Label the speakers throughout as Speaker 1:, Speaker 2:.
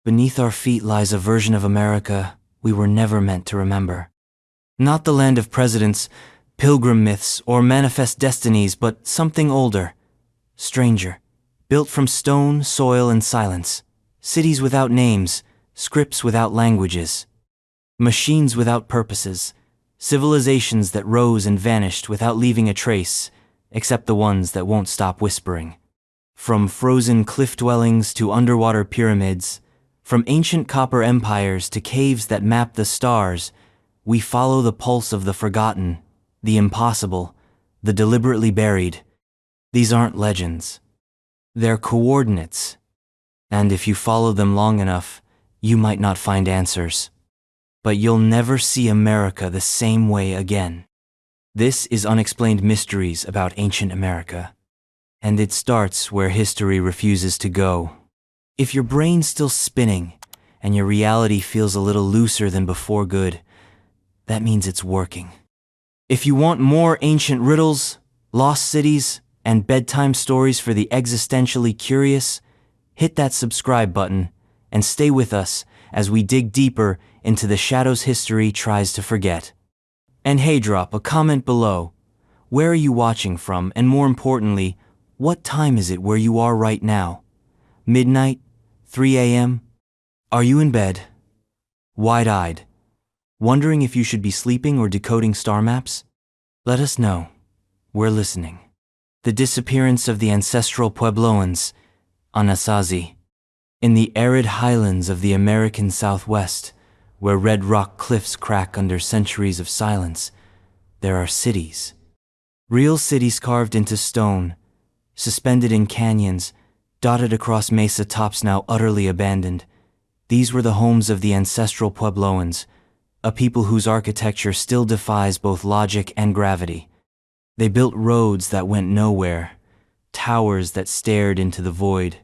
Speaker 1: Beneath our feet lies a version of America we were never meant to remember. Not the land of presidents, pilgrim myths, or manifest destinies, but something older, stranger, built from stone, soil, and silence. Cities without names, scripts without languages, machines without purposes, civilizations that rose and vanished without leaving a trace, except the ones that won't stop whispering. From frozen cliff dwellings to underwater pyramids, from ancient copper empires to caves that map the stars, we follow the pulse of the forgotten, the impossible, the deliberately buried. These aren't legends. They're coordinates. And if you follow them long enough, you might not find answers. But you'll never see America the same way again. This is Unexplained Mysteries about Ancient America. And it starts where history refuses to go. If your brain's still spinning, and your reality feels a little looser than before good, that means it's working. If you want more ancient riddles, lost cities, and bedtime stories for the existentially curious, hit that subscribe button and stay with us as we dig deeper into the shadows history tries to forget. And hey, drop a comment below. Where are you watching from, and more importantly, what time is it where you are right now? Midnight? 3 a.m.? Are you in bed? Wide-eyed? Wondering if you should be sleeping or decoding star maps? Let us know. We're listening. The disappearance of the ancestral Puebloans, Anasazi. In the arid highlands of the American Southwest, where red rock cliffs crack under centuries of silence, there are cities. Real cities carved into stone, suspended in canyons, dotted across mesa tops now utterly abandoned. These were the homes of the ancestral Puebloans, a people whose architecture still defies both logic and gravity. They built roads that went nowhere, towers that stared into the void,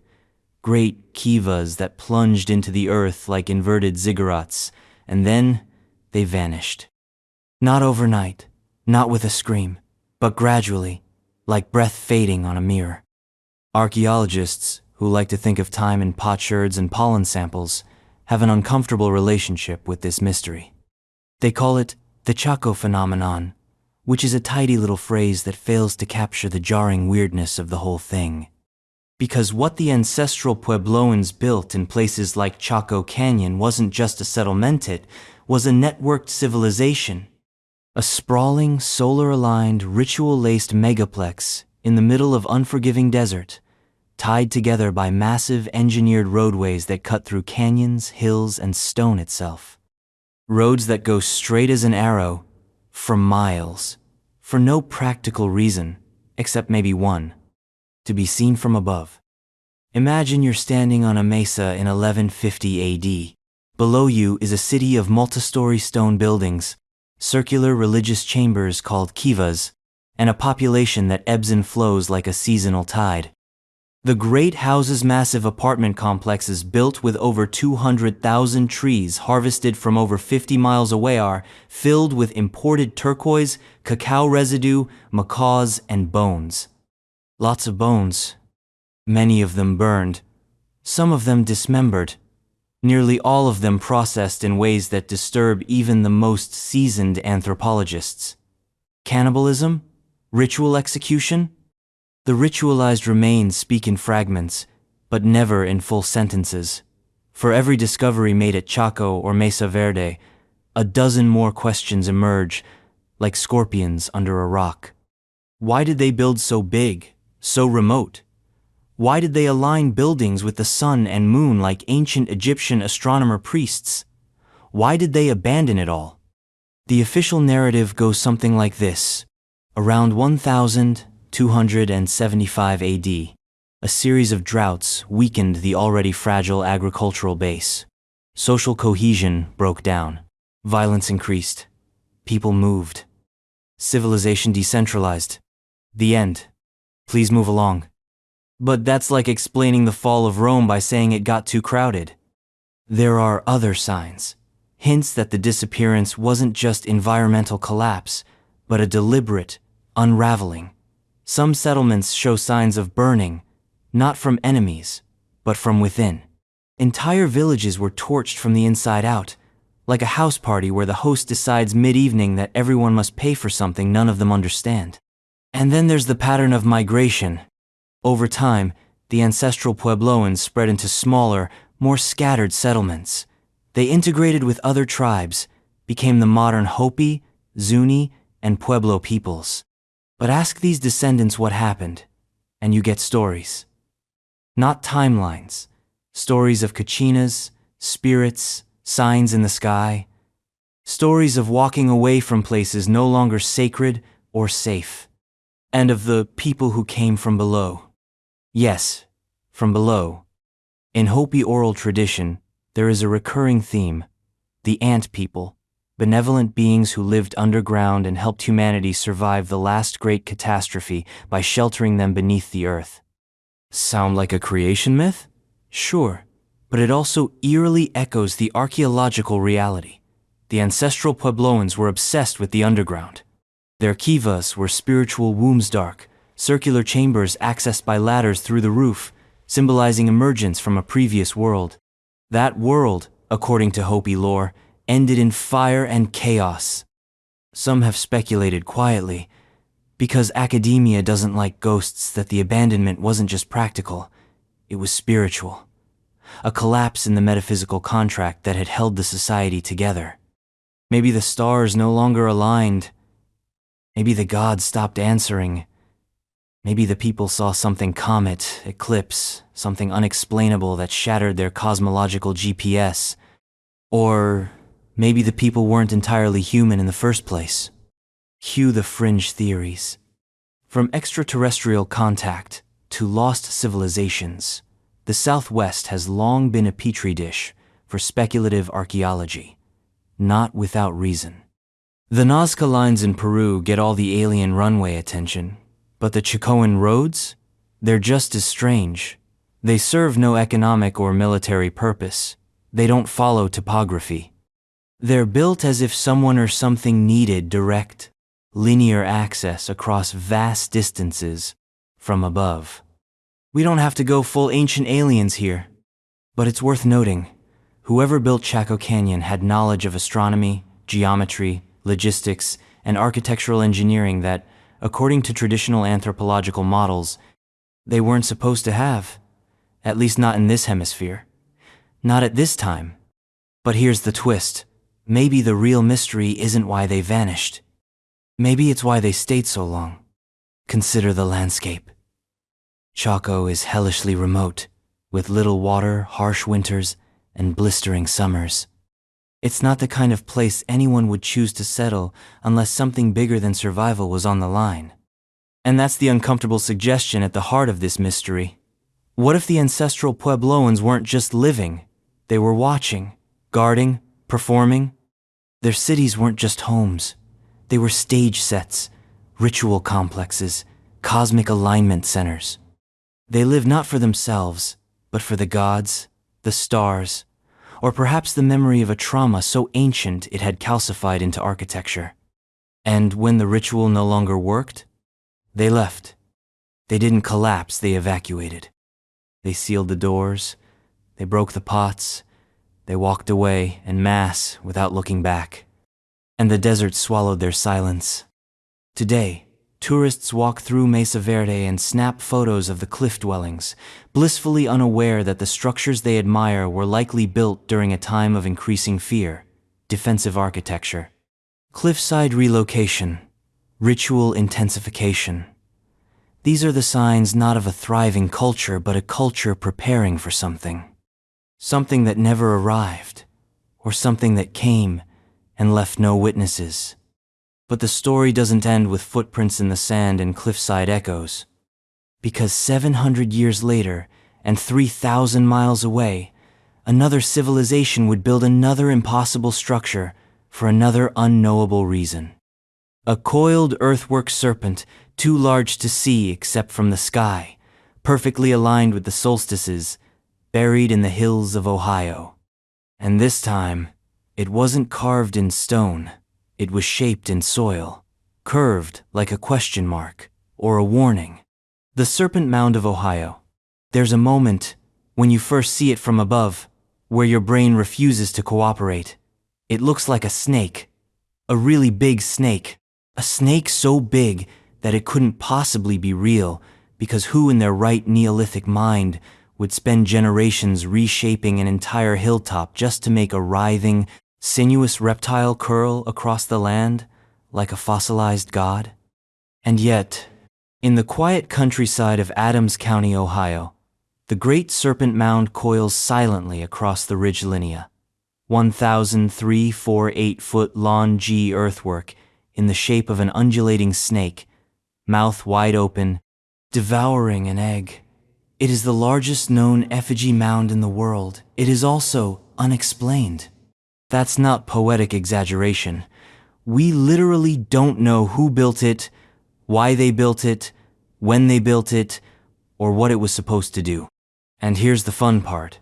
Speaker 1: great kivas that plunged into the earth like inverted ziggurats, and then they vanished. Not overnight, not with a scream, but gradually, like breath fading on a mirror. Archaeologists, who like to think of time in potsherds and pollen samples, have an uncomfortable relationship with this mystery. They call it the Chaco phenomenon, which is a tidy little phrase that fails to capture the jarring weirdness of the whole thing. Because what the ancestral Puebloans built in places like Chaco Canyon wasn't just a settlement, it was a networked civilization. A sprawling, solar-aligned, ritual-laced megaplex in the middle of unforgiving desert, tied together by massive engineered roadways that cut through canyons, hills, and stone itself. Roads that go straight as an arrow, for miles, for no practical reason, except maybe one: to be seen from above. Imagine you're standing on a mesa in 1150 AD. Below you is a city of multi-story stone buildings, circular religious chambers called kivas, and a population that ebbs and flows like a seasonal tide. The great house's massive apartment complexes built with over 200,000 trees harvested from over 50 miles away are filled with imported turquoise, cacao residue, macaws, and bones. Lots of bones. Many of them burned. Some of them dismembered. Nearly all of them processed in ways that disturb even the most seasoned anthropologists. Cannibalism? Ritual execution? The ritualized remains speak in fragments, but never in full sentences. For every discovery made at Chaco or Mesa Verde, a dozen more questions emerge, like scorpions under a rock. Why did they build so big, so remote? Why did they align buildings with the sun and moon like ancient Egyptian astronomer priests? Why did they abandon it all? The official narrative goes something like this. Around 1275 AD, a series of droughts weakened the already fragile agricultural base. Social cohesion broke down. Violence increased. People moved. Civilization decentralized. The end. Please move along. But that's like explaining the fall of Rome by saying it got too crowded. There are other signs, hints that the disappearance wasn't just environmental collapse, but a deliberate unraveling. Some settlements show signs of burning, not from enemies, but from within. Entire villages were torched from the inside out, like a house party where the host decides mid-evening that everyone must pay for something none of them understand. And then there's the pattern of migration. Over time, the ancestral Puebloans spread into smaller, more scattered settlements. They integrated with other tribes, became the modern Hopi, Zuni, and Pueblo peoples. But ask these descendants what happened, and you get stories. Not timelines. Stories of kachinas, spirits, signs in the sky. Stories of walking away from places no longer sacred or safe. And of the people who came from below. Yes, from below. In Hopi oral tradition, there is a recurring theme: the ant people, benevolent beings who lived underground and helped humanity survive the last great catastrophe by sheltering them beneath the earth. Sound like a creation myth? Sure, but it also eerily echoes the archaeological reality. The ancestral Puebloans were obsessed with the underground. Their kivas were spiritual wombs, dark, circular chambers accessed by ladders through the roof, symbolizing emergence from a previous world. That world, according to Hopi lore, ended in fire and chaos. Some have speculated quietly, because academia doesn't like ghosts, that the abandonment wasn't just practical, it was spiritual. A collapse in the metaphysical contract that had held the society together. Maybe the stars no longer aligned. Maybe the gods stopped answering. Maybe the people saw something comet, eclipse, something unexplainable that shattered their cosmological GPS. Or maybe the people weren't entirely human in the first place. Cue the fringe theories. From extraterrestrial contact to lost civilizations, the Southwest has long been a petri dish for speculative archaeology, not without reason. The Nazca lines in Peru get all the alien runway attention, but the Chicoan roads? They're just as strange. They serve no economic or military purpose. They don't follow topography. They're built as if someone or something needed direct, linear access across vast distances from above. We don't have to go full ancient aliens here. But it's worth noting, whoever built Chaco Canyon had knowledge of astronomy, geometry, logistics, and architectural engineering that, according to traditional anthropological models, they weren't supposed to have. At least not in this hemisphere. Not at this time. But here's the twist. Maybe the real mystery isn't why they vanished. Maybe it's why they stayed so long. Consider the landscape. Chaco is hellishly remote, with little water, harsh winters, and blistering summers. It's not the kind of place anyone would choose to settle unless something bigger than survival was on the line. And that's the uncomfortable suggestion at the heart of this mystery. What if the ancestral Puebloans weren't just living? They were watching, guarding, performing. Their cities weren't just homes. They were stage sets, ritual complexes, cosmic alignment centers. They lived not for themselves, but for the gods, the stars, or perhaps the memory of a trauma so ancient it had calcified into architecture. And when the ritual no longer worked, they left. They didn't collapse, they evacuated. They sealed the doors, they broke the pots, they walked away en masse without looking back. And the desert swallowed their silence. Today, tourists walk through Mesa Verde and snap photos of the cliff dwellings, blissfully unaware that the structures they admire were likely built during a time of increasing fear, defensive architecture, cliffside relocation, ritual intensification. These are the signs not of a thriving culture, but a culture preparing for something. Something that never arrived, or something that came and left no witnesses. But the story doesn't end with footprints in the sand and cliffside echoes. Because 700 years later, and 3,000 miles away, another civilization would build another impossible structure for another unknowable reason. A coiled earthwork serpent, too large to see except from the sky, perfectly aligned with the solstices, buried in the hills of Ohio. And this time, it wasn't carved in stone. It was shaped in soil, curved like a question mark or a warning. The Serpent Mound of Ohio. There's a moment, when you first see it from above, where your brain refuses to cooperate. It looks like a snake. A really big snake. A snake so big that it couldn't possibly be real, because who in their right Neolithic mind would spend generations reshaping an entire hilltop just to make a writhing, sinuous reptile curl across the land like a fossilized god? And yet, in the quiet countryside of Adams County, Ohio, the Great Serpent Mound coils silently across the ridge linea. 1,348-foot long G earthwork in the shape of an undulating snake, mouth wide open, devouring an egg. It is the largest known effigy mound in the world. It is also unexplained. That's not poetic exaggeration. We literally don't know who built it, why they built it, when they built it, or what it was supposed to do. And here's the fun part.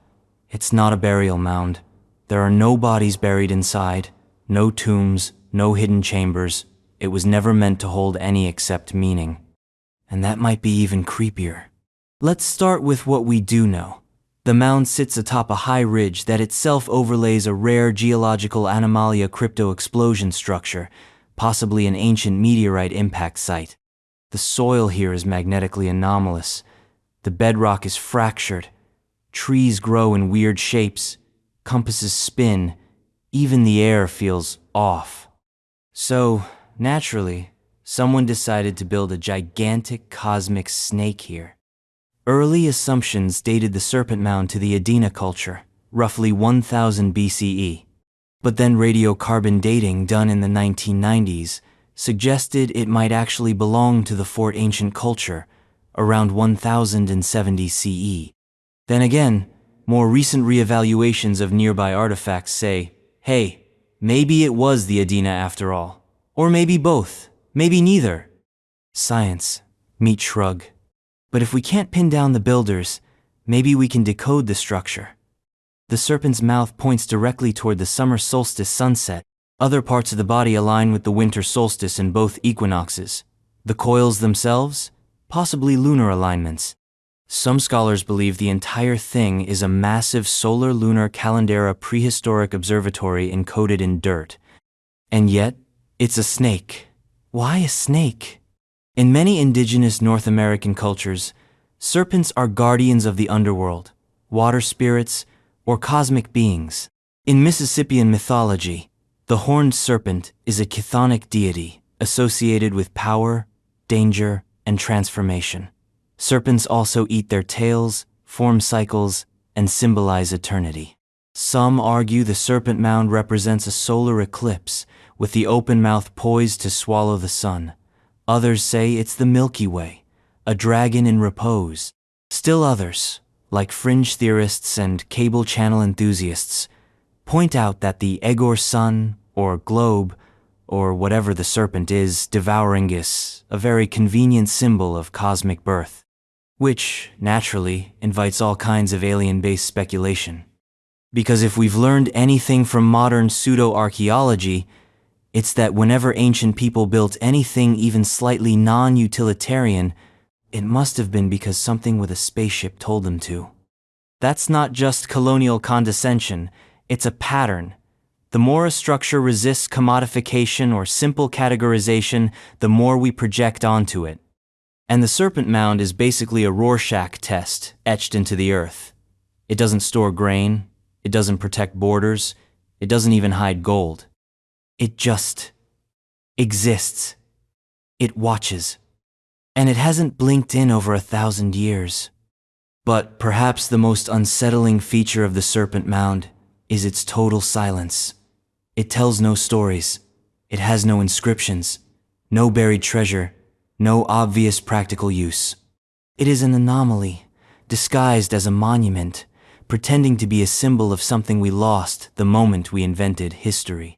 Speaker 1: It's not a burial mound. There are no bodies buried inside, no tombs, no hidden chambers. It was never meant to hold any except meaning. And that might be even creepier. Let's start with what we do know. The mound sits atop a high ridge that itself overlays a rare geological anomalia crypto-explosion structure, possibly an ancient meteorite impact site. The soil here is magnetically anomalous. The bedrock is fractured. Trees grow in weird shapes. Compasses spin. Even the air feels off. So, naturally, someone decided to build a gigantic cosmic snake here. Early assumptions dated the Serpent Mound to the Adena culture, roughly 1000 BCE. But then radiocarbon dating done in the 1990s suggested it might actually belong to the Fort Ancient culture, around 1070 CE. Then again, more recent reevaluations of nearby artifacts say, hey, maybe it was the Adena after all. Or maybe both, maybe neither. Science, meet shrug. But if we can't pin down the builders, maybe we can decode the structure. The serpent's mouth points directly toward the summer solstice sunset. Other parts of the body align with the winter solstice in both equinoxes. The coils themselves? Possibly lunar alignments. Some scholars believe the entire thing is a massive solar-lunar calendera prehistoric observatory encoded in dirt. And yet, it's a snake. Why a snake? In many indigenous North American cultures, serpents are guardians of the underworld, water spirits, or cosmic beings. In Mississippian mythology, the horned serpent is a chthonic deity associated with power, danger, and transformation. Serpents also eat their tails, form cycles, and symbolize eternity. Some argue the Serpent Mound represents a solar eclipse, with the open mouth poised to swallow the sun. Others say it's the Milky Way, a dragon in repose. Still others, like fringe theorists and cable channel enthusiasts, point out that the Egor sun, or globe, or whatever the serpent is, devouring is a very convenient symbol of cosmic birth, which, naturally, invites all kinds of alien-based speculation. Because if we've learned anything from modern pseudo-archaeology, it's that whenever ancient people built anything even slightly non-utilitarian, it must have been because something with a spaceship told them to. That's not just colonial condescension, it's a pattern. The more a structure resists commodification or simple categorization, the more we project onto it. And the Serpent Mound is basically a Rorschach test etched into the earth. It doesn't store grain, it doesn't protect borders, it doesn't even hide gold. It just exists. It watches. And it hasn't blinked in over 1,000 years. But perhaps the most unsettling feature of the Serpent Mound is its total silence. It tells no stories. It has no inscriptions, no buried treasure, no obvious practical use. It is an anomaly, disguised as a monument, pretending to be a symbol of something we lost the moment we invented history.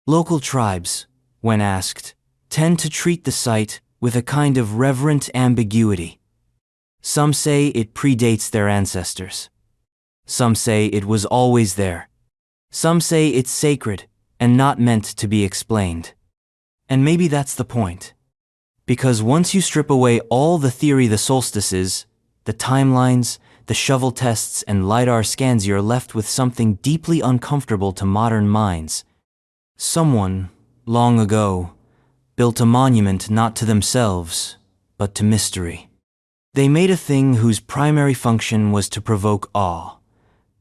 Speaker 1: Local tribes, when asked, tend to treat the site with a kind of reverent ambiguity. Some say it predates their ancestors. Some say it was always there. Some say it's sacred and not meant to be explained. And maybe that's the point. Because once you strip away all the theory the solstices, the timelines, the shovel tests and LiDAR scans, you're left with something deeply uncomfortable to modern minds. Someone, long ago, built a monument not to themselves, but to mystery. They made a thing whose primary function was to provoke awe,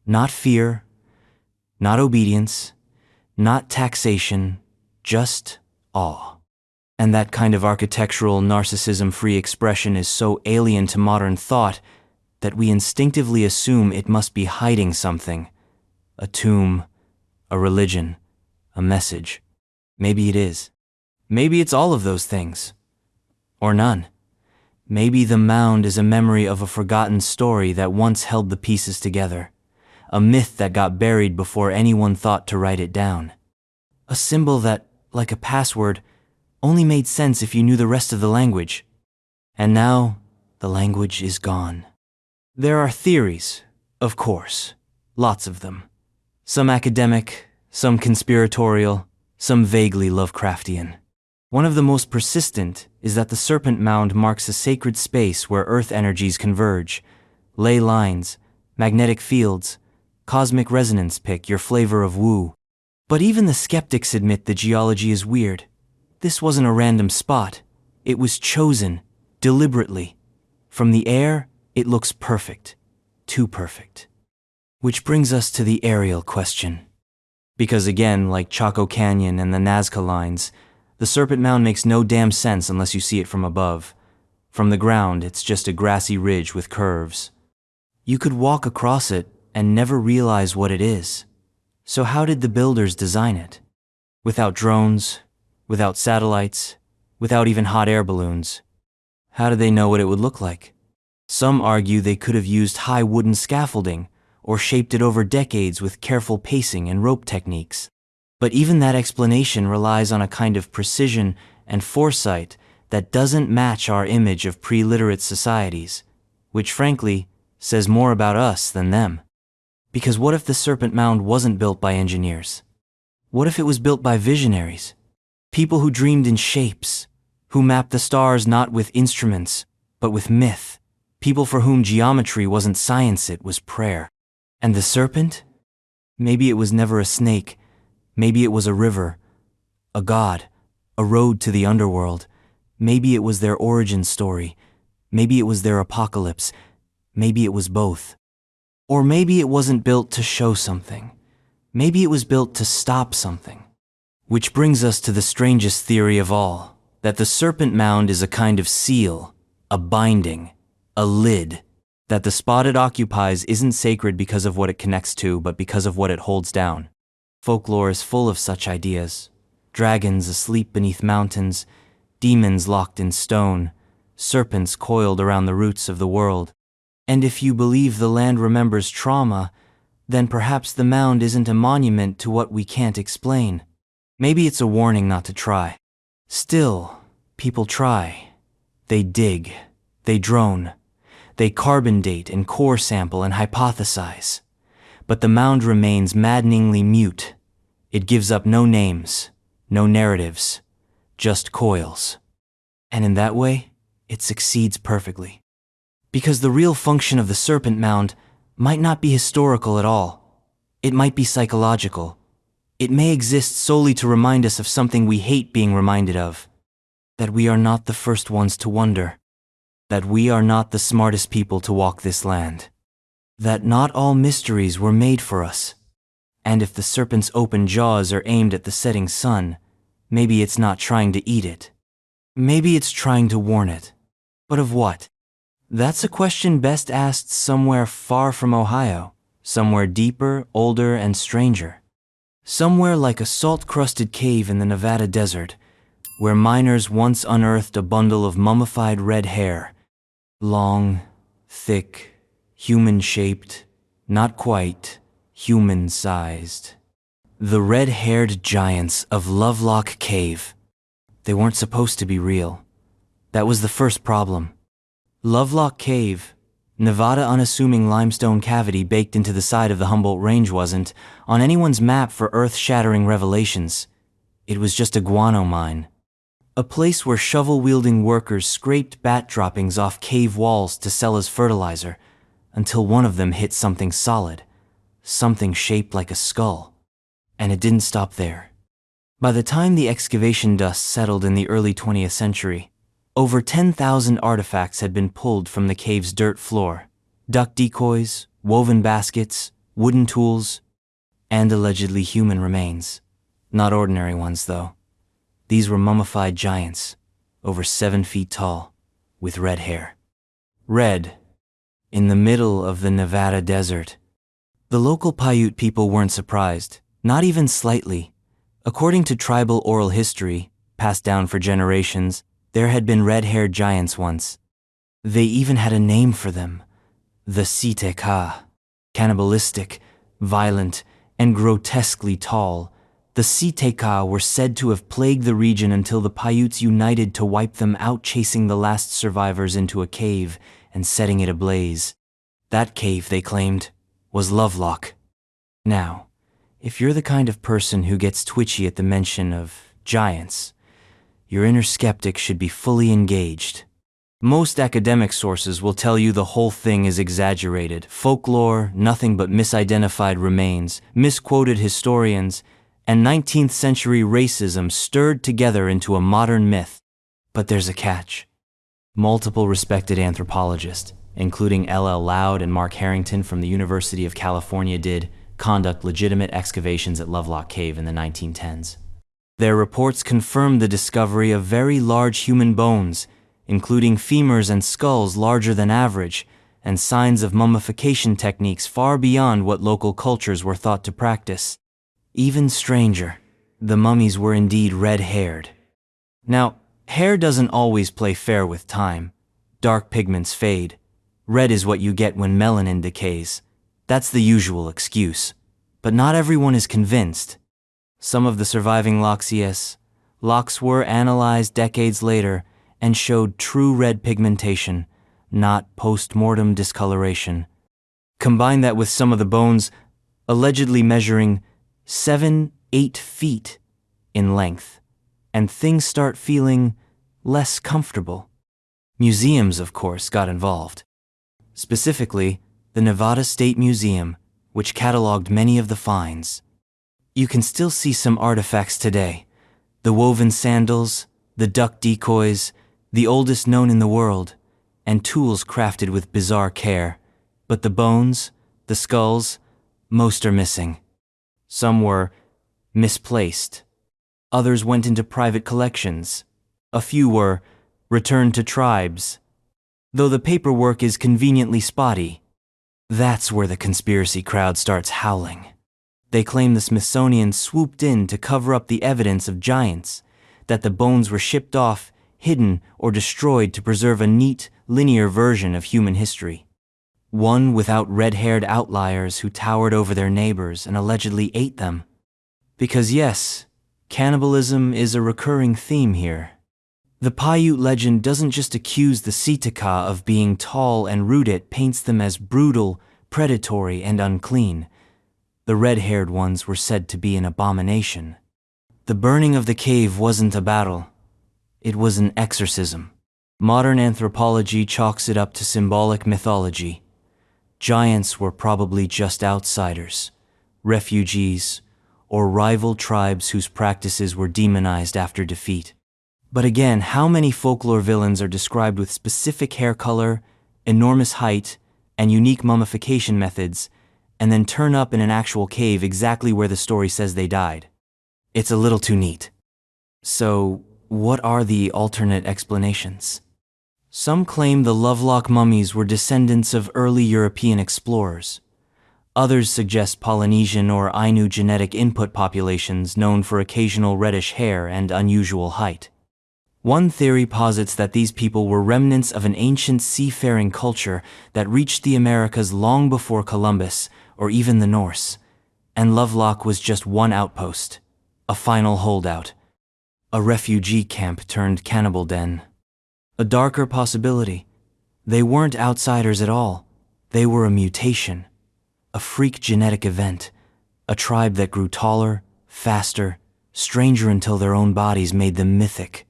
Speaker 1: not fear, not obedience, not taxation, just awe. And that kind of architectural, narcissism-free expression is so alien to modern thought that we instinctively assume it must be hiding something. A tomb, a religion, a message. Maybe it is. Maybe it's all of those things. Or none. Maybe the mound is a memory of a forgotten story that once held the pieces together. A myth that got buried before anyone thought to write it down. A symbol that, like a password, only made sense if you knew the rest of the language. And now, the language is gone. There are theories, of course, lots of them. Some academic, some conspiratorial, some vaguely Lovecraftian. One of the most persistent is that the Serpent Mound marks a sacred space where Earth energies converge. Ley lines, magnetic fields, cosmic resonance, pick your flavor of woo. But even the skeptics admit the geology is weird. This wasn't a random spot. It was chosen, deliberately. From the air, it looks perfect. Too perfect. Which brings us to the aerial question. Because again, like Chaco Canyon and the Nazca lines, the Serpent Mound makes no damn sense unless you see it from above. From the ground, it's just a grassy ridge with curves. You could walk across it and never realize what it is. So how did the builders design it? Without drones, without satellites, without even hot air balloons. How did they know what it would look like? Some argue they could have used high wooden scaffolding or shaped it over decades with careful pacing and rope techniques. But even that explanation relies on a kind of precision and foresight that doesn't match our image of pre-literate societies, which frankly says more about us than them. Because what if the Serpent Mound wasn't built by engineers? What if it was built by visionaries? People who dreamed in shapes, who mapped the stars not with instruments, but with myth. People for whom geometry wasn't science, it was prayer. And the serpent? Maybe it was never a snake. Maybe it was a river, a god, a road to the underworld. Maybe it was their origin story. Maybe it was their apocalypse. Maybe it was both. Or maybe it wasn't built to show something. Maybe it was built to stop something. Which brings us to the strangest theory of all, that the Serpent Mound is a kind of seal, a binding, a lid, that the spot it occupies isn't sacred because of what it connects to, but because of what it holds down. Folklore is full of such ideas. Dragons asleep beneath mountains, demons locked in stone, serpents coiled around the roots of the world. And if you believe the land remembers trauma, then perhaps the mound isn't a monument to what we can't explain. Maybe it's a warning not to try. Still, people try. They dig. They drone. They carbon date and core sample and hypothesize. But the mound remains maddeningly mute. It gives up no names, no narratives, just coils. And in that way, it succeeds perfectly. Because the real function of the Serpent Mound might not be historical at all. It might be psychological. It may exist solely to remind us of something we hate being reminded of. That we are not the first ones to wonder. That we are not the smartest people to walk this land. That not all mysteries were made for us. And if the serpent's open jaws are aimed at the setting sun, maybe it's not trying to eat it. Maybe it's trying to warn it. But of what? That's a question best asked somewhere far from Ohio, somewhere deeper, older, and stranger. Somewhere like a salt-crusted cave in the Nevada desert, where miners once unearthed a bundle of mummified red hair. Long, thick, human-shaped, not quite, human-sized. The red-haired giants of Lovelock Cave. They weren't supposed to be real. That was the first problem. Lovelock Cave, Nevada unassuming limestone cavity baked into the side of the Humboldt Range, wasn't on anyone's map for earth-shattering revelations. It was just a guano mine. A place where shovel-wielding workers scraped bat droppings off cave walls to sell as fertilizer. until one of them hit something solid, something shaped like a skull. And it didn't stop there. By the time the excavation dust settled in the early 20th century, over 10,000 artifacts had been pulled from the cave's dirt floor. Duck decoys, woven baskets, wooden tools, and allegedly human remains. Not ordinary ones, though. These were mummified giants, over 7 feet tall, with red hair. Red, in the middle of the Nevada desert. The local Paiute people weren't surprised, not even slightly. According to tribal oral history, passed down for generations, there had been red-haired giants once. They even had a name for them, the Siteka. Cannibalistic, violent, and grotesquely tall, the Siteka were said to have plagued the region until the Paiutes united to wipe them out, chasing the last survivors into a cave and setting it ablaze. That cave, they claimed, was Lovelock. Now, if you're the kind of person who gets twitchy at the mention of giants, your inner skeptic should be fully engaged. Most academic sources will tell you the whole thing is exaggerated, folklore, nothing but misidentified remains, misquoted historians, and 19th century racism stirred together into a modern myth. But there's a catch. Multiple respected anthropologists, including L.L. Loud and Mark Harrington from the University of California, did conduct legitimate excavations at Lovelock Cave in the 1910s. Their reports confirmed the discovery of very large human bones, including femurs and skulls larger than average, and signs of mummification techniques far beyond what local cultures were thought to practice. Even stranger, the mummies were indeed red-haired. Now, hair doesn't always play fair with time. Dark pigments fade. Red is what you get when melanin decays. That's the usual excuse. But not everyone is convinced. Some of the surviving locks were analyzed decades later and showed true red pigmentation, not post-mortem discoloration. Combine that with some of the bones allegedly measuring 7-8 feet in length, and things start feeling less comfortable. Museums, of course, got involved. Specifically, the Nevada State Museum, which cataloged many of the finds. You can still see some artifacts today. The woven sandals, the duck decoys, the oldest known in the world, and tools crafted with bizarre care. But the bones, the skulls, most are missing. Some were misplaced. Others went into private collections. A few were returned to tribes. Though the paperwork is conveniently spotty, that's where the conspiracy crowd starts howling. They claim the Smithsonian swooped in to cover up the evidence of giants, that the bones were shipped off, hidden, or destroyed to preserve a neat, linear version of human history. One without red-haired outliers who towered over their neighbors and allegedly ate them. Because yes, cannibalism is a recurring theme here. The Paiute legend doesn't just accuse the Siteka of being tall and rude, it paints them as brutal, predatory, and unclean. The red-haired ones were said to be an abomination. The burning of the cave wasn't a battle. It was an exorcism. Modern anthropology chalks it up to symbolic mythology. Giants were probably just outsiders, refugees, or rival tribes whose practices were demonized after defeat. But again, how many folklore villains are described with specific hair color, enormous height, and unique mummification methods, and then turn up in an actual cave exactly where the story says they died? It's a little too neat. So, what are the alternate explanations? Some claim the Lovelock mummies were descendants of early European explorers. Others suggest Polynesian or Ainu genetic input populations known for occasional reddish hair and unusual height. One theory posits that these people were remnants of an ancient seafaring culture that reached the Americas long before Columbus or even the Norse, and Lovelock was just one outpost, a final holdout, a refugee camp turned cannibal den. A darker possibility, they weren't outsiders at all. They were a mutation, a freak genetic event, a tribe that grew taller, faster, stranger until their own bodies made them mythic.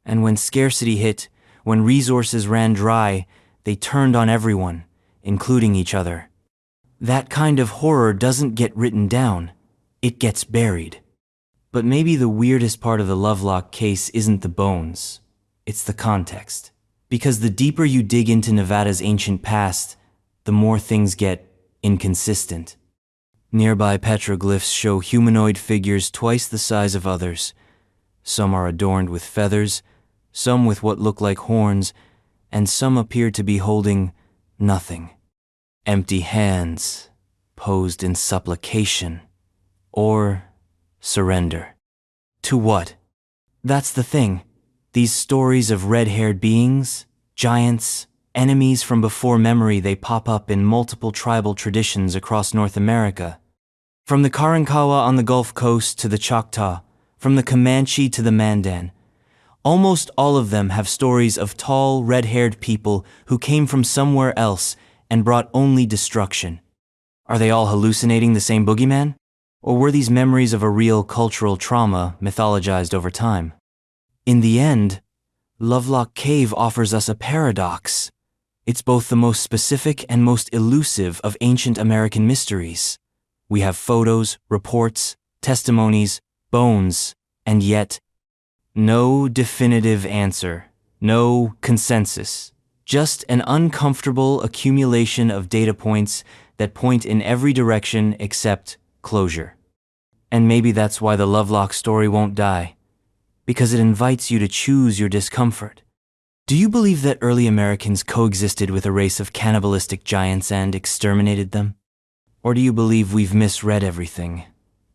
Speaker 1: And when scarcity hit, when resources ran dry, they turned on everyone, including each other. That kind of horror doesn't get written down, it gets buried. But maybe the weirdest part of the Lovelock case isn't the bones, it's the context. Because the deeper you dig into Nevada's ancient past, the more things get inconsistent. Nearby petroglyphs show humanoid figures twice the size of others. Some are adorned with feathers, some with what look like horns, and some appear to be holding nothing. Empty hands, posed in supplication, or surrender. To what? That's the thing. These stories of red-haired beings, giants, enemies from before memory, they pop up in multiple tribal traditions across North America. From the Karankawa on the Gulf Coast to the Choctaw, from the Comanche to the Mandan, almost all of them have stories of tall, red-haired people who came from somewhere else and brought only destruction. Are they all hallucinating the same boogeyman? Or were these memories of a real cultural trauma mythologized over time? In the end, Lovelock Cave offers us a paradox. It's both the most specific and most elusive of ancient American mysteries. We have photos, reports, testimonies, bones, and yet, no definitive answer, no consensus, just an uncomfortable accumulation of data points that point in every direction except closure. And maybe that's why the Lovelock story won't die, because it invites you to choose your discomfort. Do you believe that early Americans coexisted with a race of cannibalistic giants and exterminated them? Or do you believe we've misread everything?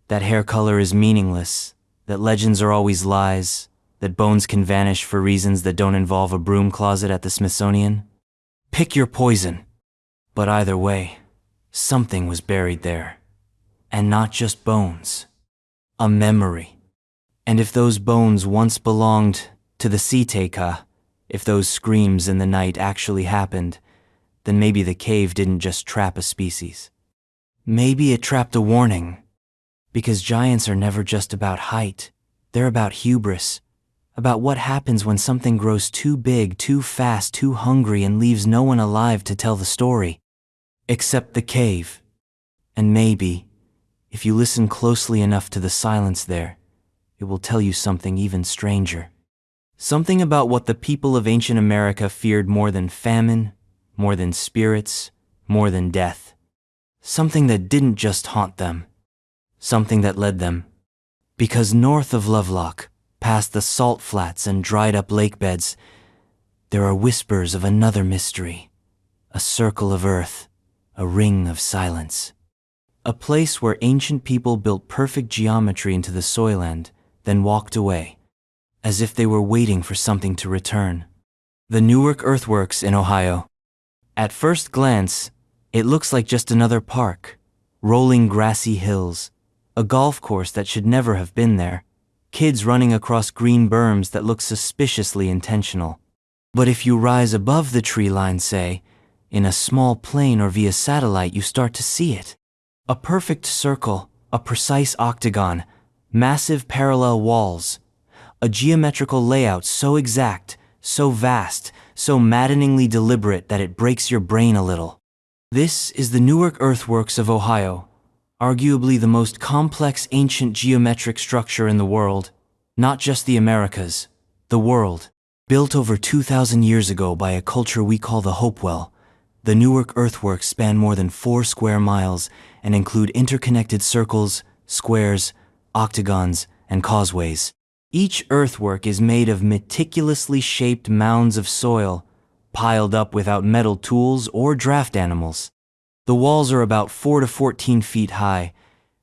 Speaker 1: That hair color is meaningless, that legends are always lies, that bones can vanish for reasons that don't involve a broom closet at the Smithsonian? Pick your poison. But either way, something was buried there. And not just bones. A memory. And if those bones once belonged to the Siteka, if those screams in the night actually happened, then maybe the cave didn't just trap a species. Maybe it trapped a warning. Because giants are never just about height. They're about hubris. About what happens when something grows too big, too fast, too hungry, and leaves no one alive to tell the story. Except the cave. And maybe, if you listen closely enough to the silence there, it will tell you something even stranger. Something about what the people of ancient America feared more than famine, more than spirits, more than death. Something that didn't just haunt them. Something that led them. Because north of Lovelock, past the salt flats and dried-up lake beds, there are whispers of another mystery. A circle of earth, a ring of silence. A place where ancient people built perfect geometry into the soiland, then walked away, as if they were waiting for something to return. The Newark Earthworks in Ohio. At first glance, it looks like just another park, rolling grassy hills, a golf course that should never have been there, kids running across green berms that look suspiciously intentional. But if you rise above the tree line, say, in a small plane or via satellite, you start to see it. A perfect circle, a precise octagon, massive parallel walls, a geometrical layout so exact, so vast, so maddeningly deliberate that it breaks your brain a little. This is the Newark Earthworks of Ohio, arguably the most complex ancient geometric structure in the world, not just the Americas, the world. Built over 2,000 years ago by a culture we call the Hopewell, the Newark Earthworks span more than 4 square miles and include interconnected circles, squares, octagons, and causeways. Each earthwork is made of meticulously shaped mounds of soil, piled up without metal tools or draft animals. The walls are about 4 to 14 feet high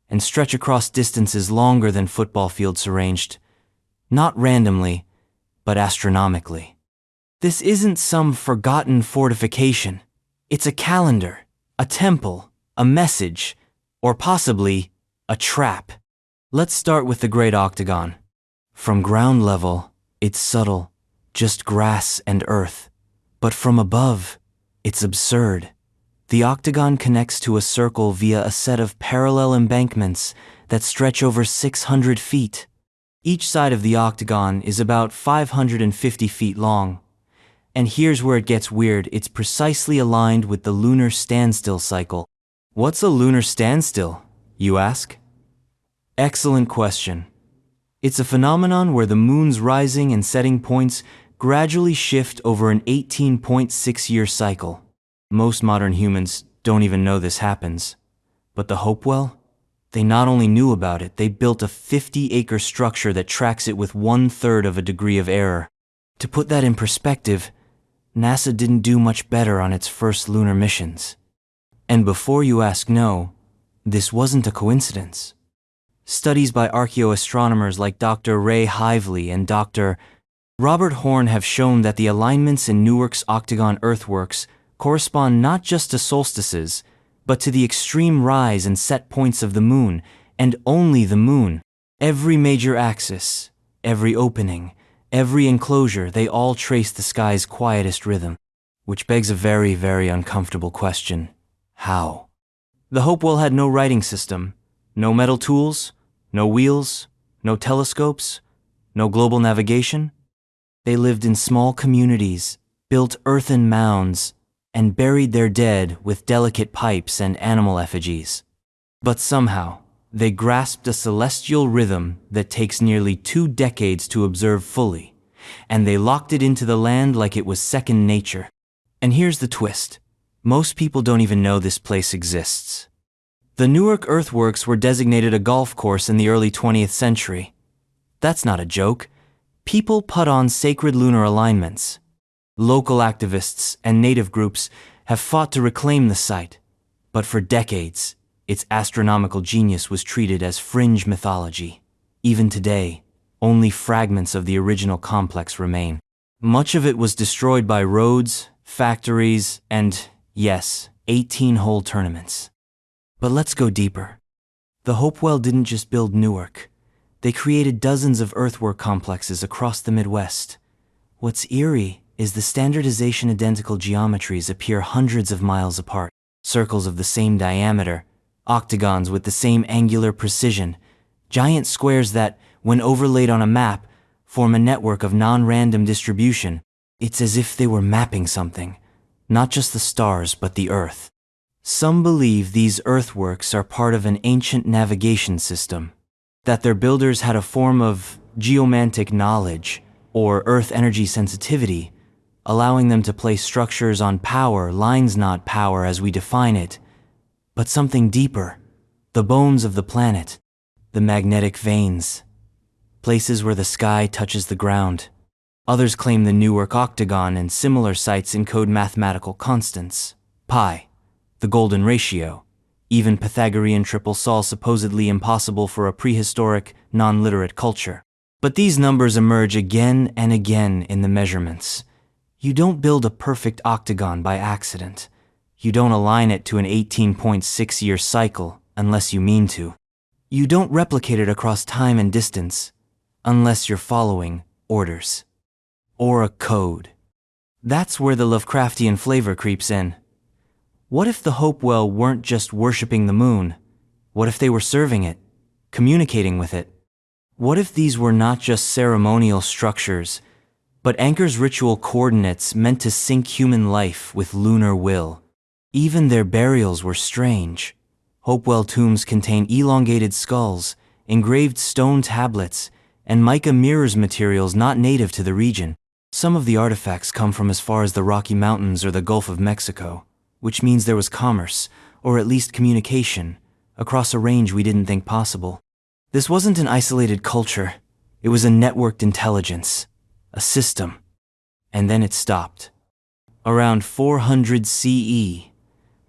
Speaker 1: and stretch across distances longer than football fields arranged, not randomly, but astronomically. This isn't some forgotten fortification. It's a calendar, a temple, a message, or possibly a trap. Let's start with the Great Octagon. From ground level, it's subtle, just grass and earth. But from above, it's absurd. The octagon connects to a circle via a set of parallel embankments that stretch over 600 feet. Each side of the octagon is about 550 feet long, And here's where it gets weird. It's precisely aligned with the lunar standstill cycle. What's a lunar standstill, you ask? Excellent question. It's a phenomenon where the moon's rising and setting points gradually shift over an 18.6-year cycle. Most modern humans don't even know this happens. But the Hopewell? They not only knew about it, they built a 50-acre structure that tracks it with 1/3 of a degree of error. To put that in perspective, NASA didn't do much better on its first lunar missions. And before you ask, no, this wasn't a coincidence. Studies by archaeoastronomers like Dr. Ray Hively and Dr. Robert Horn have shown that the alignments in Newark's octagon earthworks correspond not just to solstices, but to the extreme rise and set points of the moon, and only the moon. Every major axis, every opening, every enclosure, they all trace the sky's quietest rhythm. Which begs a very, very uncomfortable question. How? The Hopewell had no writing system, no metal tools, no wheels, no telescopes, no global navigation. They lived in small communities, built earthen mounds, and buried their dead with delicate pipes and animal effigies. But somehow, they grasped a celestial rhythm that takes nearly 2 decades to observe fully, and they locked it into the land like it was second nature. And here's the twist. Most people don't even know this place exists. The Newark earthworks were designated a golf course in the early 20th century. That's not a joke. People put on sacred lunar alignments. Local activists and native groups have fought to reclaim the site, but for decades, its astronomical genius was treated as fringe mythology. Even today, only fragments of the original complex remain. Much of it was destroyed by roads, factories, and, yes, 18-hole tournaments. But let's go deeper. The Hopewell didn't just build Newark. They created dozens of earthwork complexes across the Midwest. What's eerie is the standardization identical geometries appear hundreds of miles apart. Circles of the same diameter, octagons with the same angular precision, giant squares that, when overlaid on a map, form a network of non-random distribution. It's as if they were mapping something, not just the stars but the Earth. Some believe these earthworks are part of an ancient navigation system, that their builders had a form of geomantic knowledge or Earth energy sensitivity, allowing them to place structures on power lines, not power as we define it, but something deeper, the bones of the planet, the magnetic veins, places where the sky touches the ground. Others claim the Newark octagon and similar sites encode mathematical constants, pi, the golden ratio, even Pythagorean triple sol supposedly impossible for a prehistoric, non-literate culture. But these numbers emerge again and again in the measurements. You don't build a perfect octagon by accident. You don't align it to an 18.6-year cycle unless you mean to. You don't replicate it across time and distance unless you're following orders or a code. That's where the Lovecraftian flavor creeps in. What if the Hopewell weren't just worshipping the moon? What if they were serving it, communicating with it? What if these were not just ceremonial structures, but anchors ritual coordinates meant to sync human life with lunar will? Even their burials were strange. Hopewell tombs contain elongated skulls, engraved stone tablets, and mica mirrors materials not native to the region. Some of the artifacts come from as far as the Rocky Mountains or the Gulf of Mexico, which means there was commerce, or at least communication, across a range we didn't think possible. This wasn't an isolated culture. It was a networked intelligence, a system. And then it stopped. Around 400 CE,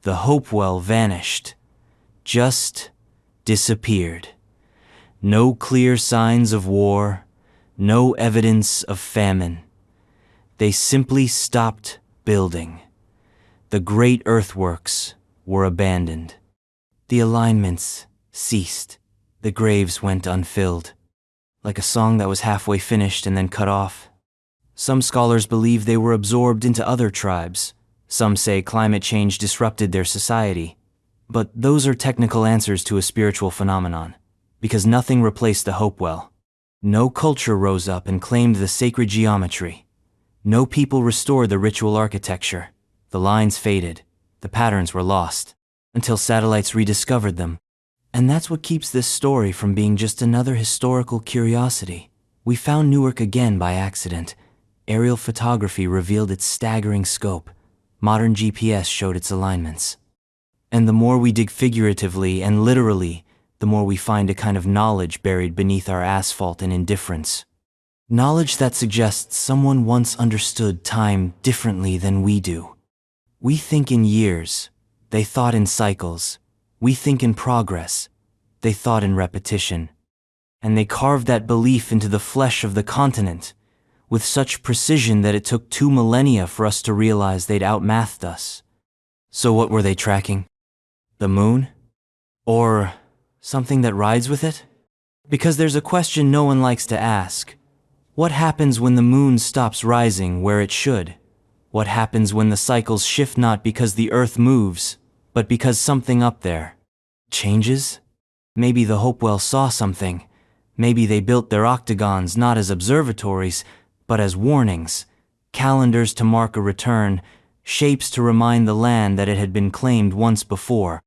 Speaker 1: the Hopewell vanished. Just disappeared. No clear signs of war, no evidence of famine. They simply stopped building. The great earthworks were abandoned. The alignments ceased. The graves went unfilled, like a song that was halfway finished and then cut off. Some scholars believe they were absorbed into other tribes. Some say climate change disrupted their society. But those are technical answers to a spiritual phenomenon, because nothing replaced the Hopewell. No culture rose up and claimed the sacred geometry. No people restored the ritual architecture. The lines faded, the patterns were lost, until satellites rediscovered them. And that's what keeps this story from being just another historical curiosity. We found Newark again by accident. Aerial photography revealed its staggering scope. Modern GPS showed its alignments. And the more we dig figuratively and literally, the more we find a kind of knowledge buried beneath our asphalt and indifference. Knowledge that suggests someone once understood time differently than we do. We think in years, they thought in cycles. We think in progress, they thought in repetition. And they carved that belief into the flesh of the continent, with such precision that it took 2 millennia for us to realize they'd outmathed us. So what were they tracking? The moon? Or something that rides with it? Because there's a question no one likes to ask. What happens when the moon stops rising where it should? What happens when the cycles shift not because the earth moves, but because something up there changes? Maybe the Hopewell saw something. Maybe they built their octagons not as observatories, but as warnings, calendars to mark a return, shapes to remind the land that it had been claimed once before.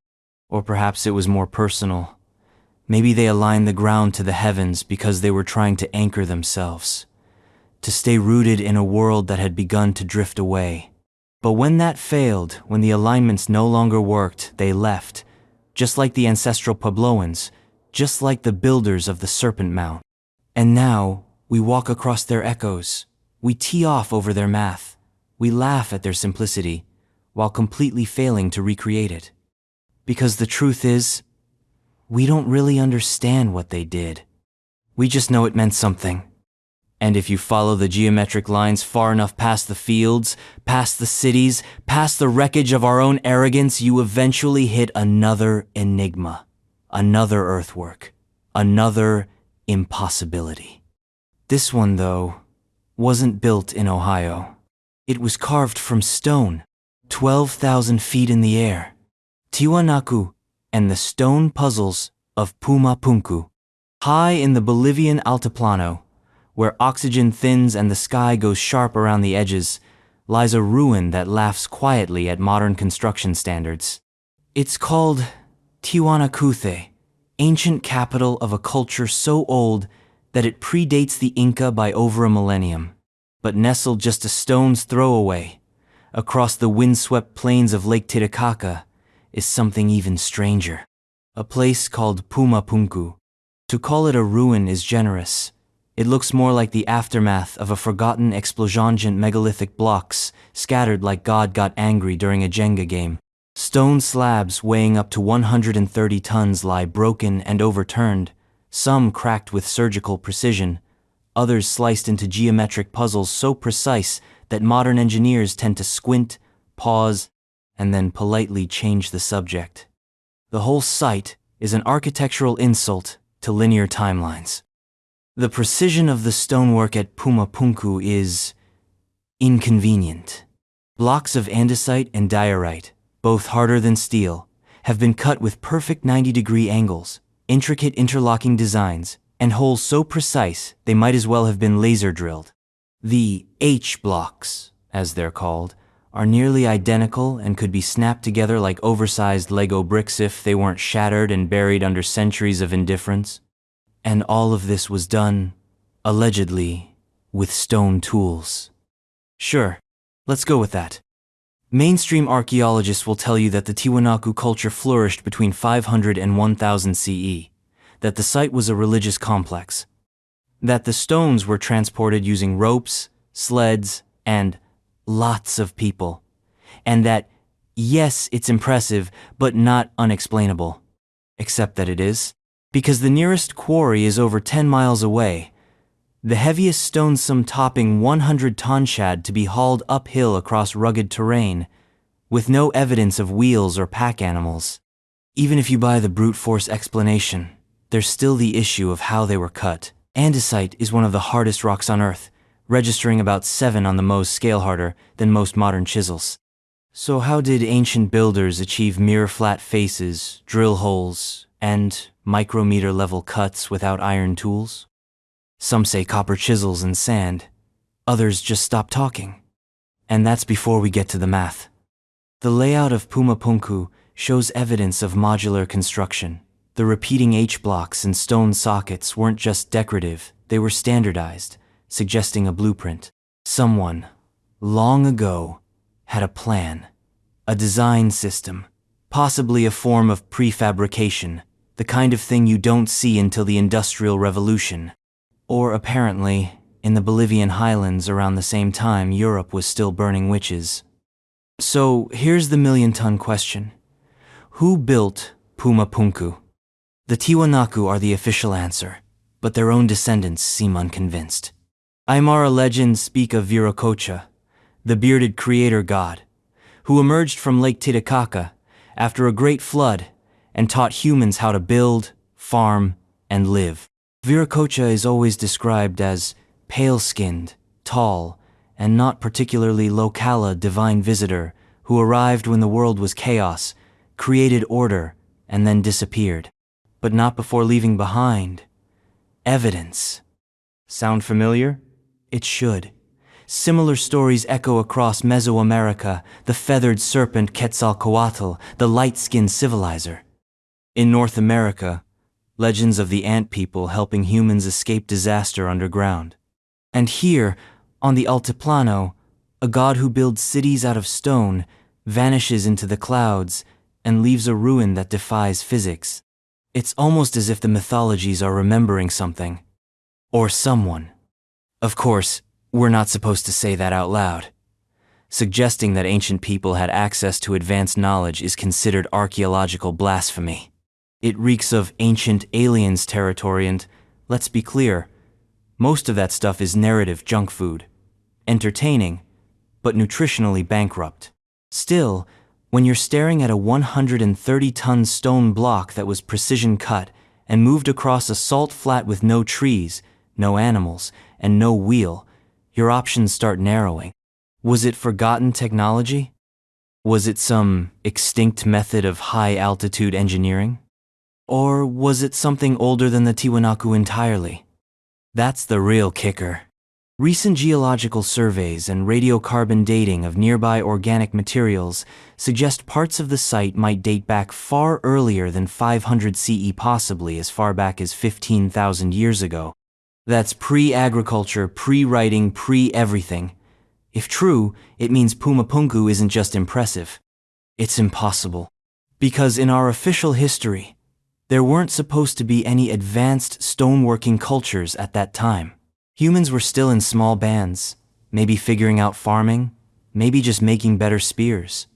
Speaker 1: Or perhaps it was more personal. Maybe they aligned the ground to the heavens because they were trying to anchor themselves, to stay rooted in a world that had begun to drift away. But when that failed, when the alignments no longer worked, they left, just like the ancestral Puebloans, just like the builders of the Serpent Mount. And now, we walk across their echoes, we tee off over their math, we laugh at their simplicity, while completely failing to recreate it. Because the truth is, we don't really understand what they did. We just know it meant something. And if you follow the geometric lines far enough past the fields, past the cities, past the wreckage of our own arrogance, you eventually hit another enigma, another earthwork, another impossibility. This one, though, wasn't built in Ohio. It was carved from stone, 12,000 feet in the air. Tiwanaku and the stone puzzles of Pumapunku. High in the Bolivian Altiplano, where oxygen thins and the sky goes sharp around the edges, lies a ruin that laughs quietly at modern construction standards. It's called Tiwanaku, ancient capital of a culture so old that it predates the Inca by over a millennium, but nestled just a stone's throw away, across the windswept plains of Lake Titicaca, is something even stranger. A place called Pumapunku. To call it a ruin is generous. It looks more like the aftermath of a forgotten explosiongent megalithic blocks scattered like God got angry during a Jenga game. Stone slabs weighing up to 130 tons lie broken and overturned, some cracked with surgical precision, others sliced into geometric puzzles so precise that modern engineers tend to squint, pause, and then politely change the subject. The whole site is an architectural insult to linear timelines. The precision of the stonework at Pumapunku is inconvenient. Blocks of andesite and diorite, both harder than steel, have been cut with perfect 90-degree angles, intricate interlocking designs, and holes so precise they might as well have been laser drilled. The H blocks, as they're called, are nearly identical and could be snapped together like oversized Lego bricks if they weren't shattered and buried under centuries of indifference. And all of this was done, allegedly, with stone tools. Sure, let's go with that. Mainstream archaeologists will tell you that the Tiwanaku culture flourished between 500 and 1000 CE, that the site was a religious complex, that the stones were transported using ropes, sleds, and lots of people, and that, yes, it's impressive, but not unexplainable. Except that it is. Because the nearest quarry is over 10 miles away, the heaviest stone some topping 100 tonshad to be hauled uphill across rugged terrain, with no evidence of wheels or pack animals. Even if you buy the brute force explanation, there's still the issue of how they were cut. Andesite is one of the hardest rocks on Earth, registering about 7 on the Mohs scale, harder than most modern chisels. So how did ancient builders achieve mere flat faces, drill holes, and micrometer-level cuts without iron tools? Some say copper chisels and sand. Others just stop talking. And that's before we get to the math. The layout of Pumapunku shows evidence of modular construction. The repeating H-blocks and stone sockets weren't just decorative, they were standardized, suggesting a blueprint. Someone, long ago, had a plan, a design system, possibly a form of prefabrication, the kind of thing you don't see until the Industrial Revolution. Or apparently, in the Bolivian highlands around the same time Europe was still burning witches. So here's the million-ton question. Who built Pumapunku? The Tiwanaku are the official answer, but their own descendants seem unconvinced. Aymara legends speak of Viracocha, the bearded creator god, who emerged from Lake Titicaca after a great flood and taught humans how to build, farm, and live. Viracocha is always described as pale-skinned, tall, and not particularly local, divine visitor who arrived when the world was chaos, created order, and then disappeared. But not before leaving behind evidence. Sound familiar? It should. Similar stories echo across Mesoamerica, the feathered serpent Quetzalcoatl, the light-skinned civilizer. In North America, legends of the ant people helping humans escape disaster underground. And here, on the Altiplano, a god who builds cities out of stone vanishes into the clouds and leaves a ruin that defies physics. It's almost as if the mythologies are remembering something. Or someone. Of course, we're not supposed to say that out loud. Suggesting that ancient people had access to advanced knowledge is considered archaeological blasphemy. It reeks of ancient aliens territory and, let's be clear, most of that stuff is narrative junk food. Entertaining, but nutritionally bankrupt. Still, when you're staring at a 130-ton stone block that was precision cut and moved across a salt flat with no trees, no animals, and no wheel, your options start narrowing. Was it forgotten technology? Was it some extinct method of high-altitude engineering? Or was it something older than the Tiwanaku entirely? That's the real kicker. Recent geological surveys and radiocarbon dating of nearby organic materials suggest parts of the site might date back far earlier than 500 CE, possibly as far back as 15,000 years ago. That's pre-agriculture, pre-writing, pre-everything. If true, it means Pumapunku isn't just impressive. It's impossible. Because in our official history, there weren't supposed to be any advanced stoneworking cultures at that time. Humans were still in small bands, maybe figuring out farming, maybe just making better spears.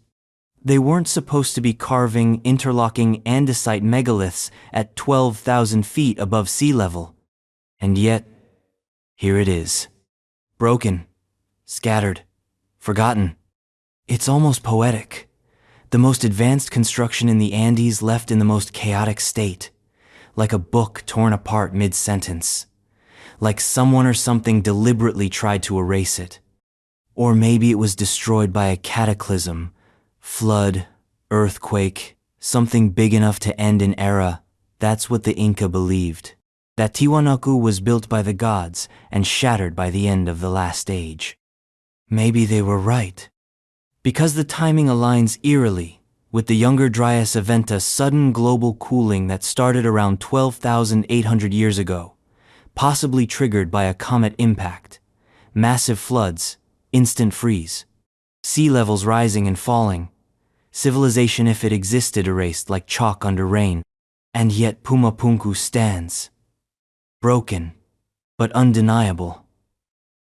Speaker 1: They weren't supposed to be carving interlocking andesite megaliths at 12,000 feet above sea level. And yet, here it is. Broken, scattered, forgotten. It's almost poetic. The most advanced construction in the Andes left in the most chaotic state, like a book torn apart mid-sentence. Like someone or something deliberately tried to erase it. Or maybe it was destroyed by a cataclysm, flood, earthquake, something big enough to end an era. That's what the Inca believed. That Tiwanaku was built by the gods and shattered by the end of the last age. Maybe they were right. Because the timing aligns eerily with the Younger Dryas Eventa's sudden global cooling that started around 12,800 years ago. Possibly triggered by a comet impact, massive floods, instant freeze, sea levels rising and falling, civilization if it existed erased like chalk under rain, and yet Pumapunku stands. Broken, but undeniable.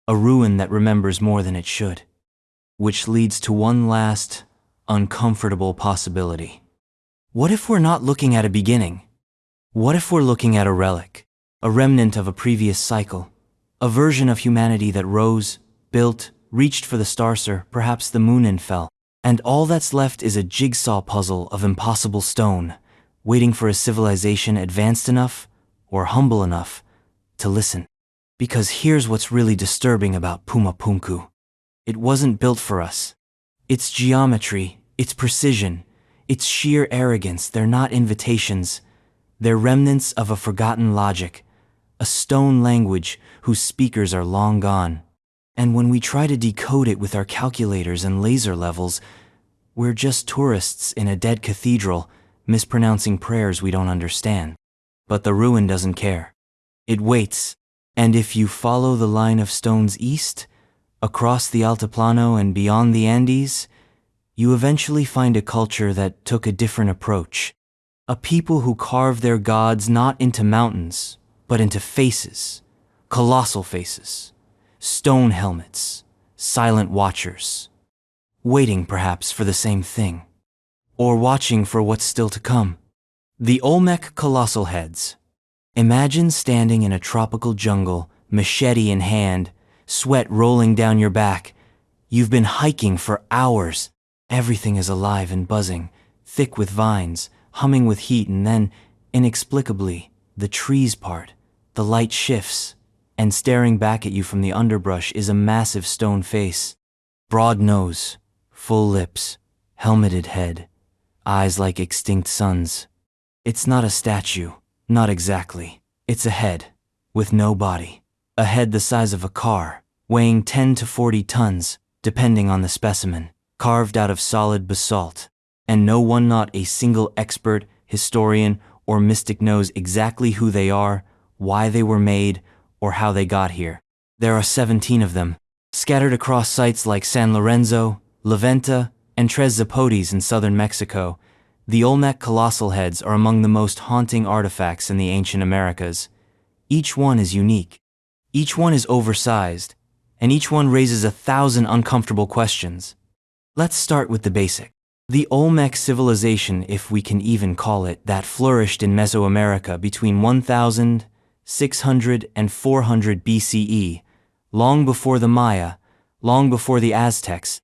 Speaker 1: A ruin that remembers more than it should. Which leads to one last, uncomfortable possibility. What if we're not looking at a beginning? What if we're looking at a relic? A remnant of a previous cycle, a version of humanity that rose, built, reached for the starser, perhaps the moon, and fell. And all that's left is a jigsaw puzzle of impossible stone, waiting for a civilization advanced enough, or humble enough, to listen. Because here's what's really disturbing about Pumapunku. It wasn't built for us. Its geometry, its precision, its sheer arrogance, they're not invitations. They're remnants of a forgotten logic, a stone language whose speakers are long gone. And when we try to decode it with our calculators and laser levels, we're just tourists in a dead cathedral, mispronouncing prayers we don't understand. But the ruin doesn't care. It waits, and if you follow the line of stones east, across the Altiplano and beyond the Andes, you eventually find a culture that took a different approach. A people who carved their gods not into mountains, but into faces, colossal faces, stone helmets, silent watchers, waiting perhaps for the same thing, or watching for what's still to come. The Olmec colossal heads. Imagine standing in a tropical jungle, machete in hand, sweat rolling down your back. You've been hiking for hours. Everything is alive and buzzing, thick with vines, humming with heat, and then, inexplicably, the trees part, the light shifts, and staring back at you from the underbrush is a massive stone face. Broad nose, full lips, helmeted head, eyes like extinct suns. It's not a statue, not exactly. It's a head, with no body. A head the size of a car, weighing 10 to 40 tons, depending on the specimen, carved out of solid basalt. And no one, not a single expert, historian, or mystic knows exactly who they are, why they were made, or how they got here. There are 17 of them, scattered across sites like San Lorenzo, La Venta, and Tres Zapotes in southern Mexico. The Olmec colossal heads are among the most haunting artifacts in the ancient Americas. Each one is unique. Each one is oversized, and each one raises 1,000 uncomfortable questions. Let's start with the basic. The Olmec civilization, if we can even call it, that flourished in Mesoamerica between 1,600 and 400 BCE, long before the Maya, long before the Aztecs.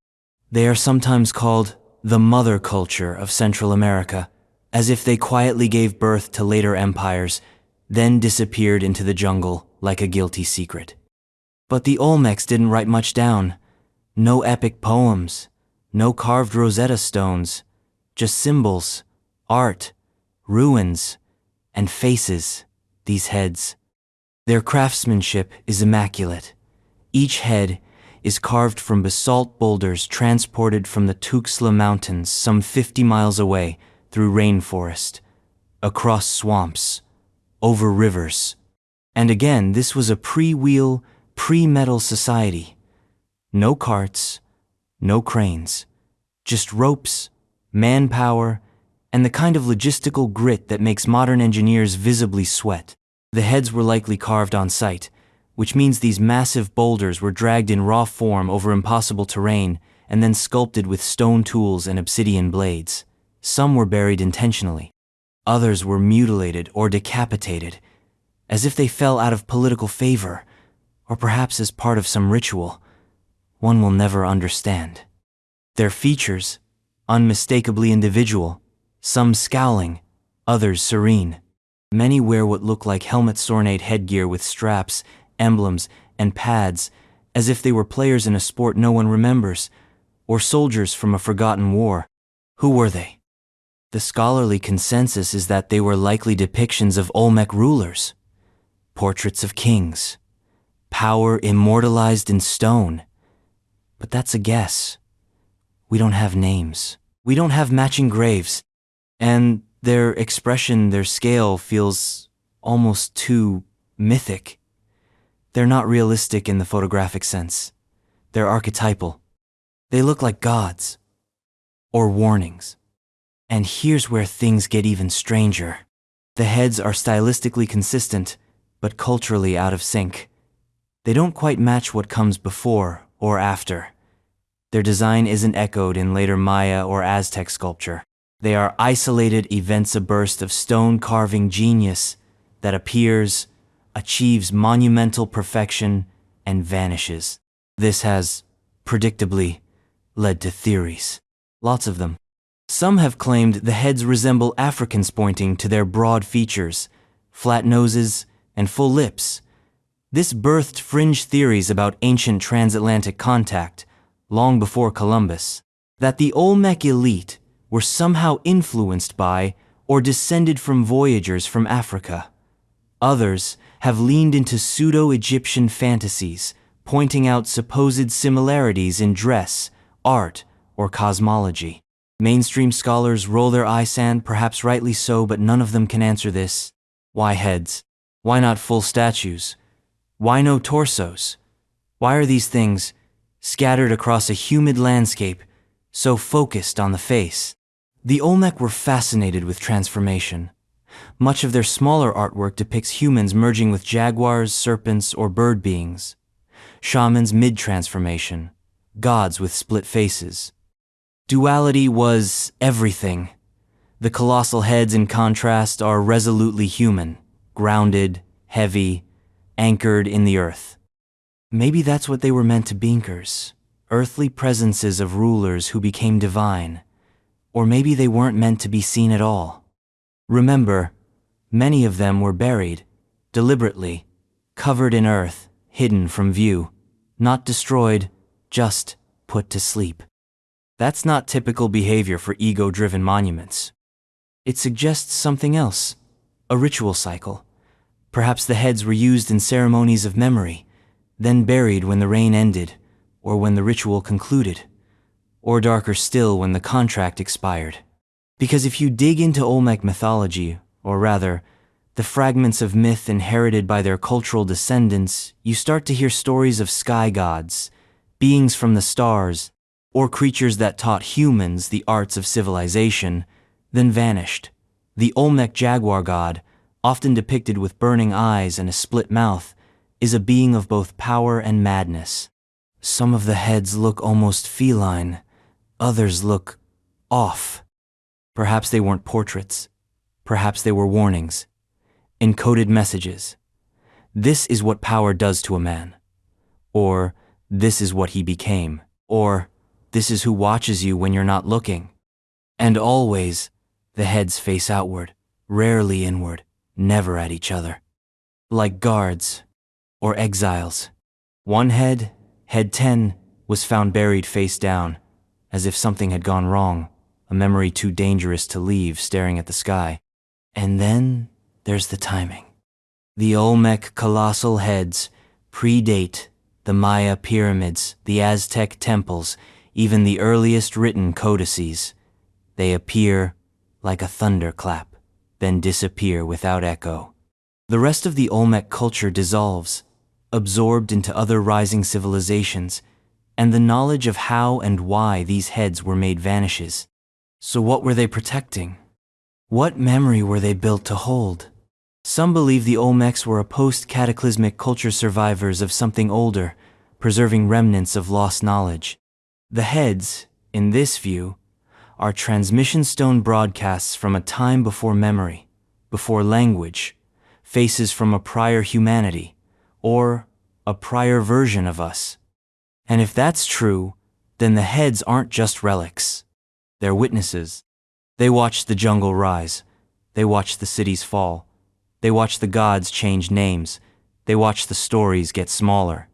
Speaker 1: They are sometimes called the mother culture of Central America, as if they quietly gave birth to later empires, then disappeared into the jungle like a guilty secret. But the Olmecs didn't write much down. No epic poems, no carved Rosetta Stones, just symbols, art, ruins, and faces, these heads. Their craftsmanship is immaculate. Each head is carved from basalt boulders transported from the Tuxtla Mountains some 50 miles away through rainforest, across swamps, over rivers. And again, this was a pre-wheel, pre-metal society. No carts, no cranes, just ropes, manpower, and the kind of logistical grit that makes modern engineers visibly sweat. The heads were likely carved on site, which means these massive boulders were dragged in raw form over impossible terrain and then sculpted with stone tools and obsidian blades. Some were buried intentionally. Others were mutilated or decapitated, as if they fell out of political favor, or perhaps as part of some ritual one will never understand. Their features, unmistakably individual, some scowling, others serene. Many wear what look like helmet-ornate headgear with straps, emblems, and pads, as if they were players in a sport no one remembers, or soldiers from a forgotten war. Who were they? The scholarly consensus is that they were likely depictions of Olmec rulers, portraits of kings, power immortalized in stone. But that's a guess. We don't have names. We don't have matching graves. And their expression, their scale feels almost too mythic. They're not realistic in the photographic sense. They're archetypal. They look like gods or warnings. And here's where things get even stranger. The heads are stylistically consistent, but culturally out of sync. They don't quite match what comes before or after. Their design isn't echoed in later Maya or Aztec sculpture. They are isolated events, a burst of stone carving genius that appears, achieves monumental perfection, and vanishes. This has, predictably, led to theories. Lots of them. Some have claimed the heads resemble Africans, pointing to their broad features, flat noses, and full lips. This birthed fringe theories about ancient transatlantic contact, long before Columbus, that the Olmec elite were somehow influenced by or descended from voyagers from Africa. Others have leaned into pseudo-Egyptian fantasies, pointing out supposed similarities in dress, art, or cosmology. Mainstream scholars roll their eyes, and perhaps rightly so, but none of them can answer this. Why heads? Why not full statues? Why no torsos? Why are these things, scattered across a humid landscape, so focused on the face? The Olmec were fascinated with transformation. Much of their smaller artwork depicts humans merging with jaguars, serpents, or bird beings. Shamans mid-transformation, gods with split faces. Duality was everything. The colossal heads, in contrast, are resolutely human, grounded, heavy, anchored in the earth. Maybe that's what they were meant to be, anchors, earthly presences of rulers who became divine. Or maybe they weren't meant to be seen at all. Remember, many of them were buried, deliberately, covered in earth, hidden from view, not destroyed, just put to sleep. That's not typical behavior for ego-driven monuments. It suggests something else, a ritual cycle. Perhaps the heads were used in ceremonies of memory, then buried when the reign ended, or when the ritual concluded, or darker still, when the contract expired. Because if you dig into Olmec mythology, or rather, the fragments of myth inherited by their cultural descendants, you start to hear stories of sky gods, beings from the stars, or creatures that taught humans the arts of civilization, then vanished. The Olmec jaguar god, often depicted with burning eyes and a split mouth, is a being of both power and madness. Some of the heads look almost feline, others look off. Perhaps they weren't portraits. Perhaps they were warnings. Encoded messages. This is what power does to a man. Or, this is what he became. Or, this is who watches you when you're not looking. And always, the heads face outward, rarely inward, never at each other. Like guards, or exiles. One head, head 10, was found buried face down, as if something had gone wrong, a memory too dangerous to leave, staring at the sky. And then there's the timing. The Olmec colossal heads predate the Maya pyramids, the Aztec temples, even the earliest written codices. They appear like a thunderclap, then disappear without echo. The rest of the Olmec culture dissolves, absorbed into other rising civilizations, and the knowledge of how and why these heads were made vanishes. So what were they protecting? What memory were they built to hold? Some believe the Olmecs were a post-cataclysmic culture, survivors of something older, preserving remnants of lost knowledge. The heads, in this view, are transmission stone broadcasts from a time before memory, before language, faces from a prior humanity, or a prior version of us. And if that's true, then the heads aren't just relics. They're witnesses. They watched the jungle rise. They watched the cities fall. They watched the gods change names. They watched the stories get smaller.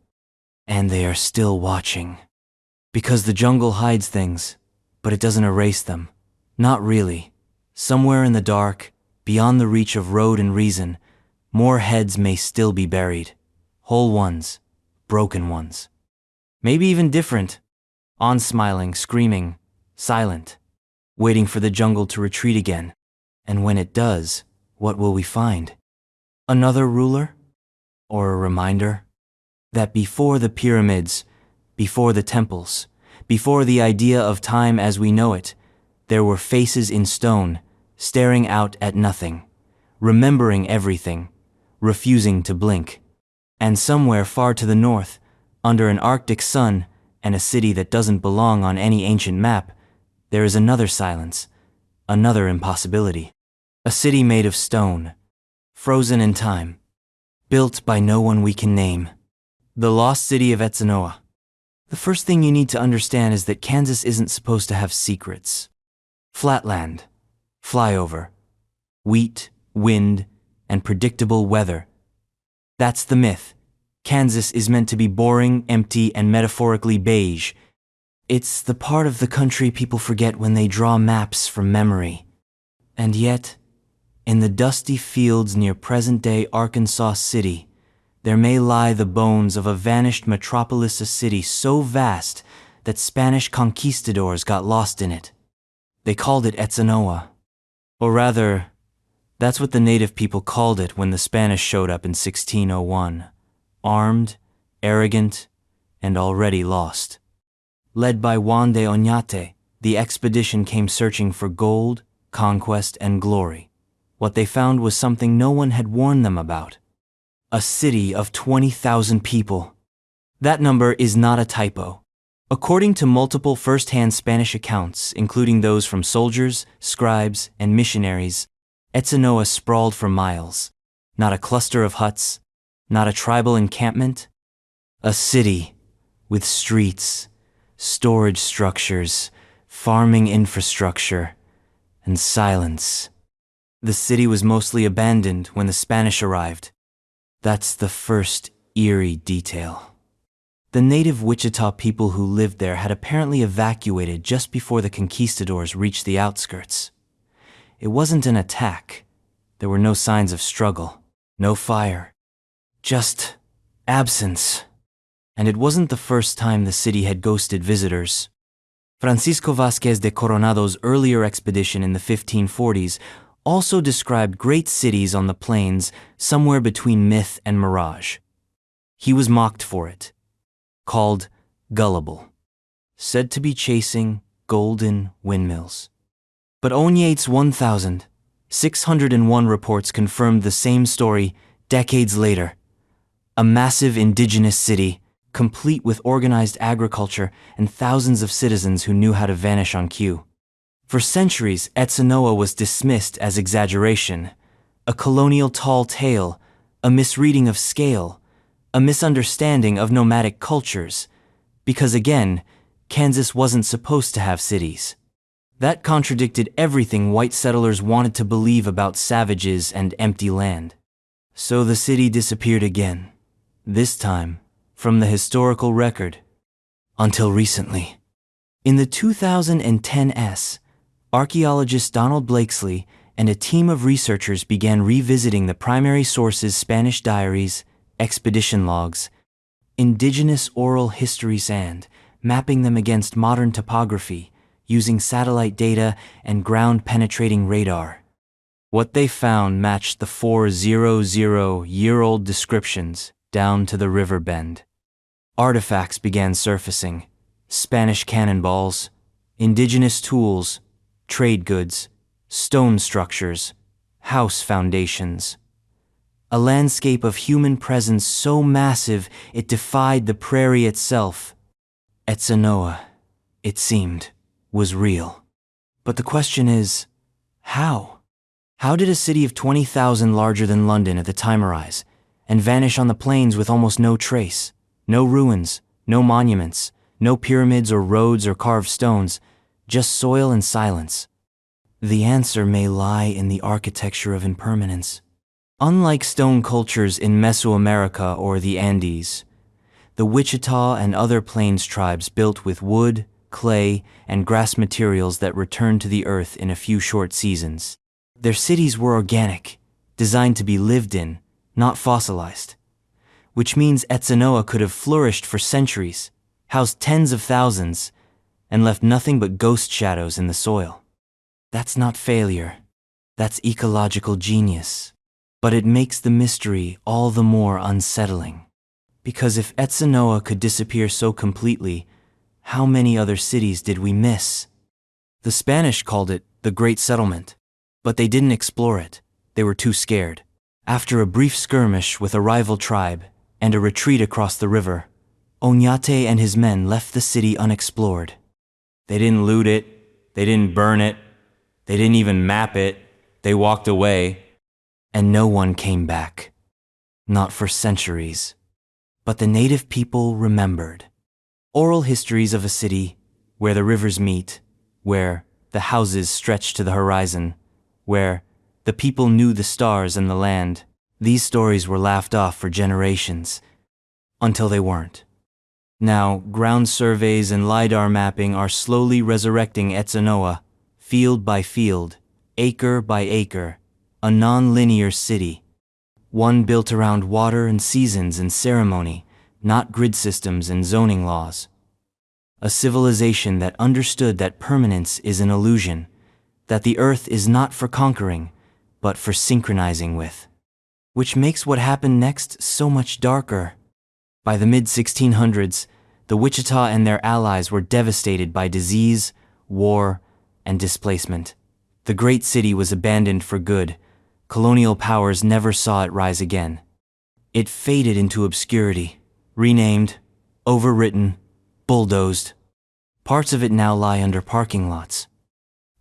Speaker 1: And they are still watching. Because the jungle hides things, but it doesn't erase them. Not really. Somewhere in the dark, beyond the reach of road and reason, more heads may still be buried. Whole ones, broken ones. Maybe even different. Unsmiling, screaming, silent, waiting for the jungle to retreat again. And when it does, what will we find? Another ruler? Or a reminder? That before the pyramids, before the temples, before the idea of time as we know it, there were faces in stone, staring out at nothing, remembering everything, refusing to blink. And somewhere far to the north, under an Arctic sun and a city that doesn't belong on any ancient map, there is another silence, another impossibility. A city made of stone, frozen in time, built by no one we can name. The lost city of Etzanoa. The first thing you need to understand is that Kansas isn't supposed to have secrets. Flatland, flyover, wheat, wind, and predictable weather. That's the myth. Kansas is meant to be boring, empty, and metaphorically beige. It's the part of the country people forget when they draw maps from memory. And yet, in the dusty fields near present-day Arkansas City, there may lie the bones of a vanished metropolis, a city so vast that Spanish conquistadors got lost in it. They called it Etzanoa. Or rather, that's what the native people called it when the Spanish showed up in 1601, armed, arrogant, and already lost. Led by Juan de Oñate, the expedition came searching for gold, conquest, and glory. What they found was something no one had warned them about. A city of 20,000 people. That number is not a typo. According to multiple first-hand Spanish accounts, including those from soldiers, scribes, and missionaries, Etzanoa sprawled for miles. Not a cluster of huts, not a tribal encampment. A city with streets, storage structures, farming infrastructure, and silence. The city was mostly abandoned when the Spanish arrived. That's the first eerie detail. The native Wichita people who lived there had apparently evacuated just before the conquistadors reached the outskirts. It wasn't an attack. There were no signs of struggle, no fire, just absence. And it wasn't the first time the city had ghosted visitors. Francisco Vázquez de Coronado's earlier expedition in the 1540s also described great cities on the plains somewhere between myth and mirage. He was mocked for it, called gullible, said to be chasing golden windmills. But Oñate's 1,601 reports confirmed the same story decades later. A massive indigenous city, complete with organized agriculture and thousands of citizens who knew how to vanish on cue. For centuries, Etzanoa was dismissed as exaggeration, a colonial tall tale, a misreading of scale, a misunderstanding of nomadic cultures, because again, Kansas wasn't supposed to have cities. That contradicted everything white settlers wanted to believe about savages and empty land. So the city disappeared again, this time from the historical record, until recently. In the 2010s, archaeologist Donald Blakesley and a team of researchers began revisiting the primary sources' Spanish diaries, expedition logs, indigenous oral histories, and mapping them against modern topography using satellite data and ground-penetrating radar. What they found matched the 400-year-old descriptions down to the river bend. Artifacts began surfacing: Spanish cannonballs, indigenous tools, trade goods, stone structures, house foundations. A landscape of human presence so massive it defied the prairie itself. Etzanoa, it seemed, was real. But the question is, how? How did a city of 20,000 larger than London at the time arise and vanish on the plains with almost no trace? No ruins, no monuments, no pyramids or roads or carved stones, just soil and silence. The answer may lie in the architecture of impermanence. Unlike stone cultures in Mesoamerica or the Andes, the Wichita and other plains tribes built with wood, clay, and grass materials that returned to the earth in a few short seasons. Their cities were organic, designed to be lived in, not fossilized. Which means Etzanoa could have flourished for centuries, housed tens of thousands, and left nothing but ghost shadows in the soil. That's not failure. That's ecological genius. But it makes the mystery all the more unsettling. Because if Etzanoa could disappear so completely, how many other cities did we miss? The Spanish called it the Great Settlement, but they didn't explore it. They were too scared. After a brief skirmish with a rival tribe and a retreat across the river, Oñate and his men left the city unexplored. They didn't loot it, they didn't burn it, they didn't even map it. They walked away, and no one came back. Not for centuries. But the native people remembered. Oral histories of a city where the rivers meet, where the houses stretch to the horizon, where the people knew the stars and the land. These stories were laughed off for generations, until they weren't. Now, ground surveys and LiDAR mapping are slowly resurrecting Etzanoa, field by field, acre by acre, a non-linear city. one built around water and seasons and ceremony, not grid systems and zoning laws. A civilization that understood that permanence is an illusion, that the earth is not for conquering, but for synchronizing with. Which makes what happened next so much darker. By the mid-1600s, the Wichita and their allies were devastated by disease, war, and displacement. The great city was abandoned for good. Colonial powers never saw it rise again. It faded into obscurity, renamed, overwritten, bulldozed. Parts of it now lie under parking lots.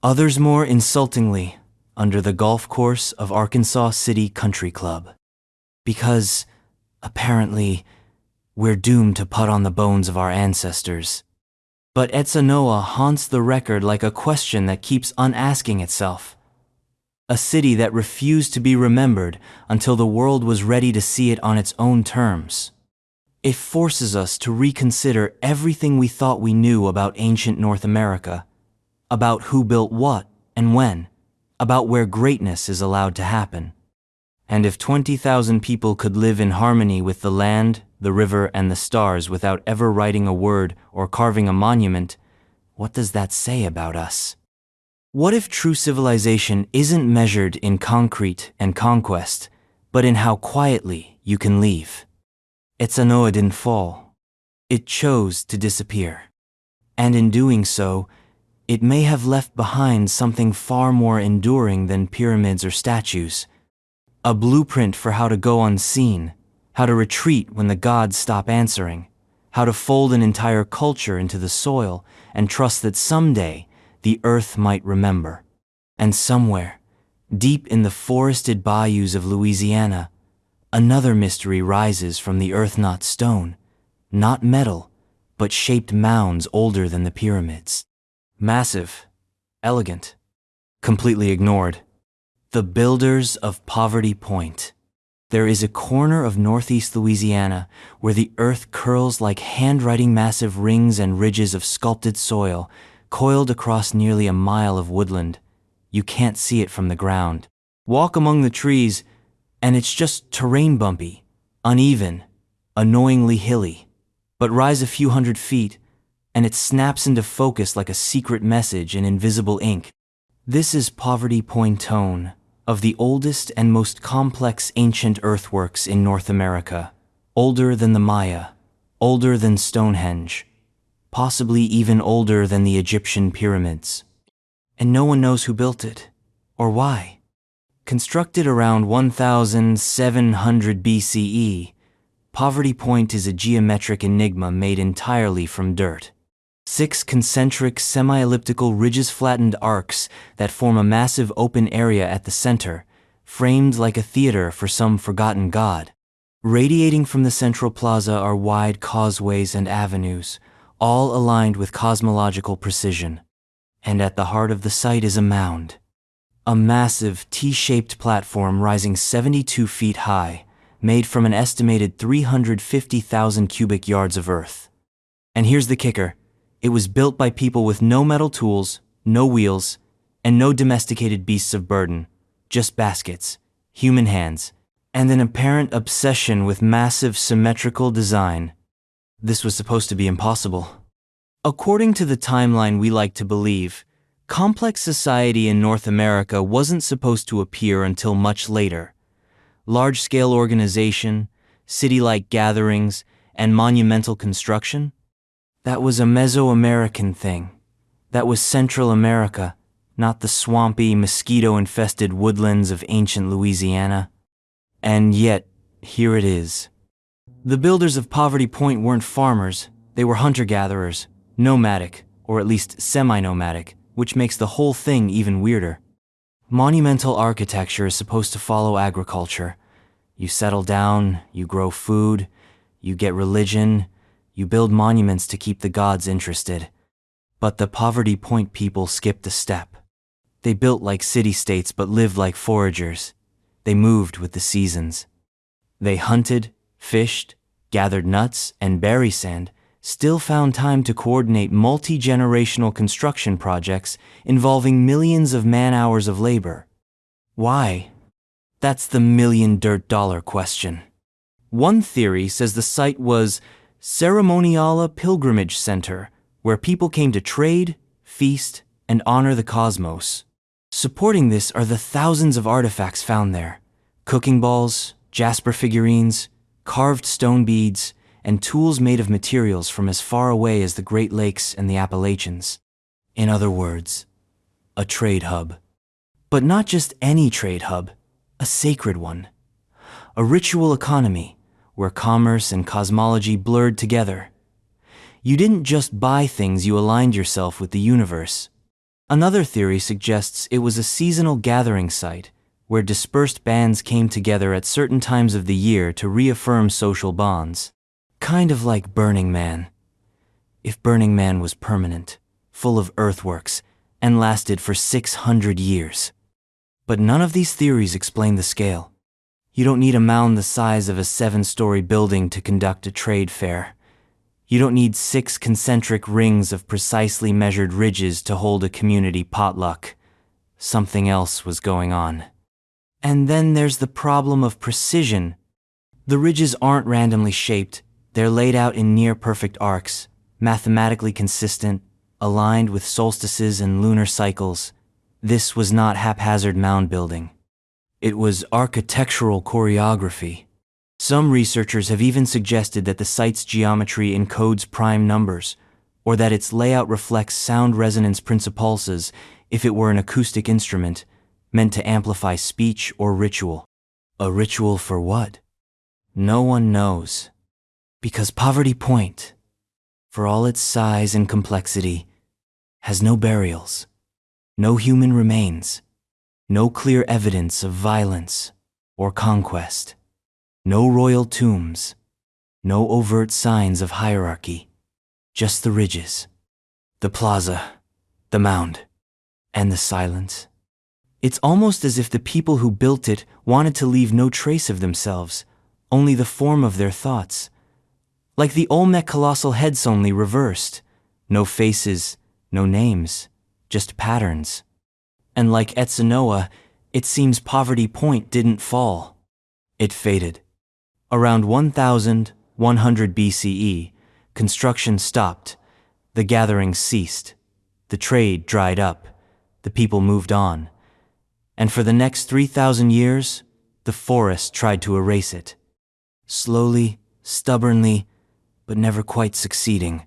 Speaker 1: Others, more insultingly, under the golf course of Arkansas City Country Club. Because, apparently, we're doomed to putt on the bones of our ancestors. But Etzanoa haunts the record like a question that keeps unasking itself. A city that refused to be remembered until the world was ready to see it on its own terms. It forces us to reconsider everything we thought we knew about ancient North America, about who built what and when, about where greatness is allowed to happen. And if 20,000 people could live in harmony with the land, the river, and the stars without ever writing a word or carving a monument, what does that say about us? What if true civilization isn't measured in concrete and conquest, but in how quietly you can leave? Etzanoa didn't fall. It chose to disappear. And in doing so, it may have left behind something far more enduring than pyramids or statues. A blueprint for how to go unseen, how to retreat when the gods stop answering, how to fold an entire culture into the soil and trust that someday the earth might remember. And somewhere, deep in the forested bayous of Louisiana, another mystery rises from the earth, not stone, not metal, but shaped mounds older than the pyramids. Massive, elegant, completely ignored. The builders of Poverty Point. There is a corner of northeast Louisiana where the earth curls like handwriting, massive rings and ridges of sculpted soil, coiled across nearly a mile of woodland. You can't see it from the ground. Walk among the trees, and it's just terrain, bumpy, uneven, annoyingly hilly. But rise a few hundred feet, and it snaps into focus like a secret message in invisible ink. This is Poverty Point, of the oldest and most complex ancient earthworks in North America, older than the Maya, older than Stonehenge, possibly even older than the Egyptian pyramids. And no one knows who built it, or why. Constructed around 1700 BCE, Poverty Point is a geometric enigma made entirely from dirt. 6 concentric semi-elliptical ridges, flattened arcs that form a massive open area at the center, framed like a theater for some forgotten god. Radiating from the central plaza are wide causeways and avenues, all aligned with cosmological precision. And at the heart of the site is a mound. A massive T-shaped platform rising 72 feet high, made from an estimated 350,000 cubic yards of earth. And here's the kicker. It was built by people with no metal tools, no wheels, and no domesticated beasts of burden, just baskets, human hands, and an apparent obsession with massive symmetrical design. This was supposed to be impossible. According to the timeline we like to believe, complex society in North America wasn't supposed to appear until much later. Large-scale organization, city-like gatherings, and monumental construction? That was a Mesoamerican thing. That was Central America, not the swampy, mosquito-infested woodlands of ancient Louisiana. And yet, here it is. The builders of Poverty Point weren't farmers, they were hunter-gatherers, nomadic, or at least semi-nomadic, which makes the whole thing even weirder. Monumental architecture is supposed to follow agriculture. You settle down, you grow food, you get religion, you build monuments to keep the gods interested. But the Poverty Point people skipped a step. They built like city-states but lived like foragers. They moved with the seasons. They hunted, fished, gathered nuts and berry sand, still found time to coordinate multi-generational construction projects involving millions of man-hours of labor. Why? That's the $1,000,000 question. One theory says the site was ceremonial pilgrimage center, where people came to trade, feast, and honor the cosmos. Supporting this are the thousands of artifacts found there: cooking balls, jasper figurines, carved stone beads, and tools made of materials from as far away as the Great Lakes and the Appalachians. In other words, a trade hub. But not just any trade hub, a sacred one. A ritual economy where commerce and cosmology blurred together. You didn't just buy things, you aligned yourself with the universe. Another theory suggests it was a seasonal gathering site where dispersed bands came together at certain times of the year to reaffirm social bonds. Kind of like Burning Man. If Burning Man was permanent, full of earthworks, and lasted for 600 years. But none of these theories explain the scale. You don't need a mound the size of a 7-story building to conduct a trade fair. You don't need 6 concentric rings of precisely measured ridges to hold a community potluck. Something else was going on. And then there's the problem of precision. The ridges aren't randomly shaped. They're laid out in near-perfect arcs, mathematically consistent, aligned with solstices and lunar cycles. This was not haphazard mound building. It was architectural choreography. Some researchers have even suggested that the site's geometry encodes prime numbers, or that its layout reflects sound resonance principulses if it were an acoustic instrument, meant to amplify speech or ritual. A ritual for what? No one knows. Because Poverty Point, for all its size and complexity, has no burials, no human remains, no clear evidence of violence or conquest, no royal tombs, no overt signs of hierarchy, just the ridges, the plaza, the mound, and the silence. It's almost as if the people who built it wanted to leave no trace of themselves, only the form of their thoughts. Like the Olmec colossal heads, only reversed. No faces, no names, just patterns. And like Etzanoa, it seems Poverty Point didn't fall. It faded. Around 1100 BCE, construction stopped, the gatherings ceased, the trade dried up, the people moved on. And for the next 3,000 years, the forest tried to erase it. Slowly, stubbornly, but never quite succeeding,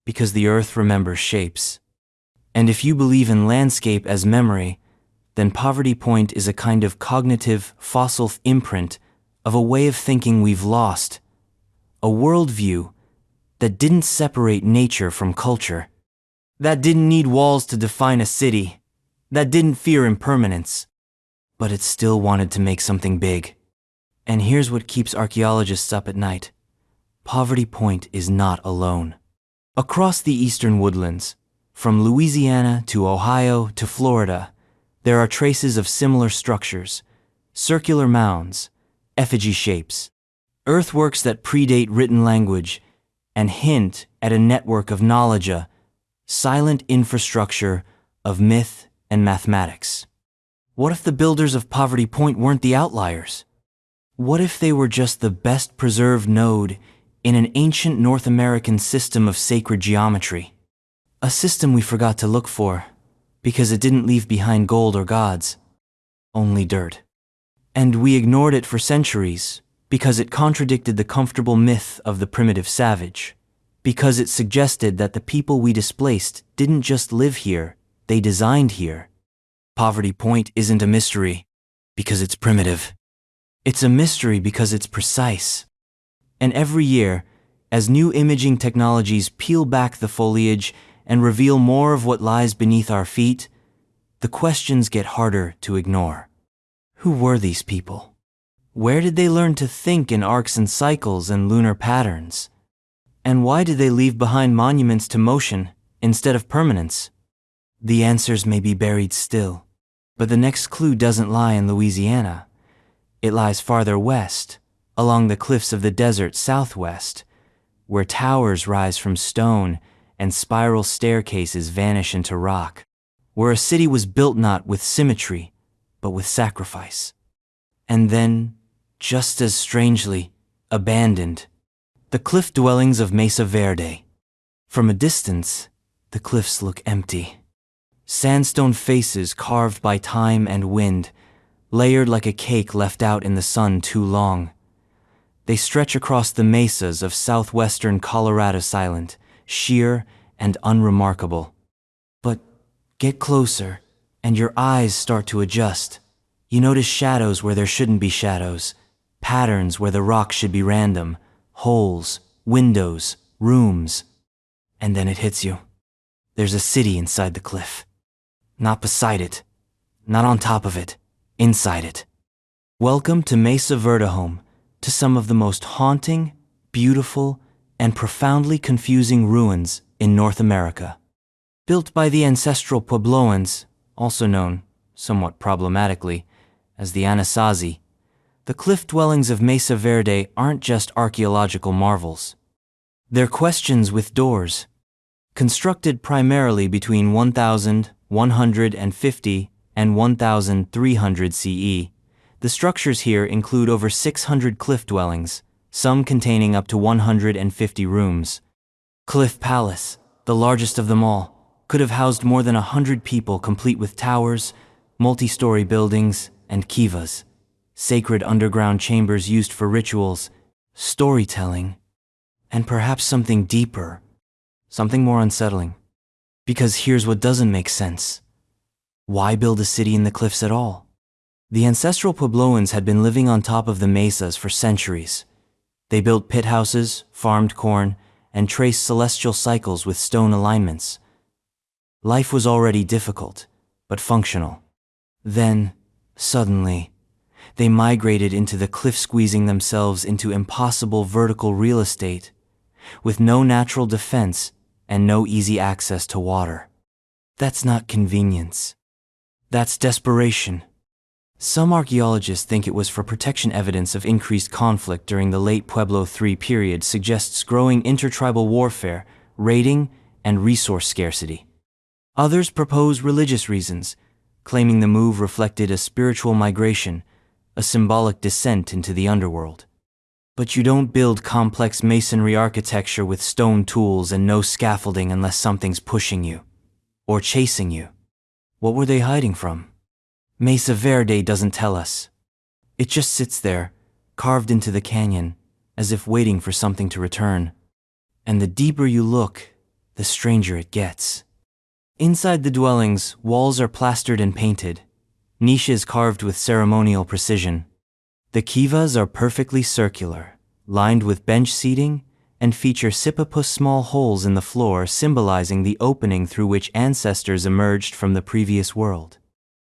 Speaker 1: because the earth remembers shapes. And if you believe in landscape as memory, then Poverty Point is a kind of cognitive, fossil imprint of a way of thinking we've lost, a worldview that didn't separate nature from culture, that didn't need walls to define a city, that didn't fear impermanence, but it still wanted to make something big. And here's what keeps archaeologists up at night. Poverty Point is not alone. Across the eastern woodlands, from Louisiana to Ohio to Florida, there are traces of similar structures: circular mounds, effigy shapes, earthworks that predate written language and hint at a network of knowledge, a silent infrastructure of myth and mathematics. What if the builders of Poverty Point weren't the outliers? What if they were just the best preserved node in an ancient North American system of sacred geometry? A system we forgot to look for, because it didn't leave behind gold or gods, only dirt. And we ignored it for centuries, because it contradicted the comfortable myth of the primitive savage, because it suggested that the people we displaced didn't just live here, they designed here. Poverty Point isn't a mystery, because it's primitive. It's a mystery because it's precise. And every year, as new imaging technologies peel back the foliage and reveal more of what lies beneath our feet, the questions get harder to ignore. Who were these people? Where did they learn to think in arcs and cycles and lunar patterns? And why did they leave behind monuments to motion instead of permanence? The answers may be buried still, but the next clue doesn't lie in Louisiana. It lies farther west, along the cliffs of the desert southwest, where towers rise from stone and spiral staircases vanish into rock, where a city was built not with symmetry, but with sacrifice. And then, just as strangely, abandoned. The cliff dwellings of Mesa Verde. From a distance, the cliffs look empty. Sandstone faces carved by time and wind, layered like a cake left out in the sun too long. They stretch across the mesas of southwestern Colorado, silent, sheer, and unremarkable. But get closer, and your eyes start to adjust. You notice shadows where there shouldn't be shadows, patterns where the rocks should be random, holes, windows, rooms. And then it hits you. There's a city inside the cliff. Not beside it, not on top of it, inside it. Welcome to Mesa Verde, home to some of the most haunting, beautiful, and profoundly confusing ruins in North America. Built by the ancestral Puebloans, also known, somewhat problematically, as the Anasazi, the cliff dwellings of Mesa Verde aren't just archaeological marvels. They're questions with doors. Constructed primarily between 1150 and 1300 CE, the structures here include over 600 cliff dwellings, some containing up to 150 rooms. Cliff Palace, the largest of them all, could have housed more than 100 people, complete with towers, multi-story buildings, and kivas, sacred underground chambers used for rituals, storytelling, and perhaps something deeper, something more unsettling. Because here's what doesn't make sense. Why build a city in the cliffs at all? The ancestral Puebloans had been living on top of the mesas for centuries. They built pit houses, farmed corn, and traced celestial cycles with stone alignments. Life was already difficult, but functional. Then, suddenly, they migrated into the cliff, squeezing themselves into impossible vertical real estate, with no natural defense and no easy access to water. That's not convenience. That's desperation. Some archaeologists think it was for protection. Evidence of increased conflict during the late Pueblo III period suggests growing intertribal warfare, raiding, and resource scarcity. Others propose religious reasons, claiming the move reflected a spiritual migration, a symbolic descent into the underworld. But you don't build complex masonry architecture with stone tools and no scaffolding unless something's pushing you, or chasing you. What were they hiding from? Mesa Verde doesn't tell us. It just sits there, carved into the canyon, as if waiting for something to return. And the deeper you look, the stranger it gets. Inside the dwellings, walls are plastered and painted, niches carved with ceremonial precision. The kivas are perfectly circular, lined with bench seating, and feature sipapus, small holes in the floor symbolizing the opening through which ancestors emerged from the previous world.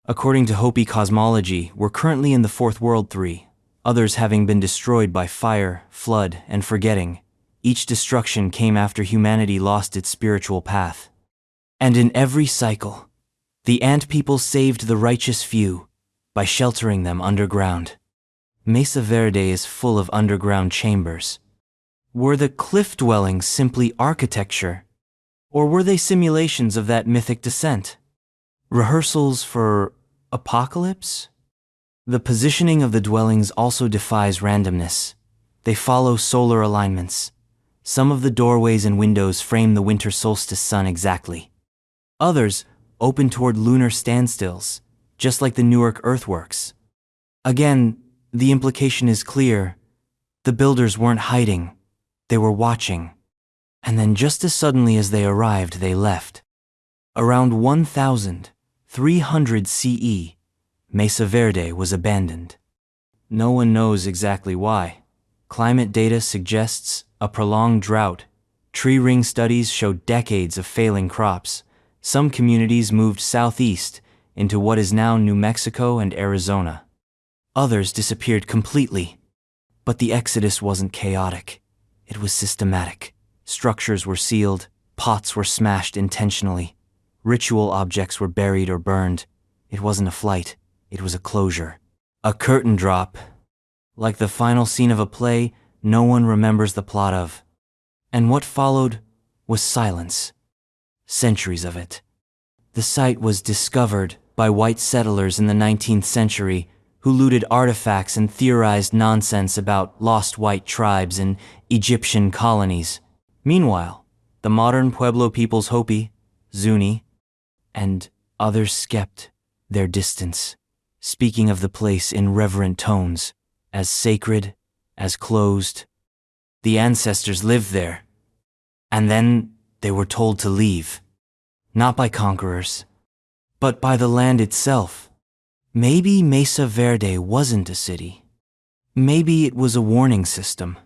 Speaker 1: According to Hopi cosmology, we're currently in the Fourth World 3, others having been destroyed by fire, flood, and forgetting. Each destruction came after humanity lost its spiritual path. And in every cycle, the ant people saved the righteous few by sheltering them underground. Mesa Verde is full of underground chambers. Were the cliff dwellings simply architecture, or were they simulations of that mythic descent? Rehearsals for apocalypse? The positioning of the dwellings also defies randomness. They follow solar alignments. Some of the doorways and windows frame the winter solstice sun exactly. Others open toward lunar standstills, just like the Newark earthworks. Again, the implication is clear. The builders weren't hiding. They were watching. And then just as suddenly as they arrived, they left. Around 1300 CE, Mesa Verde was abandoned. No one knows exactly why. Climate data suggests a prolonged drought. Tree ring studies show decades of failing crops. Some communities moved southeast into what is now New Mexico and Arizona. Others disappeared completely. But the exodus wasn't chaotic. It was systematic. Structures were sealed, pots were smashed intentionally. Ritual objects were buried or burned. It wasn't a flight, it was a closure. A curtain drop. Like the final scene of a play no one remembers the plot of. And what followed was silence. Centuries of it. The site was discovered by white settlers in the 19th century, who looted artifacts and theorized nonsense about lost white tribes and Egyptian colonies. Meanwhile, the modern Pueblo peoples Hopi, Zuni, and others kept their distance, speaking of the place in reverent tones, as sacred, as closed. The ancestors lived there, and then they were told to leave, not by conquerors, but by the land itself. Maybe Mesa Verde wasn't a city. Maybe it was a warning system,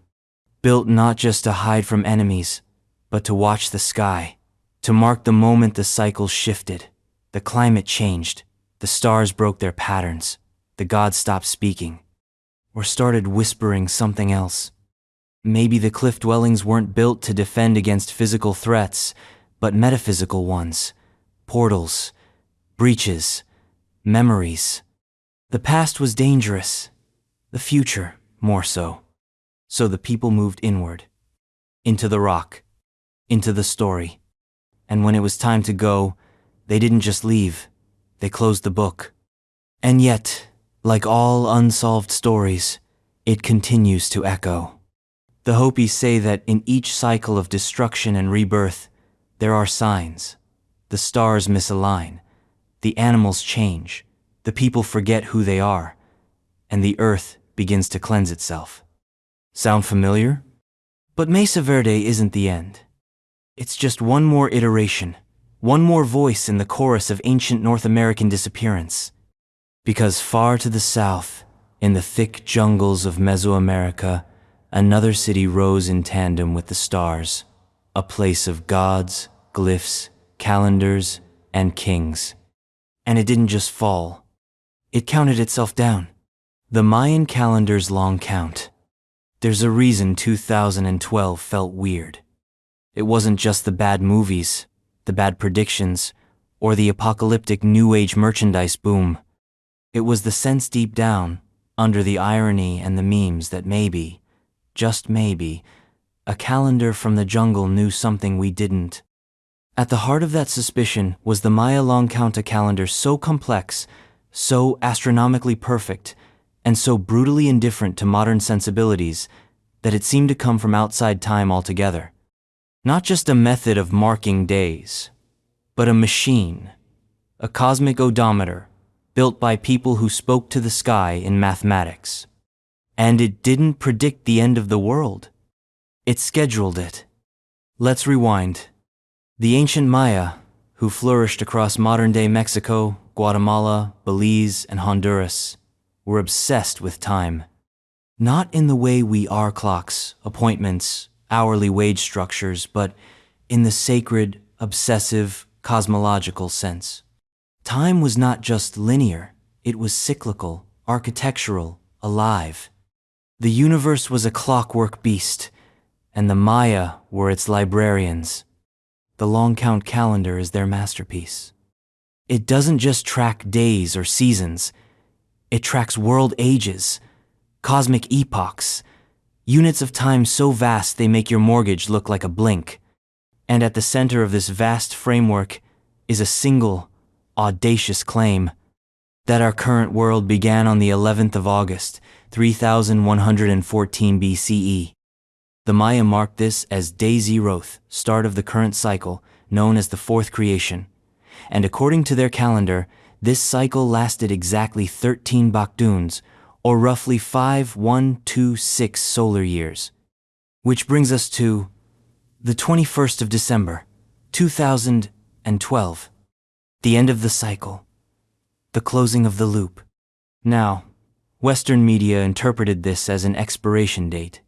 Speaker 1: built not just to hide from enemies, but to watch the sky, to mark the moment the cycle shifted, the climate changed, the stars broke their patterns, the gods stopped speaking, or started whispering something else. Maybe the cliff dwellings weren't built to defend against physical threats, but metaphysical ones, portals, breaches, memories. The past was dangerous, the future more so. So the people moved inward, into the rock, into the story. And when it was time to go, they didn't just leave, they closed the book. And yet, like all unsolved stories, it continues to echo. The Hopis say that in each cycle of destruction and rebirth, there are signs. The stars misalign, the animals change, the people forget who they are, and the earth begins to cleanse itself. Sound familiar? But Mesa Verde isn't the end. It's just one more iteration, one more voice in the chorus of ancient North American disappearance. Because far to the south, in the thick jungles of Mesoamerica, another city rose in tandem with the stars, a place of gods, glyphs, calendars, and kings. And it didn't just fall. It counted itself down. The Mayan calendar's long count. There's a reason 2012 felt weird. It wasn't just the bad movies, the bad predictions, or the apocalyptic New Age merchandise boom. It was the sense deep down, under the irony and the memes, that maybe, just maybe, a calendar from the jungle knew something we didn't. At the heart of that suspicion was the Maya long count, a calendar so complex, so astronomically perfect, and so brutally indifferent to modern sensibilities that it seemed to come from outside time altogether. Not just a method of marking days, but a machine, a cosmic odometer, built by people who spoke to the sky in mathematics. And it didn't predict the end of the world. It scheduled it. Let's rewind. The ancient Maya, who flourished across modern-day Mexico, Guatemala, Belize, and Honduras, were obsessed with time. Not in the way we are clocks, appointments, hourly wage structures, but in the sacred, obsessive, cosmological sense. Time was not just linear, it was cyclical, architectural, alive. The universe was a clockwork beast, and the Maya were its librarians. The long count calendar is their masterpiece. It doesn't just track days or seasons, it tracks world ages, cosmic epochs, units of time so vast they make your mortgage look like a blink. And at the center of this vast framework is a single, audacious claim that our current world began on the 11th of August, 3114 BCE. The Maya marked this as Day Zeroth, start of the current cycle, known as the fourth creation. And according to their calendar, this cycle lasted exactly 13 bakduns, or roughly 5126 solar years. Which brings us to the 21st of December, 2012. The end of the cycle. The closing of the loop. Now, Western media interpreted this as an expiration date.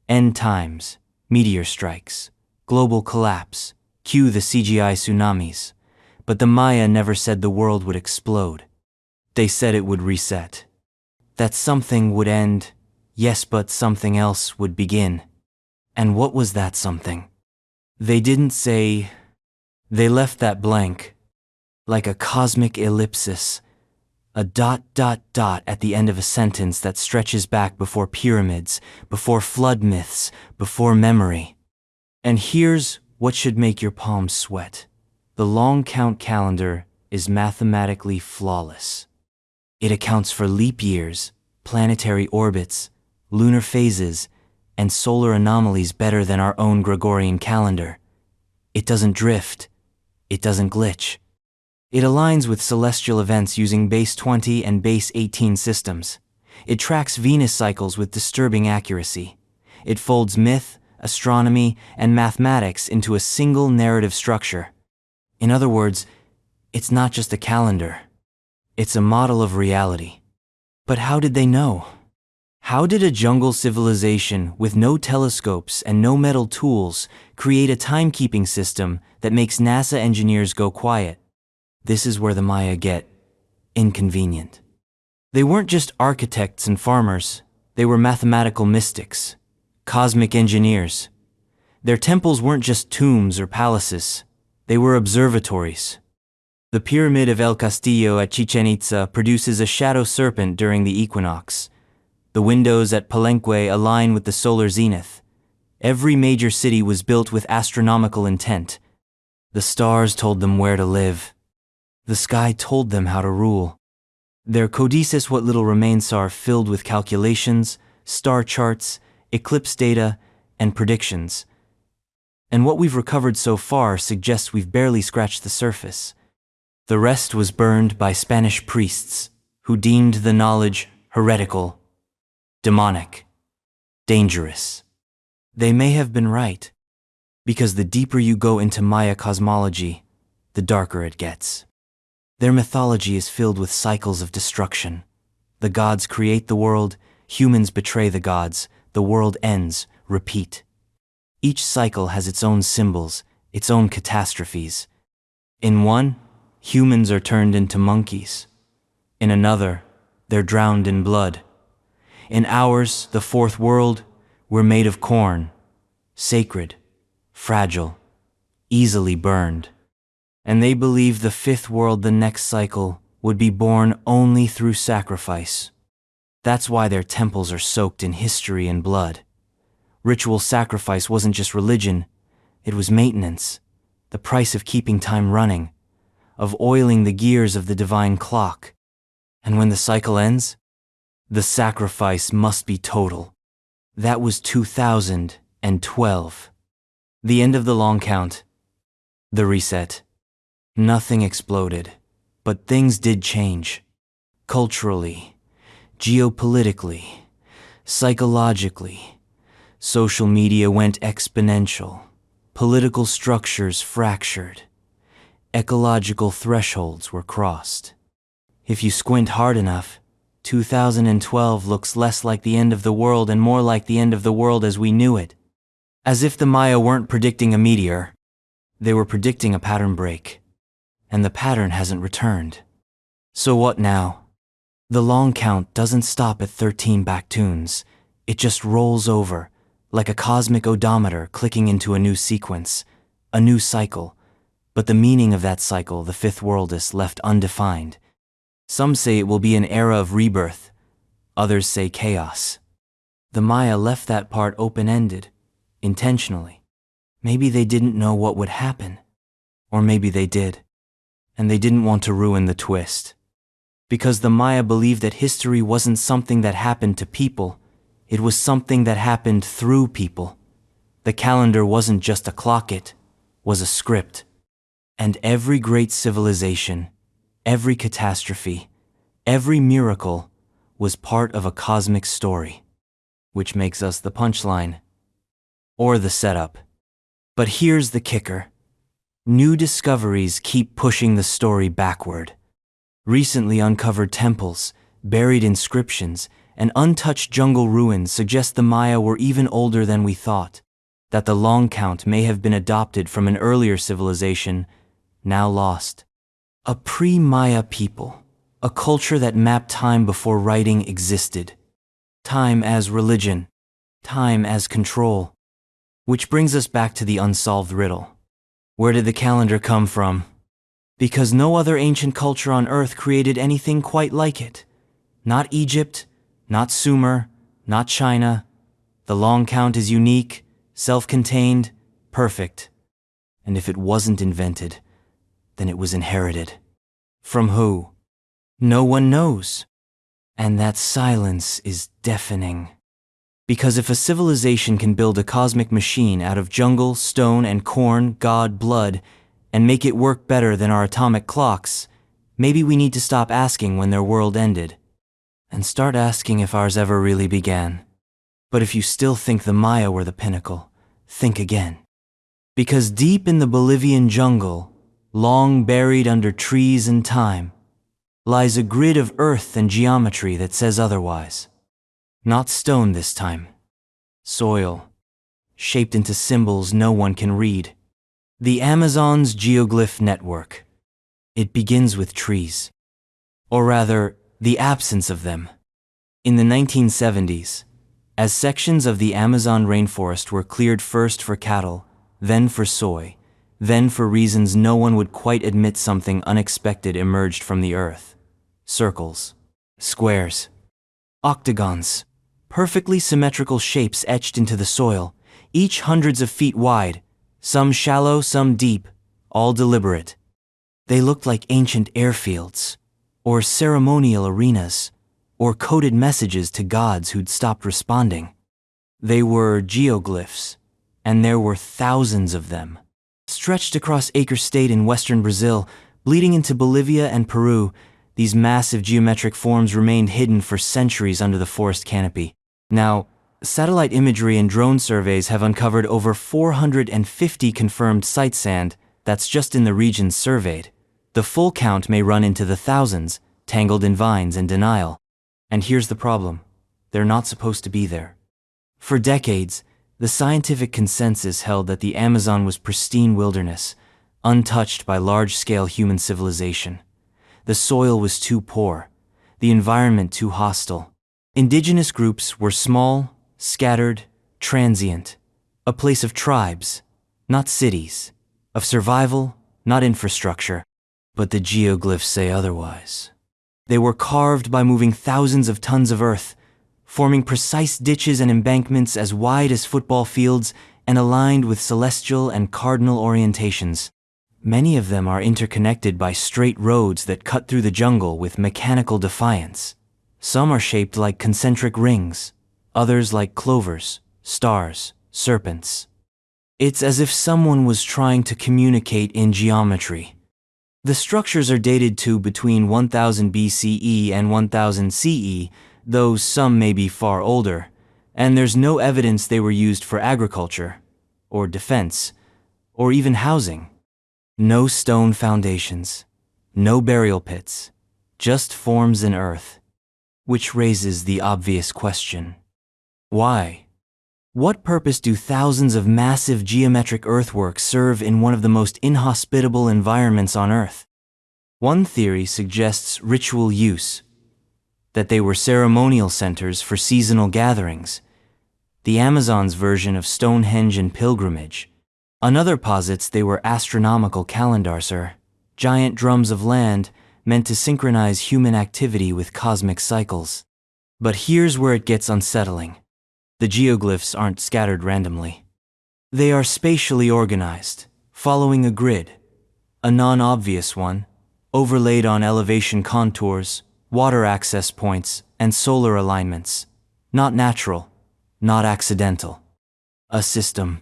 Speaker 1: End times, meteor strikes, global collapse, cue the CGI tsunamis. But the Maya never said the world would explode. They said it would reset. That something would end, yes, but something else would begin. And what was that something? They didn't say. They left that blank, like a cosmic ellipsis, a ... at the end of a sentence that stretches back before pyramids, before flood myths, before memory. And here's what should make your palms sweat. The long count calendar is mathematically flawless. It accounts for leap years, planetary orbits, lunar phases, and solar anomalies better than our own Gregorian calendar. It doesn't drift. It doesn't glitch. It aligns with celestial events using base 20 and base 18 systems. It tracks Venus cycles with disturbing accuracy. It folds myth, astronomy, and mathematics into a single narrative structure. In other words, it's not just a calendar. It's a model of reality. But how did they know? How did a jungle civilization with no telescopes and no metal tools create a timekeeping system that makes NASA engineers go quiet? This is where the Maya get inconvenient. They weren't just architects and farmers. They were mathematical mystics, cosmic engineers. Their temples weren't just tombs or palaces. They were observatories. The Pyramid of El Castillo at Chichen Itza produces a shadow serpent during the equinox. The windows at Palenque align with the solar zenith. Every major city was built with astronomical intent. The stars told them where to live. The sky told them how to rule. Their codices, what little remains, are filled with calculations, star charts, eclipse data, and predictions. And what we've recovered so far suggests we've barely scratched the surface. The rest was burned by Spanish priests, who deemed the knowledge heretical, demonic, dangerous. They may have been right, because the deeper you go into Maya cosmology, the darker it gets. Their mythology is filled with cycles of destruction. The gods create the world, humans betray the gods, the world ends, repeat. Each cycle has its own symbols, its own catastrophes. In one, humans are turned into monkeys. In another, they're drowned in blood. In ours, the fourth world, we're made of corn, sacred, fragile, easily burned. And they believe the fifth world, the next cycle, would be born only through sacrifice. That's why their temples are soaked in history and blood. Ritual sacrifice wasn't just religion, it was maintenance, the price of keeping time running, of oiling the gears of the divine clock. And when the cycle ends, the sacrifice must be total. That was 2012. The end of the long count. The reset. Nothing exploded, but things did change. Culturally, geopolitically, psychologically. Social media went exponential. Political structures fractured. Ecological thresholds were crossed. If you squint hard enough, 2012 looks less like the end of the world and more like the end of the world as we knew it. As if the Maya weren't predicting a meteor, they were predicting a pattern break. And the pattern hasn't returned. So what now? The long count doesn't stop at 13 back tunes. It just rolls over, like a cosmic odometer clicking into a new sequence, a new cycle. But the meaning of that cycle the fifth world is left undefined. Some say it will be an era of rebirth. Others say chaos. The Maya left that part open-ended, intentionally. Maybe they didn't know what would happen. Or maybe they did. And they didn't want to ruin the twist. Because the Maya believed that history wasn't something that happened to people, it was something that happened through people. The calendar wasn't just a clock, it was a script. And every great civilization, every catastrophe, every miracle was part of a cosmic story, which makes us the punchline, or the setup. But here's the kicker. New discoveries keep pushing the story backward. Recently uncovered temples, buried inscriptions, and untouched jungle ruins suggest the Maya were even older than we thought, that the long count may have been adopted from an earlier civilization, now lost. A pre-Maya people, a culture that mapped time before writing existed. Time as religion, time as control. Which brings us back to the unsolved riddle. Where did the calendar come from? Because no other ancient culture on Earth created anything quite like it. Not Egypt, not Sumer, not China. The long count is unique, self-contained, perfect. And if it wasn't invented, then it was inherited. From who? No one knows. And that silence is deafening. Because if a civilization can build a cosmic machine out of jungle, stone, and corn, God, blood, and make it work better than our atomic clocks, maybe we need to stop asking when their world ended, and start asking if ours ever really began. But if you still think the Maya were the pinnacle, think again. Because deep in the Bolivian jungle, long buried under trees and time, lies a grid of earth and geometry that says otherwise. Not stone this time. Soil, shaped into symbols no one can read. The Amazon's geoglyph network. It begins with trees. Or rather, the absence of them. In the 1970s, as sections of the Amazon rainforest were cleared first for cattle, then for soy, then for reasons no one would quite admit, something unexpected emerged from the earth. Circles, squares, octagons, perfectly symmetrical shapes etched into the soil, each hundreds of feet wide, some shallow, some deep, all deliberate. They looked like ancient airfields, or ceremonial arenas, or coded messages to gods who'd stopped responding. They were geoglyphs, and there were thousands of them. Stretched across Acre State in western Brazil, bleeding into Bolivia and Peru, these massive geometric forms remained hidden for centuries under the forest canopy. Now, satellite imagery and drone surveys have uncovered over 450 confirmed site sand, that's just in the regions surveyed. The full count may run into the thousands, tangled in vines and denial. And here's the problem. They're not supposed to be there. For decades, the scientific consensus held that the Amazon was pristine wilderness, untouched by large-scale human civilization. The soil was too poor, the environment too hostile. Indigenous groups were small, scattered, transient, a place of tribes, not cities, of survival, not infrastructure. But the geoglyphs say otherwise. They were carved by moving thousands of tons of earth, forming precise ditches and embankments as wide as football fields and aligned with celestial and cardinal orientations. Many of them are interconnected by straight roads that cut through the jungle with mechanical defiance. Some are shaped like concentric rings, others like clovers, stars, serpents. It's as if someone was trying to communicate in geometry. The structures are dated to between 1000 BCE and 1000 CE, though some may be far older, and there's no evidence they were used for agriculture, or defense, or even housing. No stone foundations, no burial pits, just forms in earth. Which raises the obvious question. Why? What purpose do thousands of massive geometric earthworks serve in one of the most inhospitable environments on Earth? One theory suggests ritual use, that they were ceremonial centers for seasonal gatherings, the Amazon's version of Stonehenge and pilgrimage. Another posits they were astronomical calendars, or giant drums of land meant to synchronize human activity with cosmic cycles. But here's where it gets unsettling. The geoglyphs aren't scattered randomly. They are spatially organized, following a grid, a non-obvious one, overlaid on elevation contours, water access points, and solar alignments. Not natural, not accidental. A system.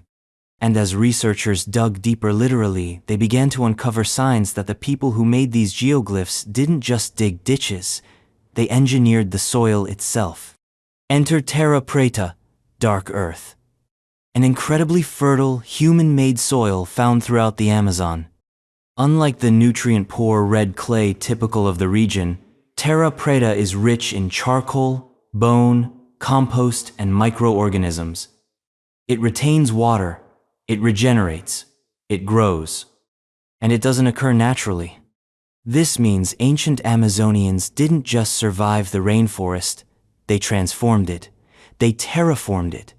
Speaker 1: And as researchers dug deeper literally, they began to uncover signs that the people who made these geoglyphs didn't just dig ditches, they engineered the soil itself. Enter terra preta, dark earth. An incredibly fertile, human-made soil found throughout the Amazon. Unlike the nutrient-poor red clay typical of the region, terra preta is rich in charcoal, bone, compost, and microorganisms. It retains water, it regenerates, it grows, and it doesn't occur naturally. This means ancient Amazonians didn't just survive the rainforest, they transformed it, they terraformed it,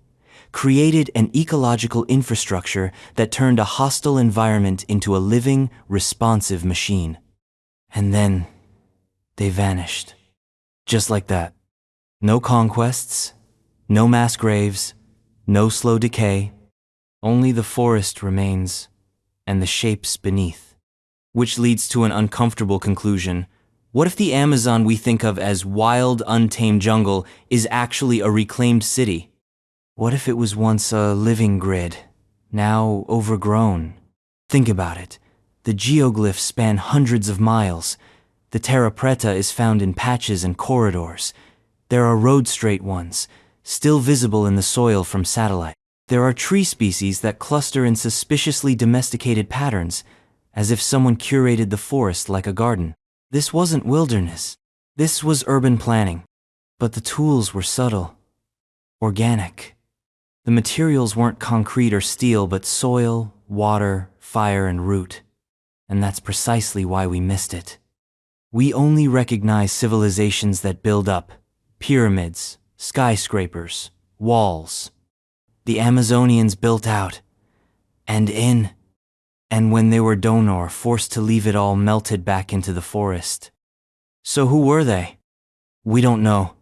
Speaker 1: created an ecological infrastructure that turned a hostile environment into a living, responsive machine. And then, they vanished. Just like that. No conquests, no mass graves, no slow decay. Only the forest remains, and the shapes beneath. Which leads to an uncomfortable conclusion. What if the Amazon we think of as wild, untamed jungle is actually a reclaimed city? What if it was once a living grid, now overgrown? Think about it. The geoglyphs span hundreds of miles. The terra preta is found in patches and corridors. There are road-straight ones, still visible in the soil from satellite. There are tree species that cluster in suspiciously domesticated patterns, as if someone curated the forest like a garden. This wasn't wilderness. This was urban planning. But the tools were subtle, organic. The materials weren't concrete or steel, but soil, water, fire, and root. And that's precisely why we missed it. We only recognize civilizations that build up: pyramids, skyscrapers, walls. The Amazonians built out, and in. And when they were donor, forced to leave it all, melted back into the forest. So who were they? We don't know.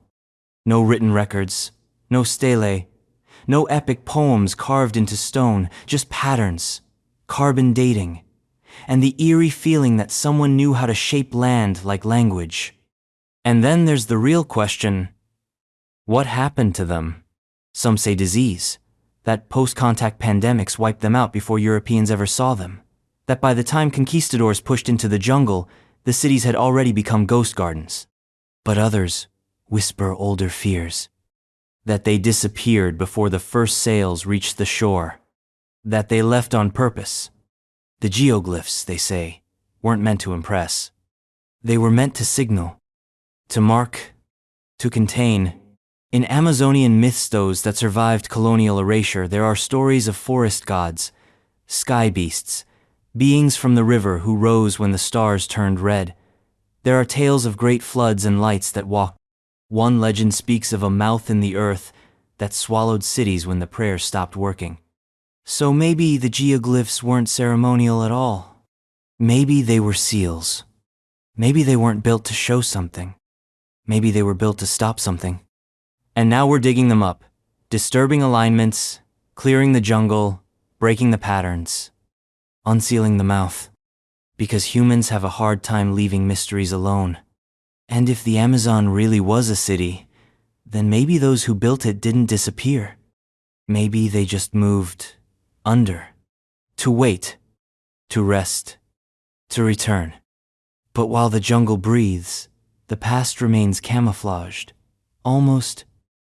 Speaker 1: No written records, no stele, no epic poems carved into stone, just patterns, carbon dating, and the eerie feeling that someone knew how to shape land like language. And then there's the real question: what happened to them? Some say disease, that post-contact pandemics wiped them out before Europeans ever saw them, that by the time conquistadors pushed into the jungle, the cities had already become ghost gardens. But others whisper older fears, that they disappeared before the first sails reached the shore, that they left on purpose. The geoglyphs, they say, weren't meant to impress. They were meant to signal, to mark, to contain. In Amazonian mythos that survived colonial erasure, there are stories of forest gods, sky beasts, beings from the river who rose when the stars turned red. There are tales of great floods and lights that walked. One legend speaks of a mouth in the earth that swallowed cities when the prayers stopped working. So maybe the geoglyphs weren't ceremonial at all. Maybe they were seals. Maybe they weren't built to show something. Maybe they were built to stop something. And now we're digging them up, disturbing alignments, clearing the jungle, breaking the patterns, unsealing the mouth. Because humans have a hard time leaving mysteries alone. And if the Amazon really was a city, then maybe those who built it didn't disappear. Maybe they just moved under, to wait, to rest, to return. But while the jungle breathes, the past remains camouflaged, almost,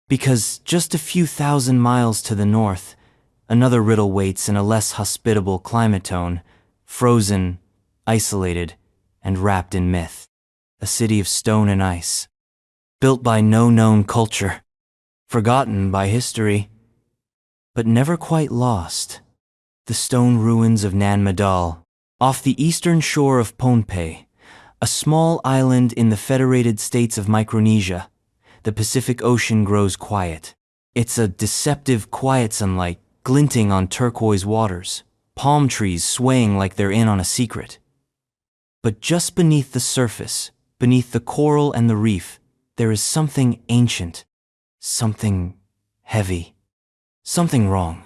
Speaker 1: because just a few thousand miles to the north, another riddle waits in a less hospitable climate tone, frozen, isolated, and wrapped in myth. A city of stone and ice, built by no known culture, forgotten by history, but never quite lost. The stone ruins of Nan Madol, off the eastern shore of Pohnpei, a small island in the Federated States of Micronesia. The Pacific Ocean grows quiet. It's a deceptive quiet sunlight glinting on turquoise waters, palm trees swaying like they're in on a secret. But just beneath the surface, beneath the coral and the reef, there is something ancient, something heavy, something wrong.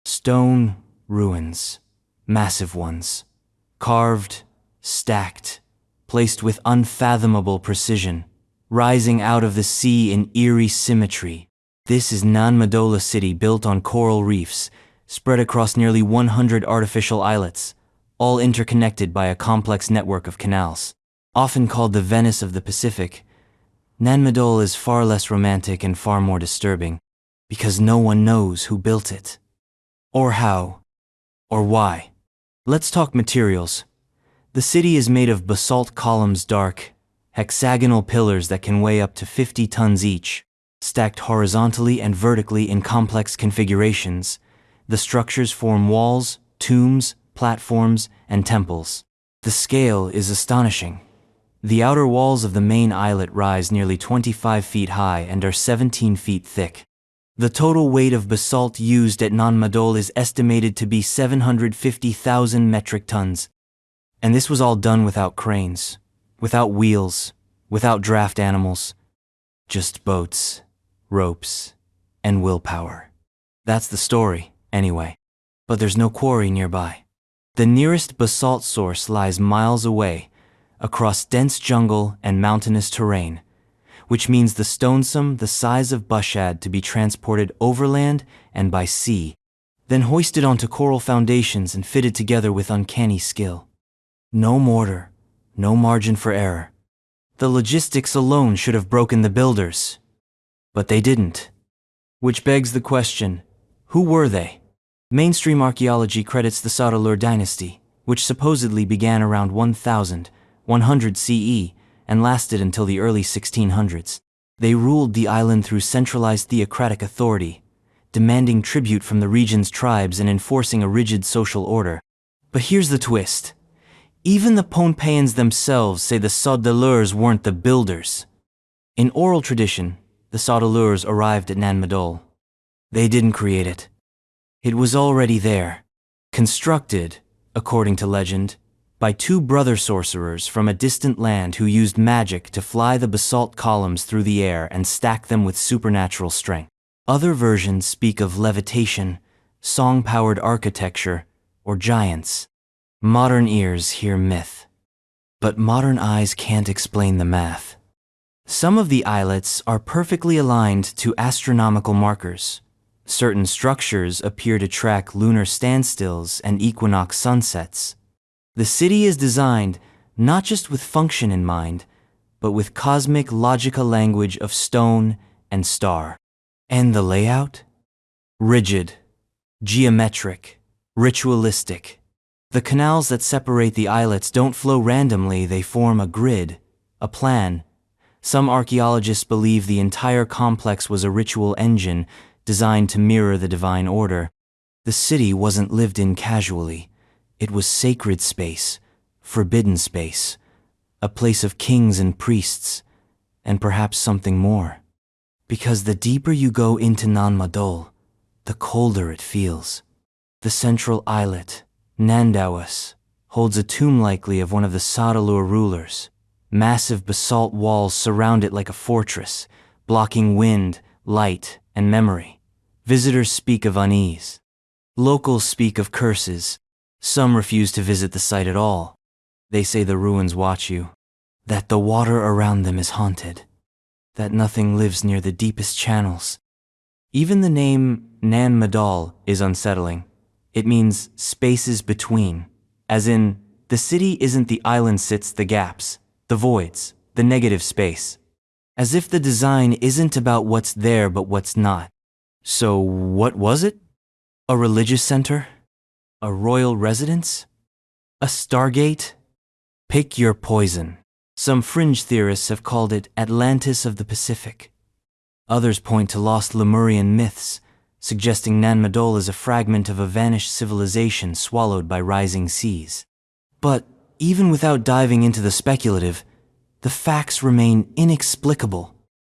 Speaker 1: Stone ruins, massive ones, carved, stacked, placed with unfathomable precision, rising out of the sea in eerie symmetry. This is Nan Madola City, built on coral reefs, spread across nearly 100 artificial islets, all interconnected by a complex network of canals. Often called the Venice of the Pacific, Nan Madol is far less romantic and far more disturbing, because no one knows who built it, or how, or why. Let's talk materials. The city is made of basalt columns, dark, hexagonal pillars that can weigh up to 50 tons each, stacked horizontally and vertically in complex configurations. The structures form walls, tombs, platforms, and temples. The scale is astonishing. The outer walls of the main islet rise nearly 25 feet high and are 17 feet thick. The total weight of basalt used at Nan Madol is estimated to be 750,000 metric tons. And this was all done without cranes, without wheels, without draft animals. Just boats, ropes, and willpower. That's the story, anyway. But there's no quarry nearby. The nearest basalt source lies miles away, across dense jungle and mountainous terrain, which means the stonesome the size of Bushad to be transported overland and by sea, then hoisted onto coral foundations and fitted together with uncanny skill. No mortar, no margin for error. The logistics alone should have broken the builders. But they didn't. Which begs the question, who were they? Mainstream archaeology credits the Saudeleur dynasty, which supposedly began around 1100 CE and lasted until the early 1600s. They ruled the island through centralized theocratic authority, demanding tribute from the region's tribes and enforcing a rigid social order. But here's the twist. Even the Pohnpeians themselves say the Saudeleurs weren't the builders. In oral tradition, the Saudeleurs arrived at Nan Madol. They didn't create it. It was already there, constructed, according to legend, by two brother sorcerers from a distant land who used magic to fly the basalt columns through the air and stack them with supernatural strength. Other versions speak of levitation, song-powered architecture, or giants. Modern ears hear myth, but modern eyes can't explain the math. Some of the islets are perfectly aligned to astronomical markers. Certain structures appear to track lunar standstills and equinox sunsets. The city is designed not just with function in mind, but with cosmic logical language of stone and star. And the layout? Rigid, geometric, ritualistic. The canals that separate the islets don't flow randomly, they form a grid, a plan. Some archaeologists believe the entire complex was a ritual engine designed to mirror the divine order. The city wasn't lived in casually. It was sacred space, forbidden space, a place of kings and priests, and perhaps something more. Because the deeper you go into Nan Madol, the colder it feels. The central islet, Nandawas, holds a tomb likely of one of the Saudeleur rulers. Massive basalt walls surround it like a fortress, blocking wind, light, and memory. Visitors speak of unease. Locals speak of curses. Some refuse to visit the site at all. They say the ruins watch you, that the water around them is haunted, that nothing lives near the deepest channels. Even the name Nan Madol is unsettling. It means spaces between, as in, the city isn't the island sits the gaps, the voids, the negative space. As if the design isn't about what's there but what's not. So what was it? A religious center? A royal residence? A stargate? Pick your poison. Some fringe theorists have called it Atlantis of the Pacific. Others point to lost Lemurian myths, suggesting Nan Madol is a fragment of a vanished civilization swallowed by rising seas. But even without diving into the speculative, the facts remain inexplicable.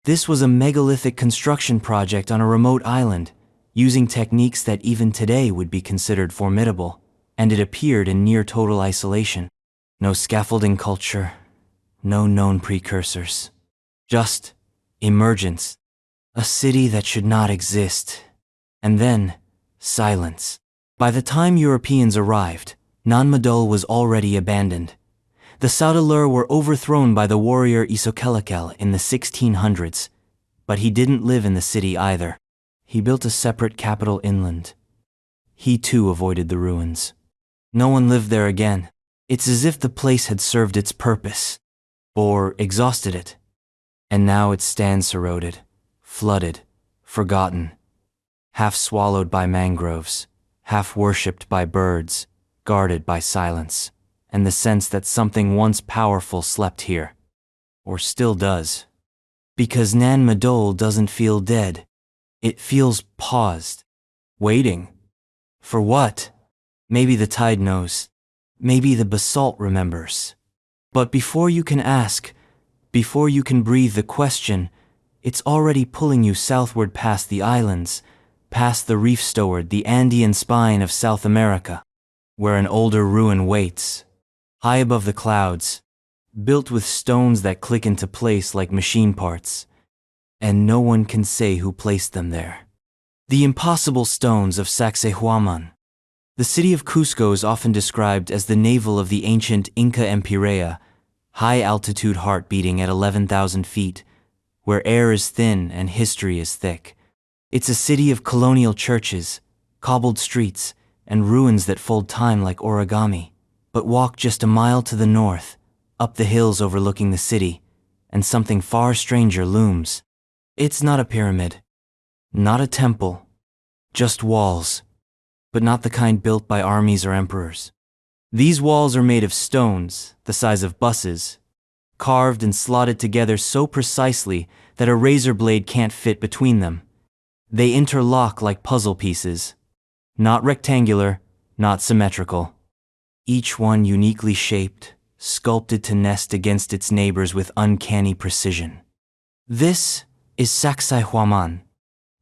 Speaker 1: This was a megalithic construction project on a remote island, using techniques that even today would be considered formidable, and it appeared in near total isolation. No scaffolding culture, no known precursors. Just emergence. A city that should not exist. And then, silence. By the time Europeans arrived, Nan Madol was already abandoned. The Saudeleur were overthrown by the warrior Isokelekel in the 1600s, but he didn't live in the city either. He built a separate capital inland. He too avoided the ruins. No one lived there again. It's as if the place had served its purpose, or exhausted it. And now it stands eroded, flooded, forgotten, half swallowed by mangroves, half worshipped by birds, guarded by silence, and the sense that something once powerful slept here, or still does. Because Nan Madol doesn't feel dead. It feels paused, waiting. For what? Maybe the tide knows. Maybe the basalt remembers. But before you can ask, before you can breathe the question, it's already pulling you southward past the islands, past the reef stoward, the Andean spine of South America, where an older ruin waits, high above the clouds, built with stones that click into place like machine parts, and no one can say who placed them there. The impossible stones of Sacsayhuaman. The city of Cusco is often described as the navel of the ancient Inca Empyrea, high-altitude heart beating at 11,000 feet, where air is thin and history is thick. It's a city of colonial churches, cobbled streets, and ruins that fold time like origami. But walk just a mile to the north, up the hills overlooking the city, and something far stranger looms. It's not a pyramid, not a temple, just walls, but not the kind built by armies or emperors. These walls are made of stones, the size of buses, carved and slotted together so precisely that a razor blade can't fit between them. They interlock like puzzle pieces, not rectangular, not symmetrical. Each one uniquely shaped, sculpted to nest against its neighbors with uncanny precision. This is Sacsayhuaman,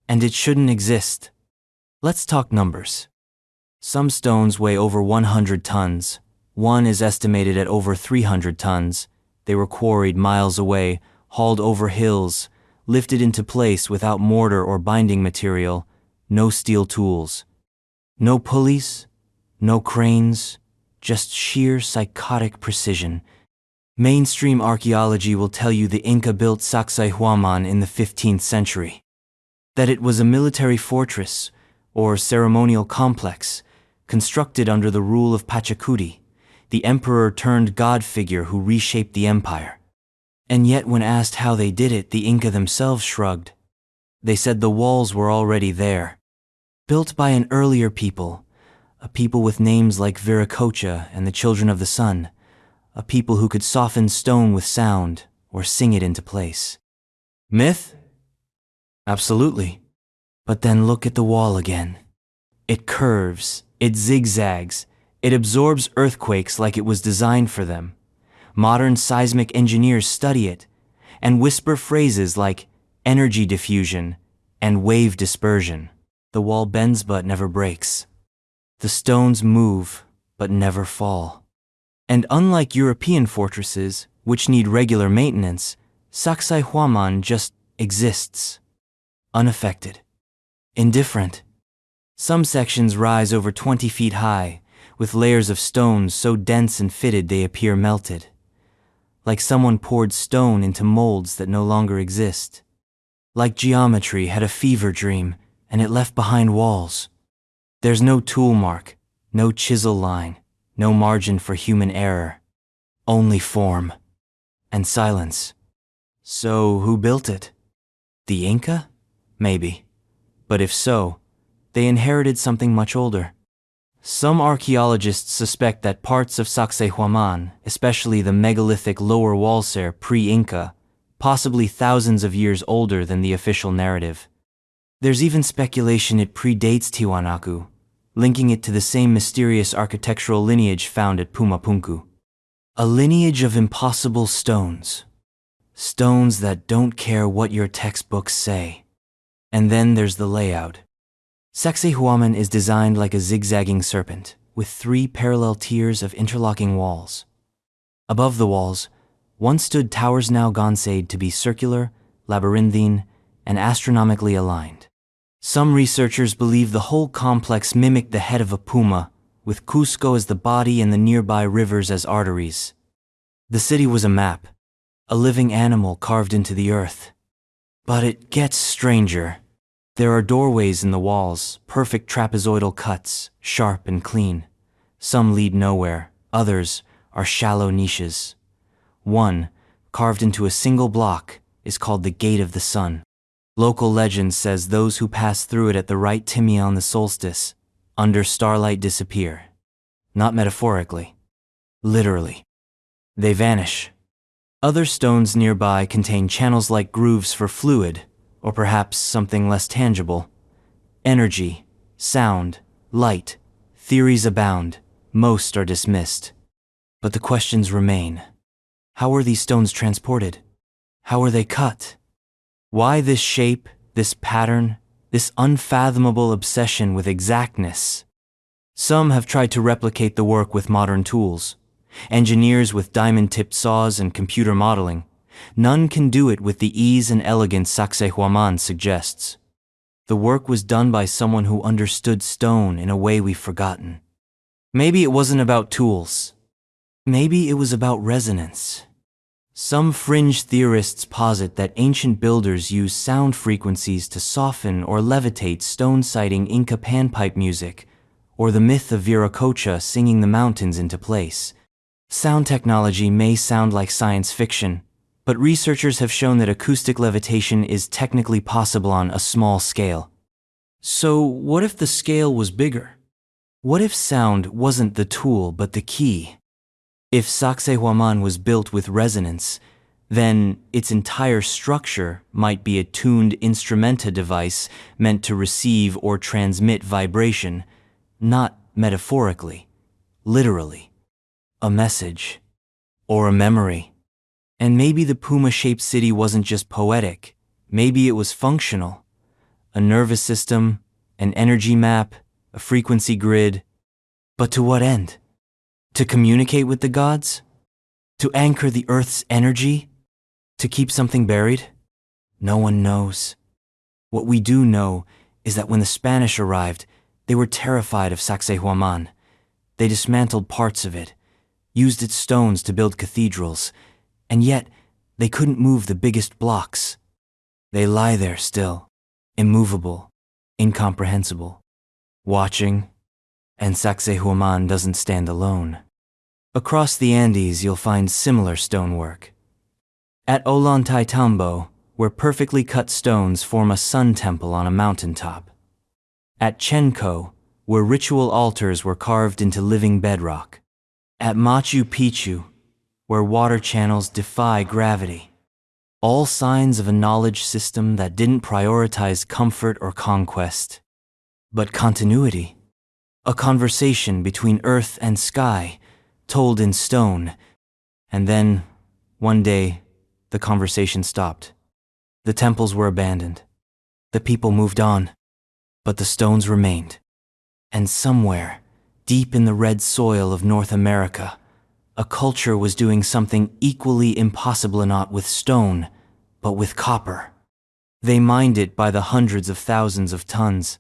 Speaker 1: and it shouldn't exist. Let's talk numbers. Some stones weigh over 100 tons. One is estimated at over 300 tons. They were quarried miles away, hauled over hills, lifted into place without mortar or binding material, no steel tools. No pulleys, no cranes, just sheer psychotic precision. Mainstream archaeology will tell you the Inca built Sacsayhuaman in the 15th century. That it was a military fortress, or ceremonial complex, constructed under the rule of Pachacuti, the emperor-turned-god figure who reshaped the empire. And yet when asked how they did it, the Inca themselves shrugged. They said the walls were already there, built by an earlier people, a people with names like Viracocha and the Children of the Sun, a people who could soften stone with sound or sing it into place. Myth? Absolutely. But then look at the wall again. It curves, it zigzags, it absorbs earthquakes like it was designed for them. Modern seismic engineers study it and whisper phrases like energy diffusion and wave dispersion. The wall bends but never breaks. The stones move but never fall. And unlike European fortresses, which need regular maintenance, Sacsayhuaman just exists. Unaffected. Indifferent. Some sections rise over 20 feet high, with layers of stones so dense and fitted they appear melted. Like someone poured stone into molds that no longer exist. Like geometry had a fever dream, and it left behind walls. There's no tool mark, no chisel line, no margin for human error. Only form. And silence. So who built it? The Inca? Maybe. But if so, they inherited something much older. Some archaeologists suspect that parts of Sacsayhuaman, especially the megalithic lower walls are pre-Inca, possibly thousands of years older than the official narrative. There's even speculation it predates Tiwanaku, linking it to the same mysterious architectural lineage found at Pumapunku. A lineage of impossible stones. Stones that don't care what your textbooks say. And then there's the layout. Sacsayhuaman is designed like a zigzagging serpent, with 3 parallel tiers of interlocking walls. Above the walls, once stood towers now gonsaed to be circular, labyrinthine, and astronomically aligned. Some researchers believe the whole complex mimicked the head of a puma, with Cusco as the body and the nearby rivers as arteries. The city was a map, a living animal carved into the earth. But it gets stranger. There are doorways in the walls, perfect trapezoidal cuts, sharp and clean. Some lead nowhere, others are shallow niches. One, carved into a single block, is called the Gate of the Sun. Local legend says those who pass through it at the right timia on the solstice, under starlight, disappear. Not metaphorically. Literally. They vanish. Other stones nearby contain channels like grooves for fluid, or perhaps something less tangible. Energy, sound, light, theories abound, most are dismissed. But the questions remain. How were these stones transported? How were they cut? Why this shape, this pattern, this unfathomable obsession with exactness? Some have tried to replicate the work with modern tools. Engineers with diamond-tipped saws and computer modeling. None can do it with the ease and elegance Sacsayhuaman suggests. The work was done by someone who understood stone in a way we've forgotten. Maybe it wasn't about tools. Maybe it was about resonance. Some fringe theorists posit that ancient builders used sound frequencies to soften or levitate stone, citing Inca panpipe music, or the myth of Viracocha singing the mountains into place. Sound technology may sound like science fiction, but researchers have shown that acoustic levitation is technically possible on a small scale. So, what if the scale was bigger? What if sound wasn't the tool but the key? If Sacsayhuaman was built with resonance, then its entire structure might be a tuned instrumenta device meant to receive or transmit vibration, not metaphorically, literally. A message, or a memory. And maybe the puma-shaped city wasn't just poetic, maybe it was functional. A nervous system, an energy map, a frequency grid. But to what end? To communicate with the gods? To anchor the earth's energy? To keep something buried? No one knows. What we do know is that when the Spanish arrived, they were terrified of Sacsayhuaman. They dismantled parts of it, used its stones to build cathedrals, and yet they couldn't move the biggest blocks. They lie there still, immovable, incomprehensible, watching, and Sacsayhuaman doesn't stand alone. Across the Andes, you'll find similar stonework. At Ollantaytambo, where perfectly cut stones form a sun temple on a mountaintop. At Chenco, where ritual altars were carved into living bedrock. At Machu Picchu, where water channels defy gravity. All signs of a knowledge system that didn't prioritize comfort or conquest, but continuity. A conversation between earth and sky, told in stone. And then, one day, the conversation stopped. The temples were abandoned. The people moved on, but the stones remained. And somewhere, deep in the red soil of North America, a culture was doing something equally impossible, not with stone, but with copper. They mined it by the hundreds of thousands of tons,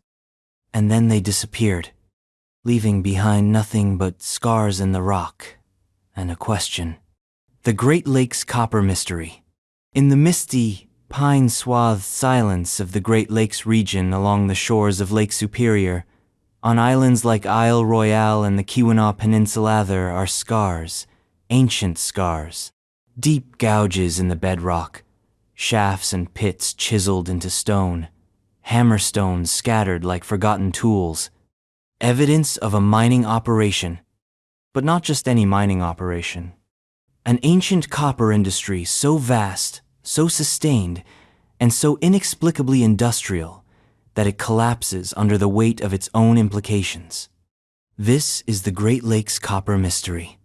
Speaker 1: and then they disappeared, leaving behind nothing but scars in the rock and a question. The Great Lakes Copper Mystery. In the misty, pine-swathed silence of the Great Lakes region along the shores of Lake Superior, on islands like Isle Royale and the Keweenaw Peninsula, there are scars, ancient scars, deep gouges in the bedrock, shafts and pits chiseled into stone, hammerstones scattered like forgotten tools, evidence of a mining operation, but not just any mining operation. An ancient copper industry so vast, so sustained, and so inexplicably industrial that it collapses under the weight of its own implications. This is the Great Lakes Copper Mystery.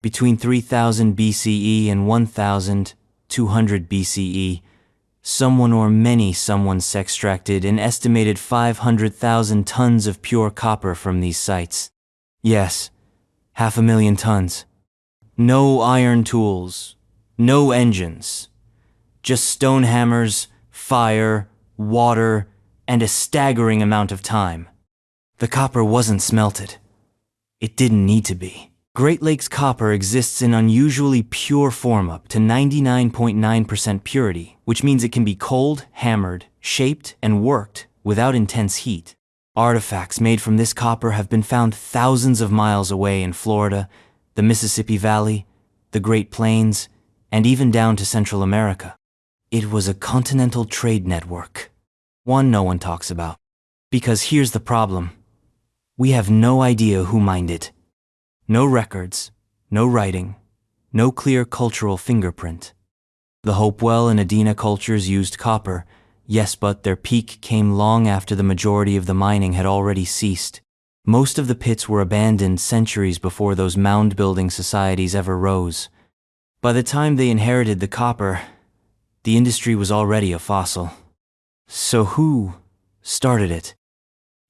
Speaker 1: Between 3000 BCE and 1200 BCE, someone or many someones extracted an estimated 500,000 tons of pure copper from these sites. Yes, 500,000 tons. No iron tools, no engines, just stone hammers, fire, water, and a staggering amount of time. The copper wasn't smelted. It didn't need to be. Great Lakes copper exists in unusually pure form, up to 99.9% purity, which means it can be cold, hammered, shaped, and worked without intense heat. Artifacts made from this copper have been found thousands of miles away in Florida, the Mississippi Valley, the Great Plains, and even down to Central America. It was a continental trade network. One no one talks about. Because here's the problem. We have no idea who mined it. No records, no writing, no clear cultural fingerprint. The Hopewell and Adena cultures used copper, yes, but their peak came long after the majority of the mining had already ceased. Most of the pits were abandoned centuries before those mound-building societies ever rose. By the time they inherited the copper, the industry was already a fossil. So who started it?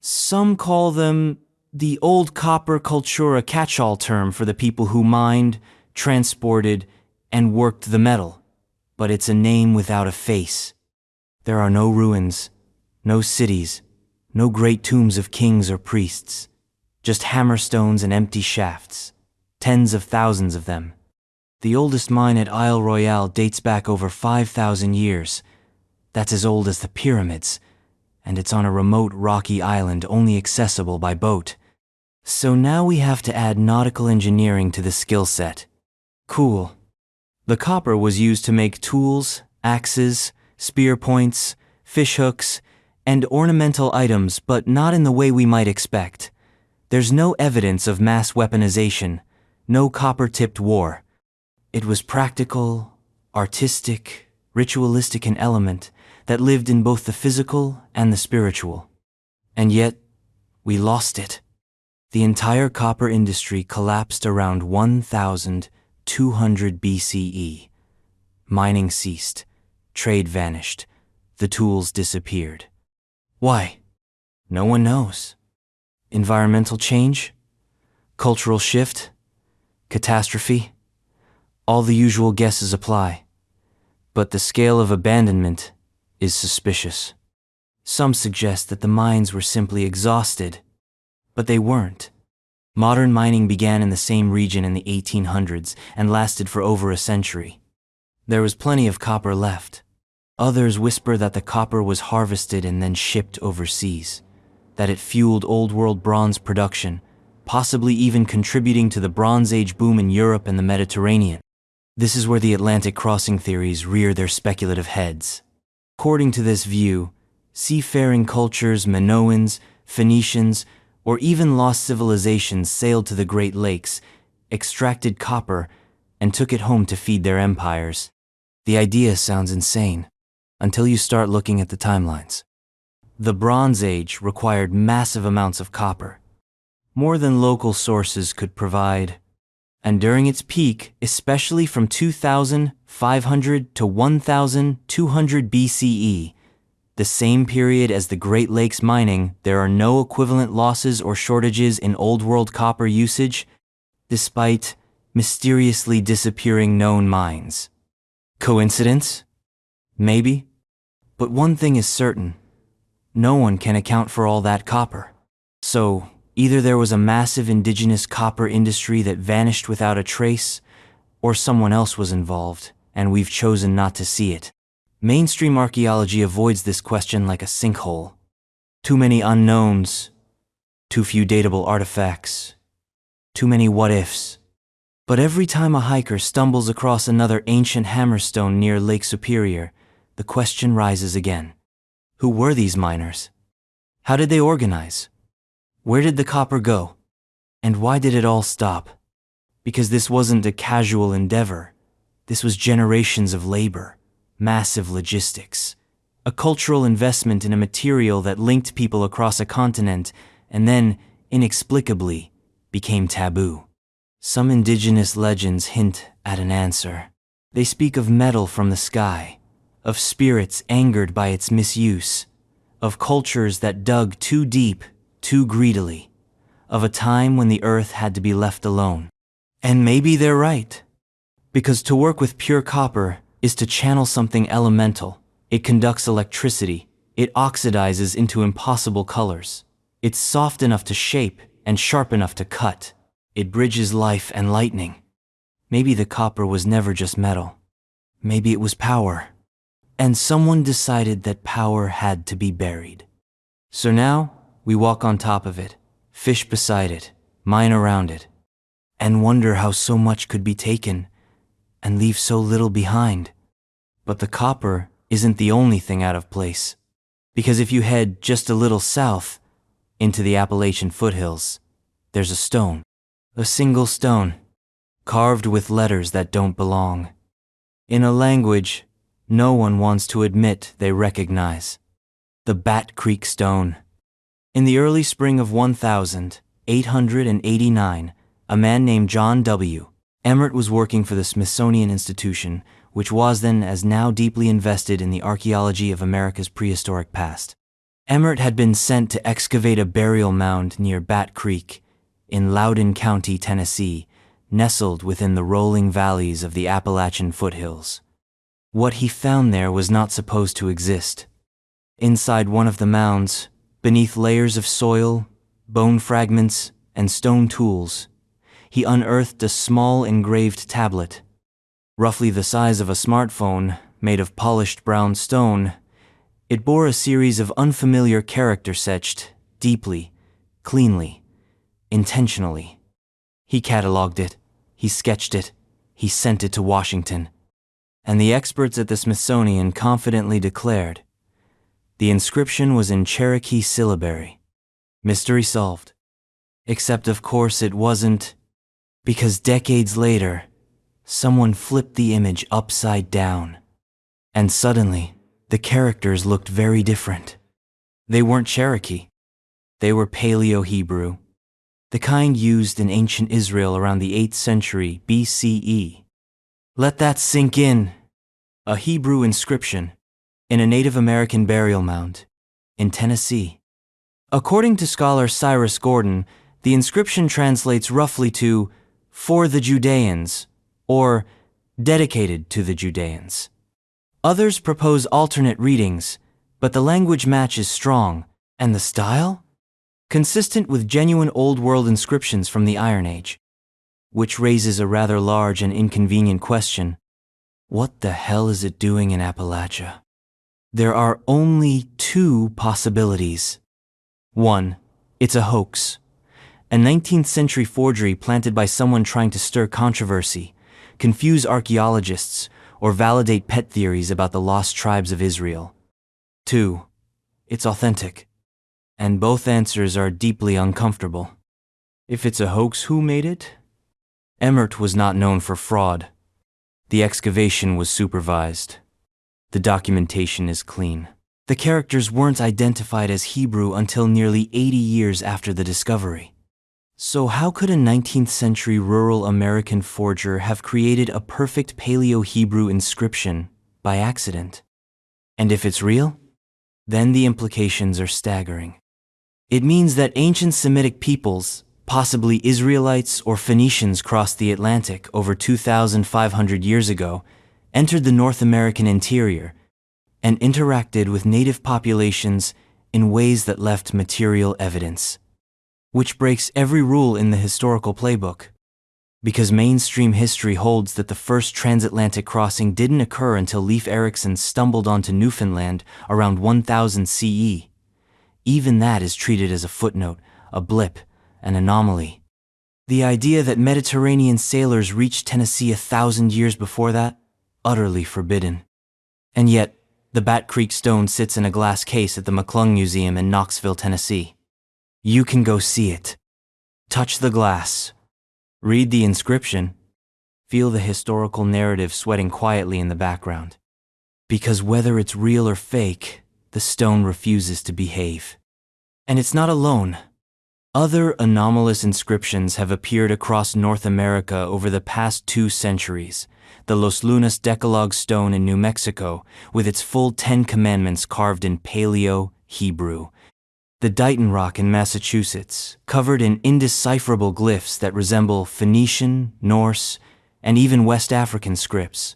Speaker 1: Some call them the old copper cultura, catch-all term for the people who mined, transported, and worked the metal. But it's a name without a face. There are no ruins, no cities, no great tombs of kings or priests. Just hammerstones and empty shafts, tens of thousands of them. The oldest mine at Isle Royale dates back over 5,000 years. That's as old as the pyramids, and it's on a remote rocky island only accessible by boat. So now we have to add nautical engineering to the skill set. Cool. The copper was used to make tools, axes, spear points, fish hooks, and ornamental items, but not in the way we might expect. There's no evidence of mass weaponization, no copper-tipped war. It was practical, artistic, ritualistic in element that lived in both the physical and the spiritual. And yet, we lost it. The entire copper industry collapsed around 1,200 BCE. Mining ceased, trade vanished, the tools disappeared. Why? No one knows. Environmental change? Cultural shift? Catastrophe? All the usual guesses apply. But the scale of abandonment is suspicious. Some suggest that the mines were simply exhausted, but they weren't. Modern mining began in the same region in the 1800s and lasted for over a century. There was plenty of copper left. Others whisper that the copper was harvested and then shipped overseas, that it fueled Old World bronze production, possibly even contributing to the Bronze Age boom in Europe and the Mediterranean. This is where the Atlantic crossing theories rear their speculative heads. According to this view, seafaring cultures, Minoans, Phoenicians, or even lost civilizations sailed to the Great Lakes, extracted copper, and took it home to feed their empires. The idea sounds insane, until you start looking at the timelines. The Bronze Age required massive amounts of copper, more than local sources could provide. And during its peak, especially from 2,500 to 1,200 BCE, the same period as the Great Lakes mining, there are no equivalent losses or shortages in Old World copper usage, despite mysteriously disappearing known mines. Coincidence? Maybe. But one thing is certain. No one can account for all that copper. So, either there was a massive indigenous copper industry that vanished without a trace, or someone else was involved, and we've chosen not to see it. Mainstream archaeology avoids this question like a sinkhole. Too many unknowns, too few datable artifacts, too many what-ifs. But every time a hiker stumbles across another ancient hammerstone near Lake Superior, the question rises again. Who were these miners? How did they organize? Where did the copper go? And why did it all stop? Because this wasn't a casual endeavor. This was generations of labor, massive logistics, a cultural investment in a material that linked people across a continent and then, inexplicably, became taboo. Some indigenous legends hint at an answer. They speak of metal from the sky, of spirits angered by its misuse, of cultures that dug too deep, too greedily, of a time when the earth had to be left alone. And maybe they're right. Because to work with pure copper is to channel something elemental. It conducts electricity. It oxidizes into impossible colors. It's soft enough to shape and sharp enough to cut. It bridges life and lightning. Maybe the copper was never just metal. Maybe it was power. And someone decided that power had to be buried. So now, we walk on top of it, fish beside it, mine around it, and wonder how so much could be taken and leave so little behind. But the copper isn't the only thing out of place. Because if you head just a little south into the Appalachian foothills, there's a stone. A single stone, carved with letters that don't belong. In a language no one wants to admit they recognize. The Bat Creek Stone. In the early spring of 1889, a man named John W. Emmert was working for the Smithsonian Institution, which was then as now deeply invested in the archaeology of America's prehistoric past. Emmert had been sent to excavate a burial mound near Bat Creek in Loudoun County, Tennessee, nestled within the rolling valleys of the Appalachian foothills. What he found there was not supposed to exist. Inside one of the mounds, beneath layers of soil, bone fragments, and stone tools, he unearthed a small engraved tablet, Roughly the size of a smartphone, made of polished brown stone, it bore a series of unfamiliar characters etched deeply, cleanly, intentionally. He cataloged it, he sketched it, he sent it to Washington. And the experts at the Smithsonian confidently declared the inscription was in Cherokee syllabary. Mystery solved. Except, of course, it wasn't, because decades later, someone flipped the image upside down. And suddenly, the characters looked very different. They weren't Cherokee. They were Paleo-Hebrew, the kind used in ancient Israel around the 8th century BCE. Let that sink in. A Hebrew inscription in a Native American burial mound in Tennessee. According to scholar Cyrus Gordon, the inscription translates roughly to "for the Judeans" or "dedicated to the Judeans." Others propose alternate readings, but the language match is strong, and the style? Consistent with genuine Old World inscriptions from the Iron Age. Which raises a rather large and inconvenient question. What the hell is it doing in Appalachia? There are only two possibilities. One, it's a hoax. A 19th century forgery planted by someone trying to stir controversy, confuse archaeologists, or validate pet theories about the lost tribes of Israel. Two, it's authentic. And both answers are deeply uncomfortable. If it's a hoax, who made it? Emmert was not known for fraud. The excavation was supervised. The documentation is clean. The characters weren't identified as Hebrew until nearly 80 years after the discovery. So how could a 19th century rural American forger have created a perfect Paleo-Hebrew inscription by accident? And if it's real, then the implications are staggering. It means that ancient Semitic peoples, possibly Israelites or Phoenicians, crossed the Atlantic over 2,500 years ago, entered the North American interior, and interacted with native populations in ways that left material evidence. Which breaks every rule in the historical playbook. Because mainstream history holds that the first transatlantic crossing didn't occur until Leif Erikson stumbled onto Newfoundland around 1000 CE. Even that is treated as a footnote, a blip, an anomaly. The idea that Mediterranean sailors reached Tennessee 1,000 years before that? Utterly forbidden. And yet, the Bat Creek Stone sits in a glass case at the McClung Museum in Knoxville, Tennessee. You can go see it. Touch the glass. Read the inscription. Feel the historical narrative sweating quietly in the background. Because whether it's real or fake, the stone refuses to behave. And it's not alone. Other anomalous inscriptions have appeared across North America over the past 2 centuries. The Los Lunas Decalogue stone in New Mexico, with its full 10 commandments carved in Paleo-Hebrew. The Dighton Rock in Massachusetts, covered in indecipherable glyphs that resemble Phoenician, Norse, and even West African scripts.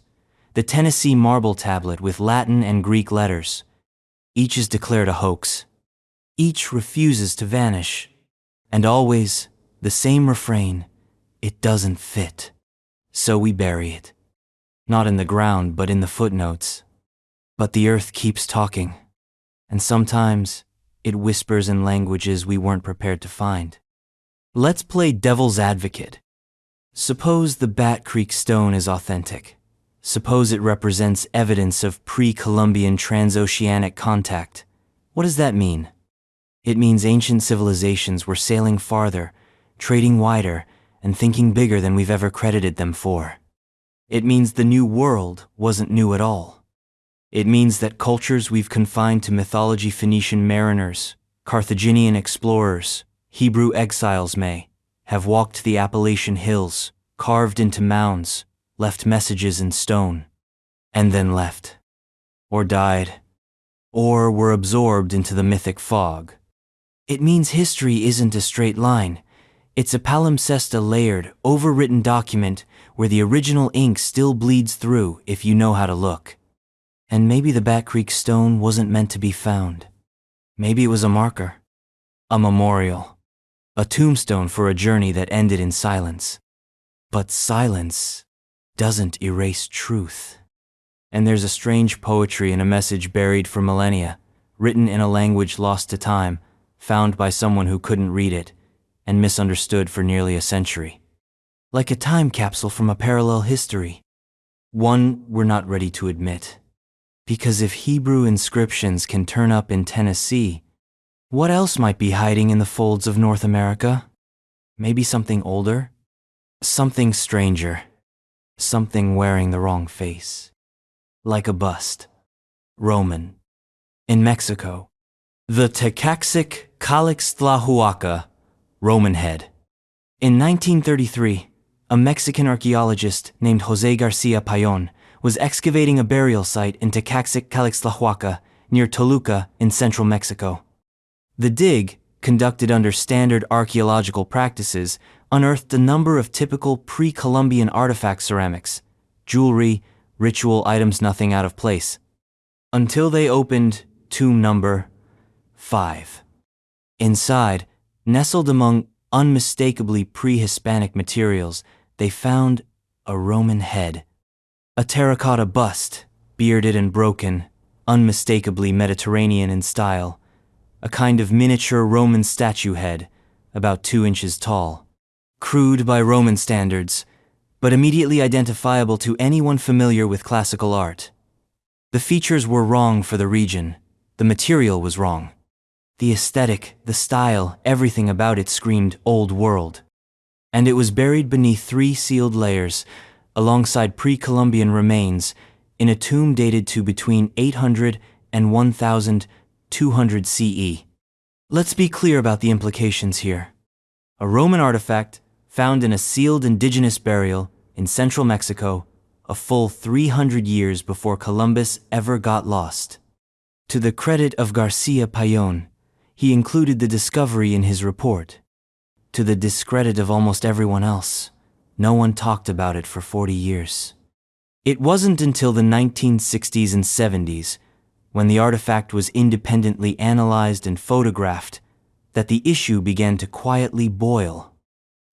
Speaker 1: The Tennessee marble tablet with Latin and Greek letters. Each is declared a hoax. Each refuses to vanish. And always, the same refrain, it doesn't fit. So we bury it. Not in the ground, but in the footnotes. But the earth keeps talking. And sometimes, it whispers in languages we weren't prepared to find. Let's play devil's advocate. Suppose the Bat Creek Stone is authentic. Suppose it represents evidence of pre-Columbian transoceanic contact. What does that mean? It means ancient civilizations were sailing farther, trading wider, and thinking bigger than we've ever credited them for. It means the New World wasn't new at all. It means that cultures we've confined to mythology, Phoenician mariners, Carthaginian explorers, Hebrew exiles may have walked the Appalachian hills, carved into mounds, left messages in stone, and then left, or died, or were absorbed into the mythic fog. It means history isn't a straight line. It's a palimpsest, a layered, overwritten document where the original ink still bleeds through if you know how to look. And maybe the Bat Creek Stone wasn't meant to be found. Maybe it was a marker, a memorial, a tombstone for a journey that ended in silence. But silence doesn't erase truth. And there's a strange poetry and a message buried for millennia, written in a language lost to time, found by someone who couldn't read it, and misunderstood for nearly a century. Like a time capsule from a parallel history. One we're not ready to admit. Because if Hebrew inscriptions can turn up in Tennessee, what else might be hiding in the folds of North America? Maybe something older? Something stranger. Something wearing the wrong face. Like a bust. Roman. In Mexico. The Tecaxic-Calixtlahuaca, Roman head. In 1933, a Mexican archaeologist named José García Payón was excavating a burial site in Tecaxic-Calixtlahuaca near Toluca in central Mexico. The dig, conducted under standard archaeological practices, unearthed a number of typical pre-Columbian artifact ceramics, jewelry, ritual items, nothing out of place. Until they opened tomb number 5. Inside, nestled among unmistakably pre-Hispanic materials, they found a Roman head. A terracotta bust, bearded and broken, unmistakably Mediterranean in style. A kind of miniature Roman statue head, about 2 inches tall. Crude by Roman standards, but immediately identifiable to anyone familiar with classical art. The features were wrong for the region. The material was wrong. The aesthetic, the style, everything about it screamed old world. And it was buried beneath 3 sealed layers, alongside pre-Columbian remains, in a tomb dated to between 800 and 1200 CE. Let's be clear about the implications here. A Roman artifact found in a sealed indigenous burial in central Mexico, a full 300 years before Columbus ever got lost. To the credit of García Payón, he included the discovery in his report. To the discredit of almost everyone else, no one talked about it for 40 years. It wasn't until the 1960s and 70s, when the artifact was independently analyzed and photographed, that the issue began to quietly boil.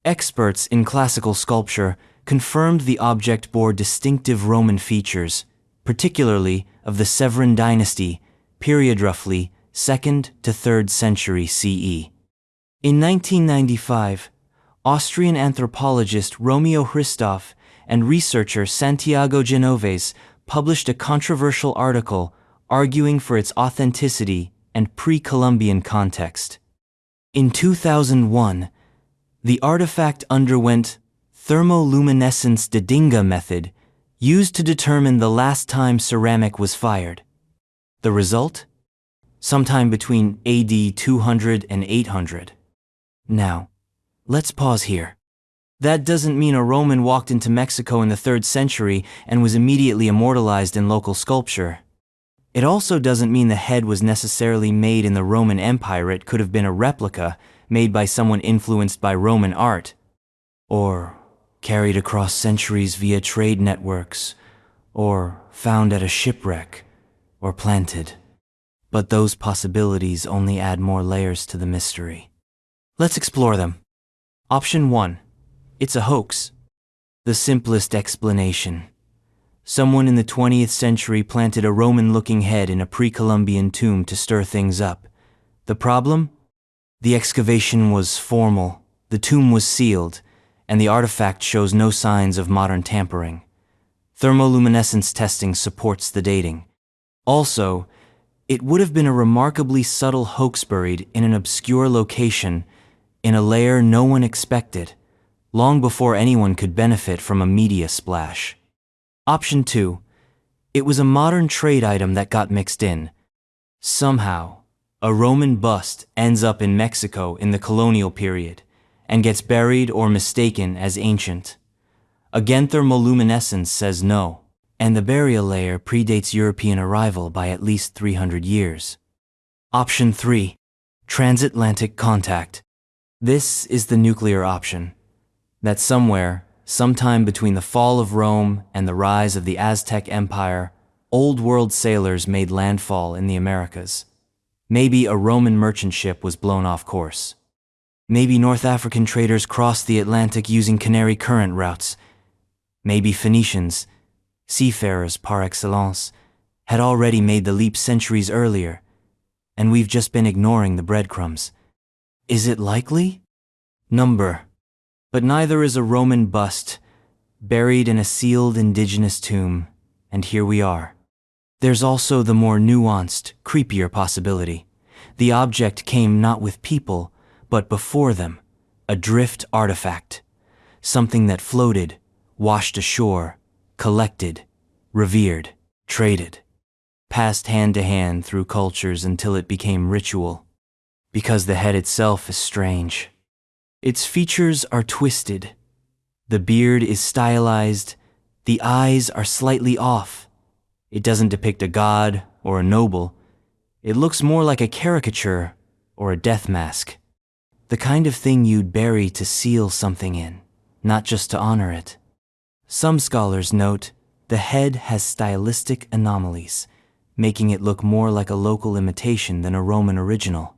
Speaker 1: Experts in classical sculpture confirmed the object bore distinctive Roman features, particularly of the Severan dynasty, period roughly 2nd to 3rd century CE. In 1995, Austrian anthropologist Romeo Christoph and researcher Santiago Genoves published a controversial article arguing for its authenticity and pre-Columbian context. In 2001, the artifact underwent thermoluminescence datinga method used to determine the last time ceramic was fired. The result? Sometime between AD 200 and 800. Now, let's pause here. That doesn't mean a Roman walked into Mexico in the 3rd century and was immediately immortalized in local sculpture. It also doesn't mean the head was necessarily made in the Roman Empire. It could have been a replica made by someone influenced by Roman art, or carried across centuries via trade networks, or found at a shipwreck, or planted. But those possibilities only add more layers to the mystery. Let's explore them. Option 1. It's a hoax. The simplest explanation. Someone in the 20th century planted a Roman-looking head in a pre-Columbian tomb to stir things up. The problem? The excavation was formal, the tomb was sealed, and the artifact shows no signs of modern tampering. Thermoluminescence testing supports the dating. Also, it would have been a remarkably subtle hoax buried in an obscure location, in a layer no one expected, long before anyone could benefit from a media splash. Option 2. It was a modern trade item that got mixed in. Somehow, a Roman bust ends up in Mexico in the colonial period and gets buried or mistaken as ancient. Again, thermoluminescence says no, and the burial layer predates European arrival by at least 300 years. Option 3. Transatlantic contact. This is the nuclear option. That somewhere, sometime between the fall of Rome and the rise of the Aztec Empire, Old World sailors made landfall in the Americas. Maybe a Roman merchant ship was blown off course. Maybe North African traders crossed the Atlantic using Canary Current routes. Maybe Phoenicians, seafarers par excellence, had already made the leap centuries earlier, and we've just been ignoring the breadcrumbs. Is it likely? Number. But neither is a Roman bust, buried in a sealed indigenous tomb, and here we are. There's also the more nuanced, creepier possibility. The object came not with people, but before them, a drift artifact, something that floated, washed ashore, collected, revered, traded, passed hand to hand through cultures until it became ritual. Because the head itself is strange. Its features are twisted. The beard is stylized. The eyes are slightly off. It doesn't depict a god or a noble. It looks more like a caricature or a death mask. The kind of thing you'd bury to seal something in, not just to honor it. Some scholars note the head has stylistic anomalies, making it look more like a local imitation than a Roman original.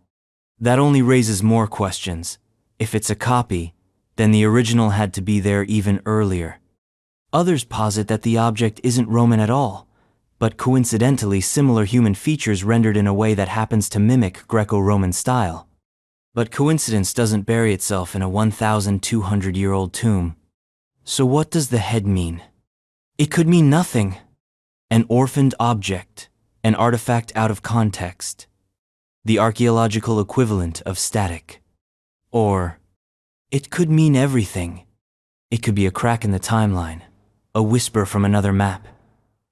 Speaker 1: That only raises more questions. If it's a copy, then the original had to be there even earlier. Others posit that the object isn't Roman at all, but coincidentally similar human features rendered in a way that happens to mimic Greco-Roman style. But coincidence doesn't bury itself in a 1,200-year-old tomb. So what does the head mean? It could mean nothing. An orphaned object, an artifact out of context, the archaeological equivalent of static. Or it could mean everything. It could be a crack in the timeline, a whisper from another map,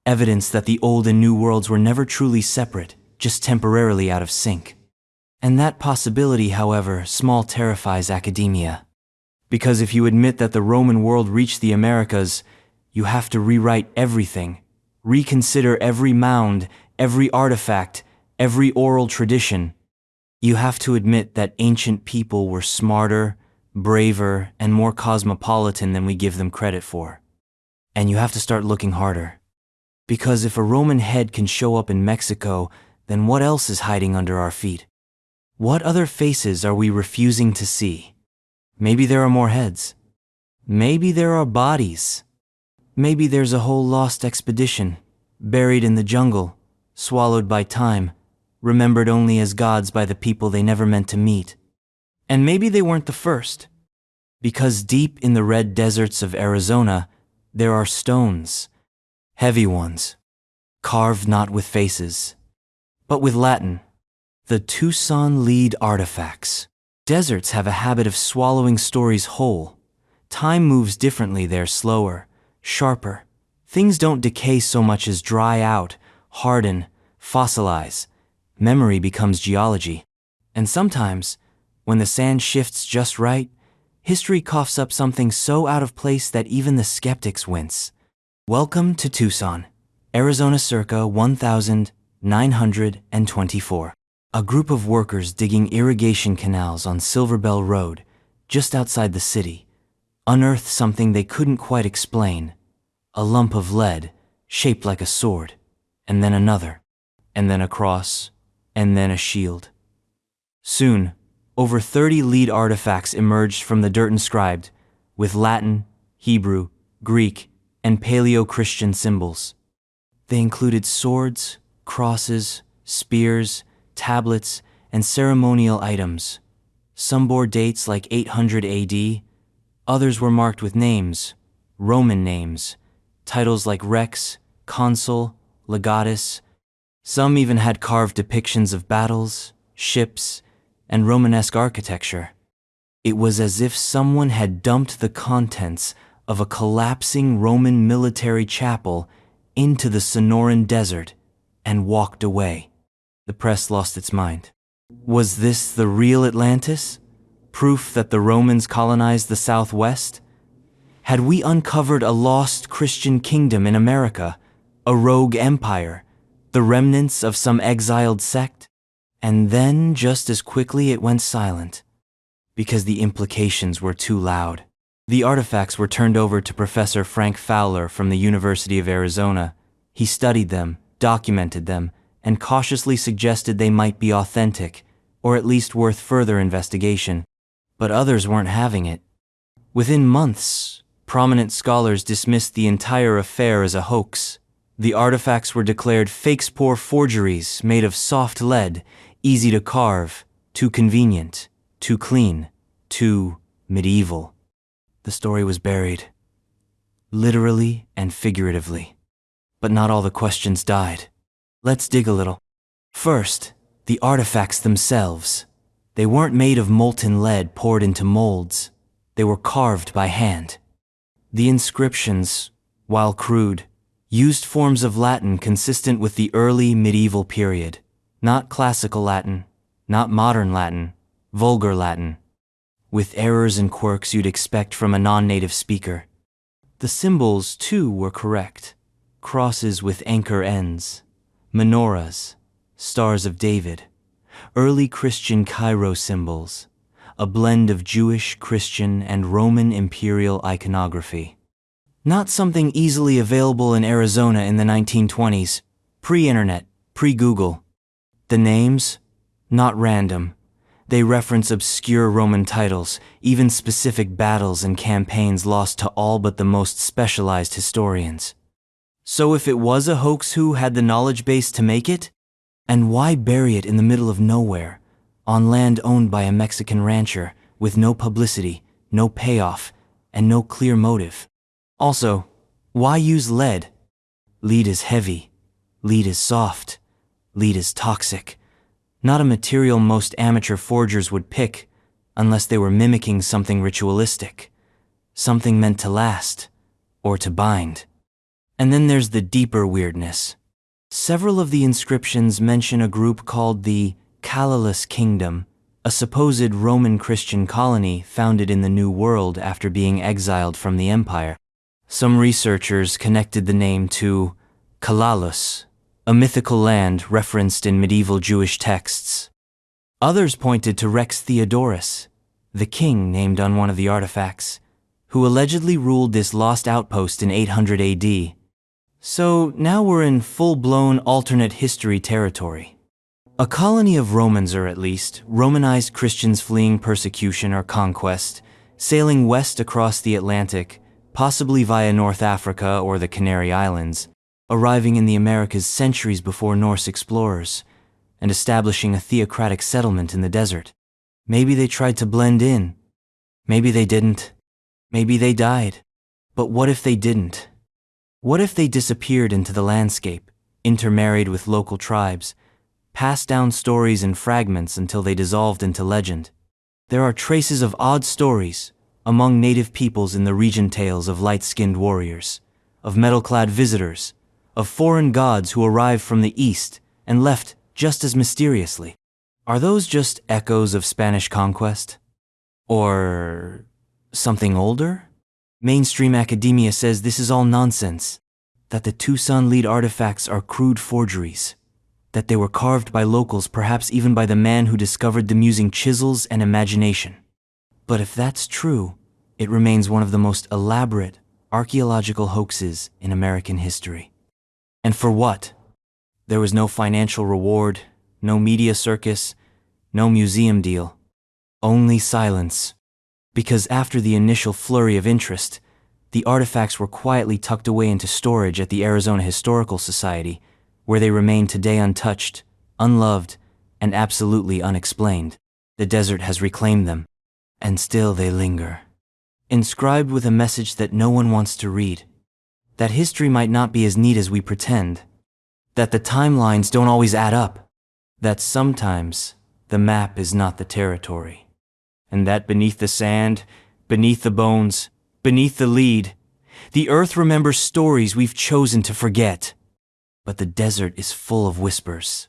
Speaker 1: evidence that the old and new worlds were never truly separate, just temporarily out of sync. And that possibility, however, small terrifies academia. Because if you admit that the Roman world reached the Americas, you have to rewrite everything, reconsider every mound, every artifact, every oral tradition. You have to admit that ancient people were smarter, braver, and more cosmopolitan than we give them credit for. And you have to start looking harder. Because if a Roman head can show up in Mexico, then what else is hiding under our feet? What other faces are we refusing to see? Maybe there are more heads. Maybe there are bodies. Maybe there's a whole lost expedition, buried in the jungle, swallowed by time, remembered only as gods by the people they never meant to meet. And maybe they weren't the first. Because deep in the red deserts of Arizona, there are stones. Heavy ones, carved not with faces, but with Latin. The Tucson lead artifacts. Deserts have a habit of swallowing stories whole. Time moves differently there, slower, sharper. Things don't decay so much as dry out, harden, fossilize. Memory becomes geology. And sometimes, when the sand shifts just right, history coughs up something so out of place that even the skeptics wince. Welcome to Tucson, Arizona circa 1924. A group of workers digging irrigation canals on Silver Bell Road, just outside the city, unearthed something they couldn't quite explain. A lump of lead, shaped like a sword, and then another, and then a cross, and then a shield. Soon, over 30 lead artifacts emerged from the dirt inscribed, with Latin, Hebrew, Greek, and Paleo-Christian symbols. They included swords, crosses, spears, tablets, and ceremonial items. Some bore dates like 800 AD, others were marked with names, Roman names, titles like Rex, Consul, Legatus. Some even had carved depictions of battles, ships, and Romanesque architecture. It was as if someone had dumped the contents of a collapsing Roman military chapel into the Sonoran Desert and walked away. The press lost its mind. Was this the real Atlantis? Proof that the Romans colonized the Southwest? Had we uncovered a lost Christian kingdom in America, a rogue empire, the remnants of some exiled sect? And then, just as quickly, it went silent, because the implications were too loud. The artifacts were turned over to Professor Frank Fowler from the University of Arizona. He studied them, documented them, and cautiously suggested they might be authentic, or at least worth further investigation. But others weren't having it. Within months, prominent scholars dismissed the entire affair as a hoax. The artifacts were declared fake spore forgeries made of soft lead, easy to carve, too convenient, too clean, too medieval. The story was buried, literally and figuratively. But not all the questions died. Let's dig a little. First, the artifacts themselves. They weren't made of molten lead poured into molds. They were carved by hand. The inscriptions, while crude, used forms of Latin consistent with the early medieval period. Not classical Latin, not modern Latin, vulgar Latin, with errors and quirks you'd expect from a non-native speaker. The symbols, too, were correct. Crosses with anchor ends, menorahs, stars of David, early Christian Cairo symbols, a blend of Jewish, Christian, and Roman imperial iconography. Not something easily available in Arizona in the 1920s, pre-internet, pre-Google. The names? Not random. They reference obscure Roman titles, even specific battles and campaigns lost to all but the most specialized historians. So if it was a hoax, who had the knowledge base to make it? And why bury it in the middle of nowhere, on land owned by a Mexican rancher, with no publicity, no payoff, and no clear motive? Also, why use lead? Lead is heavy. Lead is soft. Lead is toxic. Not a material most amateur forgers would pick, unless they were mimicking something ritualistic, something meant to last, or to bind. And then there's the deeper weirdness. Several of the inscriptions mention a group called the Callalus Kingdom, a supposed Roman Christian colony founded in the New World after being exiled from the empire. Some researchers connected the name to Callalus, a mythical land referenced in medieval Jewish texts. Others pointed to Rex Theodorus, the king named on one of the artifacts, who allegedly ruled this lost outpost in 800 AD. So now we're in full-blown alternate history territory. A colony of Romans, or at least Romanized Christians fleeing persecution or conquest, sailing west across the Atlantic, possibly via North Africa or the Canary Islands, arriving in the Americas centuries before Norse explorers, and establishing a theocratic settlement in the desert. Maybe they tried to blend in. Maybe they didn't. Maybe they died. But what if they didn't? What if they disappeared into the landscape, intermarried with local tribes, passed down stories in fragments until they dissolved into legend? There are traces of odd stories among native peoples in the region, tales of light-skinned warriors, of metal-clad visitors, of foreign gods who arrived from the east and left just as mysteriously. Are those just echoes of Spanish conquest? Or something older? Mainstream academia says this is all nonsense, that the Tucson lead artifacts are crude forgeries, that they were carved by locals, perhaps even by the man who discovered them using chisels and imagination. But if that's true, it remains one of the most elaborate archaeological hoaxes in American history. And for what? There was no financial reward, no media circus, no museum deal. Only silence. Because after the initial flurry of interest, the artifacts were quietly tucked away into storage at the Arizona Historical Society, where they remain today untouched, unloved, and absolutely unexplained. The desert has reclaimed them, and still they linger, inscribed with a message that no one wants to read. That history might not be as neat as we pretend, that the timelines don't always add up, that sometimes the map is not the territory, and that beneath the sand, beneath the bones, beneath the lead, the earth remembers stories we've chosen to forget. But the desert is full of whispers.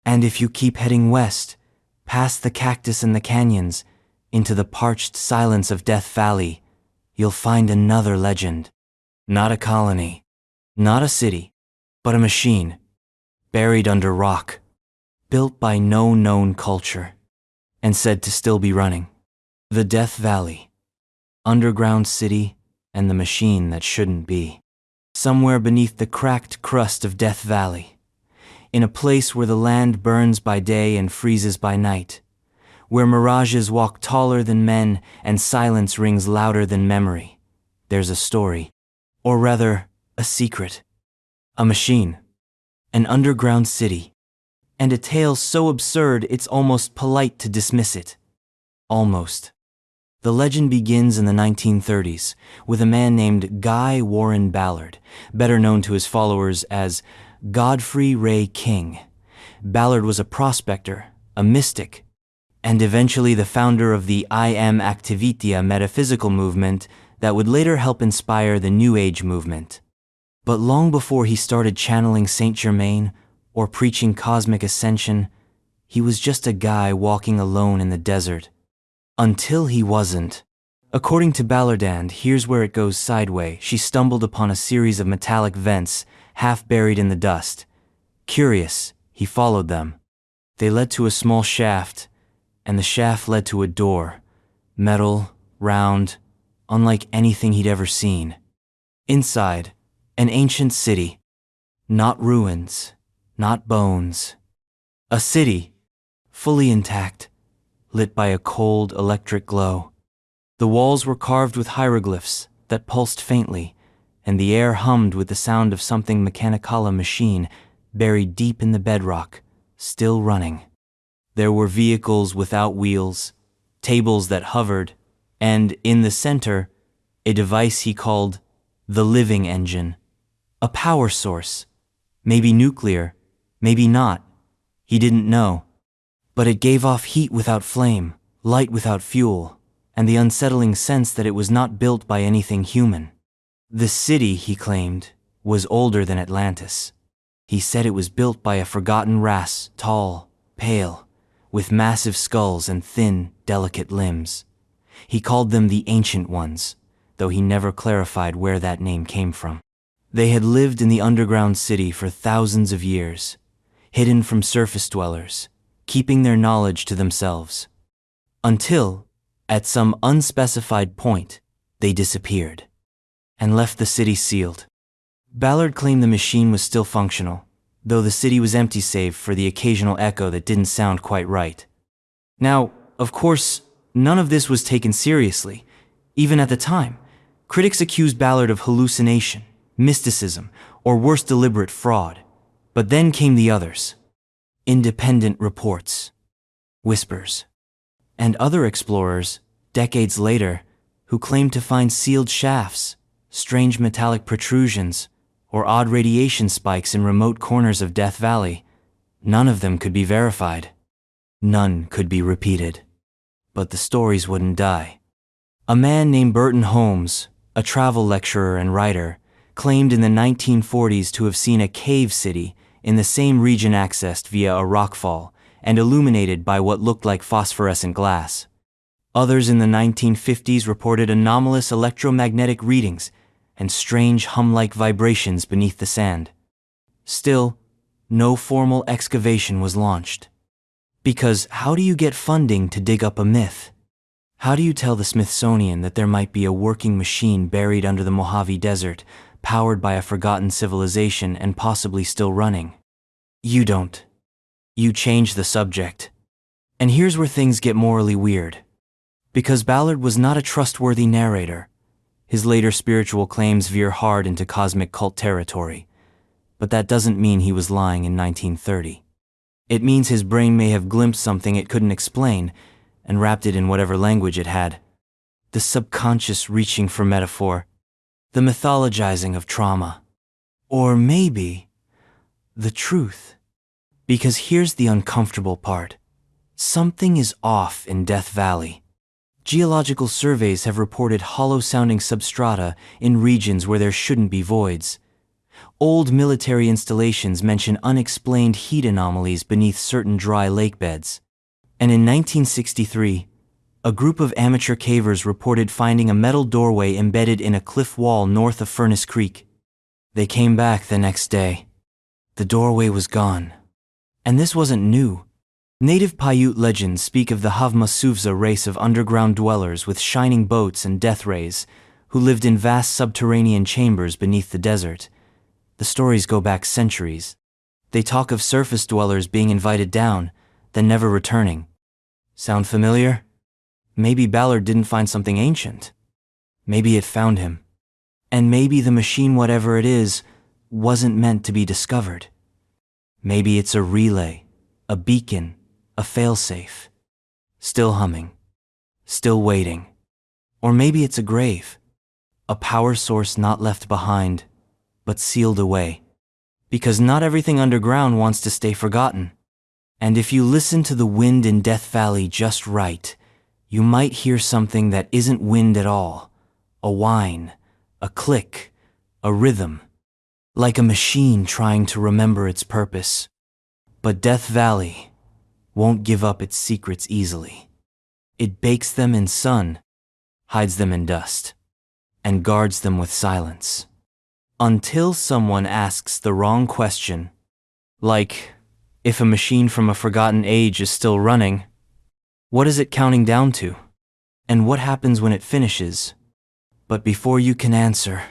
Speaker 1: And if you keep heading west, past the cactus and the canyons, into the parched silence of Death Valley, you'll find another legend. Not a colony, not a city, but a machine, buried under rock, built by no known culture, and said to still be running. The Death Valley, underground city, and the machine that shouldn't be. Somewhere beneath the cracked crust of Death Valley, in a place where the land burns by day and freezes by night, where mirages walk taller than men and silence rings louder than memory, there's a story. Or rather, a secret. A machine. An underground city. And a tale so absurd it's almost polite to dismiss it. Almost. The legend begins in the 1930s with a man named Guy Warren Ballard, better known to his followers as Godfrey Ray King. Ballard was a prospector, a mystic, and eventually the founder of the I Am Activitia metaphysical movement that would later help inspire the New Age movement. But long before he started channeling Saint Germain or preaching cosmic ascension, he was just a guy walking alone in the desert. Until he wasn't. According to Ballard, and here's where it goes sideways, she stumbled upon a series of metallic vents, half buried in the dust. Curious, he followed them. They led to a small shaft, and the shaft led to a door. Metal, round, unlike anything he'd ever seen. Inside, an ancient city. Not ruins, not bones. A city, fully intact, lit by a cold electric glow. The walls were carved with hieroglyphs that pulsed faintly, and the air hummed with the sound of something mechanicala machine buried deep in the bedrock, still running. There were vehicles without wheels, tables that hovered, and in the center, a device he called the living engine. A power source, maybe nuclear, maybe not. He didn't know. But it gave off heat without flame, light without fuel, and the unsettling sense that it was not built by anything human. The city, he claimed, was older than Atlantis. He said it was built by a forgotten race, tall, pale, with massive skulls and thin, delicate limbs. He called them the Ancient Ones, though he never clarified where that name came from. They had lived in the underground city for thousands of years, hidden from surface dwellers, keeping their knowledge to themselves. Until, at some unspecified point, they disappeared and left the city sealed. Ballard claimed the machine was still functional, though the city was empty save for the occasional echo that didn't sound quite right. Now, of course, none of this was taken seriously. Even at the time, critics accused Ballard of hallucination, mysticism, or worse, deliberate fraud. But then came the others. Independent reports, whispers, and other explorers, decades later, who claimed to find sealed shafts, strange metallic protrusions, or odd radiation spikes in remote corners of Death Valley. None of them could be verified. None could be repeated. But the stories wouldn't die. A man named Burton Holmes, a travel lecturer and writer, claimed in the 1940s to have seen a cave city in the same region accessed via a rockfall and illuminated by what looked like phosphorescent glass. Others in the 1950s reported anomalous electromagnetic readings and strange hum-like vibrations beneath the sand. Still, no formal excavation was launched. Because how do you get funding to dig up a myth? How do you tell the Smithsonian that there might be a working machine buried under the Mojave Desert, powered by a forgotten civilization and possibly still running? You don't. You change the subject. And here's where things get morally weird. Because Ballard was not a trustworthy narrator, his later spiritual claims veer hard into cosmic cult territory. But that doesn't mean he was lying in 1930. It means his brain may have glimpsed something it couldn't explain and wrapped it in whatever language it had. The subconscious reaching for metaphor, the mythologizing of trauma. Or maybe the truth. Because here's the uncomfortable part. Something is off in Death Valley. Geological surveys have reported hollow-sounding substrata in regions where there shouldn't be voids. Old military installations mention unexplained heat anomalies beneath certain dry lake beds. And in 1963, a group of amateur cavers reported finding a metal doorway embedded in a cliff wall north of Furnace Creek. They came back the next day. The doorway was gone. And this wasn't new. Native Paiute legends speak of the Havmasuvza race of underground dwellers with shining boats and death rays, who lived in vast subterranean chambers beneath the desert. The stories go back centuries. They talk of surface dwellers being invited down, then never returning. Sound familiar? Maybe Ballard didn't find something ancient. Maybe it found him. And maybe the machine, whatever it is, wasn't meant to be discovered. Maybe it's a relay, a beacon, a failsafe. Still humming. Still waiting. Or maybe it's a grave. A power source not left behind, but sealed away. Because not everything underground wants to stay forgotten. And if you listen to the wind in Death Valley just right, you might hear something that isn't wind at all. A whine, a click, a rhythm. Like a machine trying to remember its purpose. But Death Valley won't give up its secrets easily. It bakes them in sun, hides them in dust, and guards them with silence. Until someone asks the wrong question, like, if a machine from a forgotten age is still running, what is it counting down to? And what happens when it finishes? But before you can answer,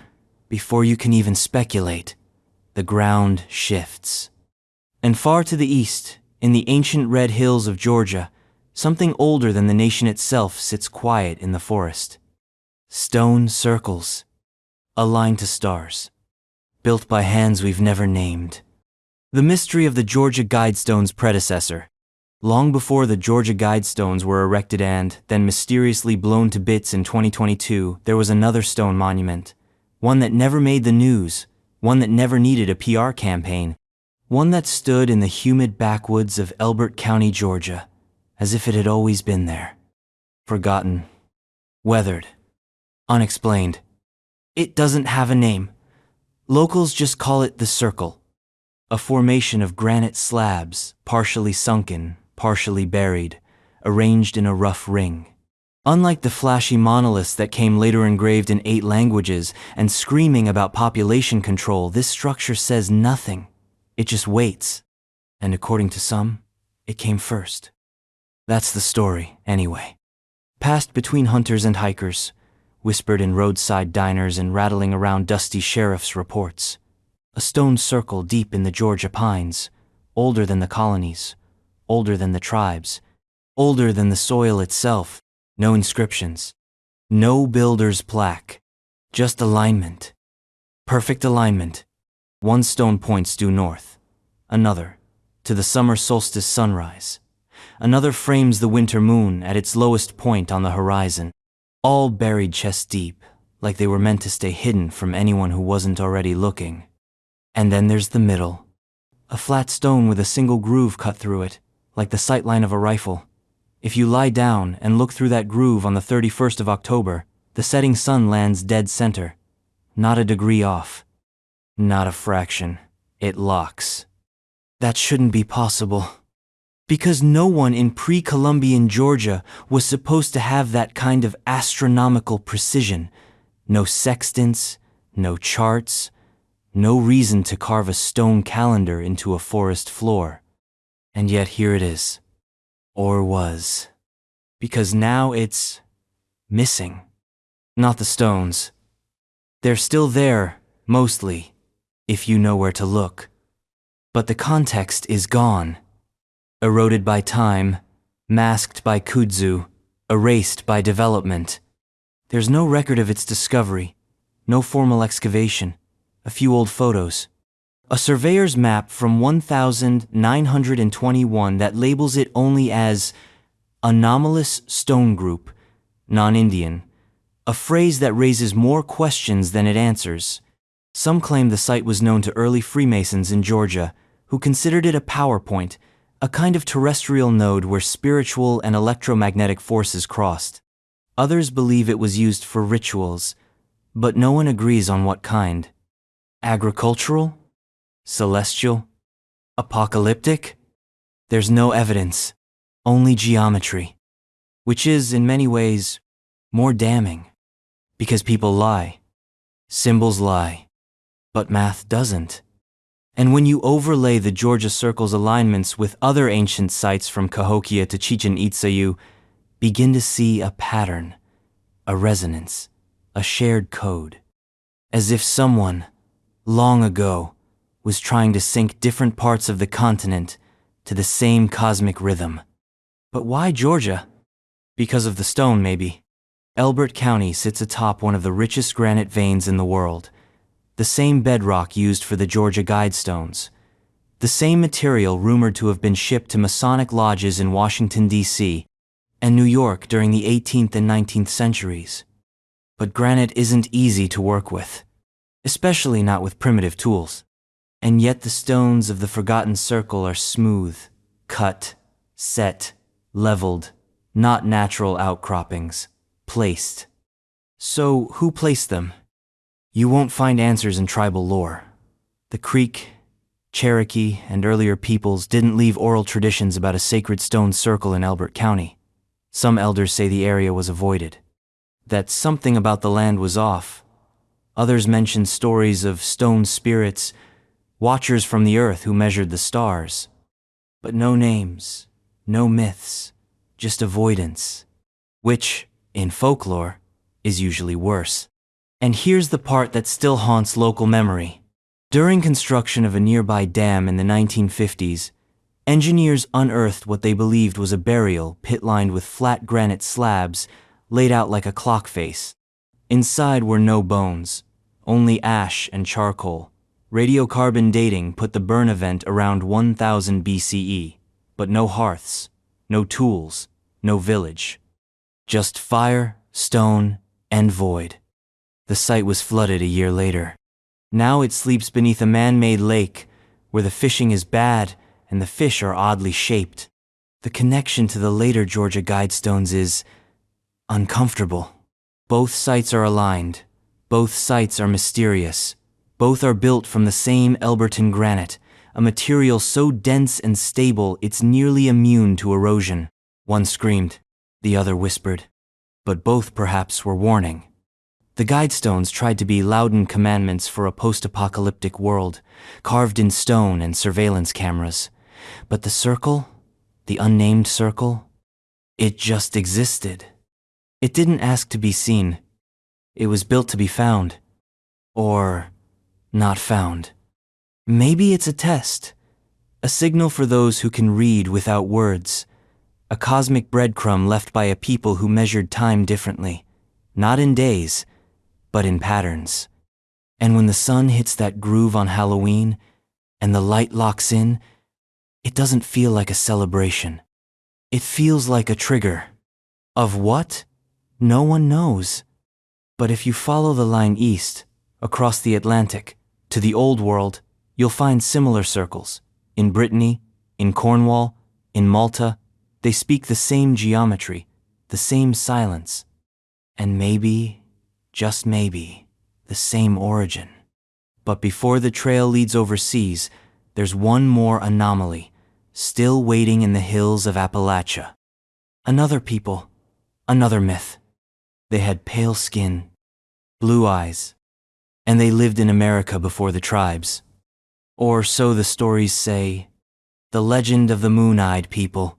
Speaker 1: before you can even speculate, the ground shifts. And far to the east, in the ancient red hills of Georgia, something older than the nation itself sits quiet in the forest. Stone circles, aligned to stars, built by hands we've never named. The mystery of the Georgia Guidestone's predecessor. Long before the Georgia Guidestones were erected and then mysteriously blown to bits in 2022, there was another stone monument. One that never made the news, one that never needed a PR campaign, one that stood in the humid backwoods of Elbert County, Georgia, as if it had always been there. Forgotten, weathered, unexplained. It doesn't have a name. Locals just call it the Circle, a formation of granite slabs, partially sunken, partially buried, arranged in a rough ring. Unlike the flashy monoliths that came later engraved in 8 languages and screaming about population control, this structure says nothing. It just waits. And according to some, it came first. That's the story, anyway. Passed between hunters and hikers, whispered in roadside diners and rattling around dusty sheriff's reports. A stone circle deep in the Georgia pines, older than the colonies, older than the tribes, older than the soil itself. No inscriptions, no builder's plaque, just alignment. Perfect alignment. One stone points due north, another to the summer solstice sunrise. Another frames the winter moon at its lowest point on the horizon, all buried chest deep, like they were meant to stay hidden from anyone who wasn't already looking. And then there's the middle, a flat stone with a single groove cut through it, like the sightline of a rifle. If you lie down and look through that groove on the 31st of October, the setting sun lands dead center, not a degree off, not a fraction. It locks. That shouldn't be possible. Because no one in pre-Columbian Georgia was supposed to have that kind of astronomical precision. No sextants, no charts, no reason to carve a stone calendar into a forest floor. And yet here it is. Or was. Because now it's missing. Not the stones. They're still there, mostly, if you know where to look. But the context is gone. Eroded by time, masked by kudzu, erased by development. There's no record of its discovery, no formal excavation, a few old photos. A surveyor's map from 1921 that labels it only as anomalous stone group, non-Indian, a phrase that raises more questions than it answers. Some claim the site was known to early Freemasons in Georgia, who considered it a power point, a kind of terrestrial node where spiritual and electromagnetic forces crossed. Others believe it was used for rituals, but no one agrees on what kind. Agricultural? Celestial? Apocalyptic? There's no evidence, only geometry, which is, in many ways, more damning. Because people lie. Symbols lie. But math doesn't. And when you overlay the Georgia Circle's alignments with other ancient sites from Cahokia to Chichen Itza, you begin to see a pattern, a resonance, a shared code. As if someone, long ago, was trying to sync different parts of the continent to the same cosmic rhythm. But why Georgia? Because of the stone, maybe. Elbert County sits atop one of the richest granite veins in the world, the same bedrock used for the Georgia Guidestones, the same material rumored to have been shipped to Masonic lodges in Washington, D.C., and New York during the 18th and 19th centuries. But granite isn't easy to work with, especially not with primitive tools. And yet the stones of the Forgotten Circle are smooth, cut, set, leveled, not natural outcroppings, placed. So who placed them? You won't find answers in tribal lore. The Creek, Cherokee, and earlier peoples didn't leave oral traditions about a sacred stone circle in Elbert County. Some elders say the area was avoided, that something about the land was off. Others mention stories of stone spirits, watchers from the earth who measured the stars. But no names, no myths, just avoidance, which, in folklore, is usually worse. And here's the part that still haunts local memory. During construction of a nearby dam in the 1950s, engineers unearthed what they believed was a burial pit lined with flat granite slabs laid out like a clock face. Inside were no bones, only ash and charcoal. Radiocarbon dating put the burn event around 1000 BCE, but no hearths, no tools, no village. Just fire, stone, and void. The site was flooded a year later. Now it sleeps beneath a man-made lake where the fishing is bad and the fish are oddly shaped. The connection to the later Georgia Guidestones is uncomfortable. Both sites are aligned. Both sites are mysterious. Both are built from the same Elberton granite, a material so dense and stable it's nearly immune to erosion. One screamed, the other whispered. But both perhaps were warning. The Guidestones tried to be Loudon commandments for a post-apocalyptic world, carved in stone and surveillance cameras. But the circle, the unnamed circle, it just existed. It didn't ask to be seen. It was built to be found. Or not found. Maybe it's a test, a signal for those who can read without words, a cosmic breadcrumb left by a people who measured time differently, not in days, but in patterns. And when the sun hits that groove on Halloween, and the light locks in, it doesn't feel like a celebration. It feels like a trigger. Of what? No one knows. But if you follow the line east, across the Atlantic, to the Old World, you'll find similar circles. In Brittany, in Cornwall, in Malta, they speak the same geometry, the same silence, and maybe, just maybe, the same origin. But before the trail leads overseas, there's one more anomaly, still waiting in the hills of Appalachia. Another people, another myth. They had pale skin, blue eyes, and they lived in America before the tribes. Or so the stories say. The legend of the moon-eyed people.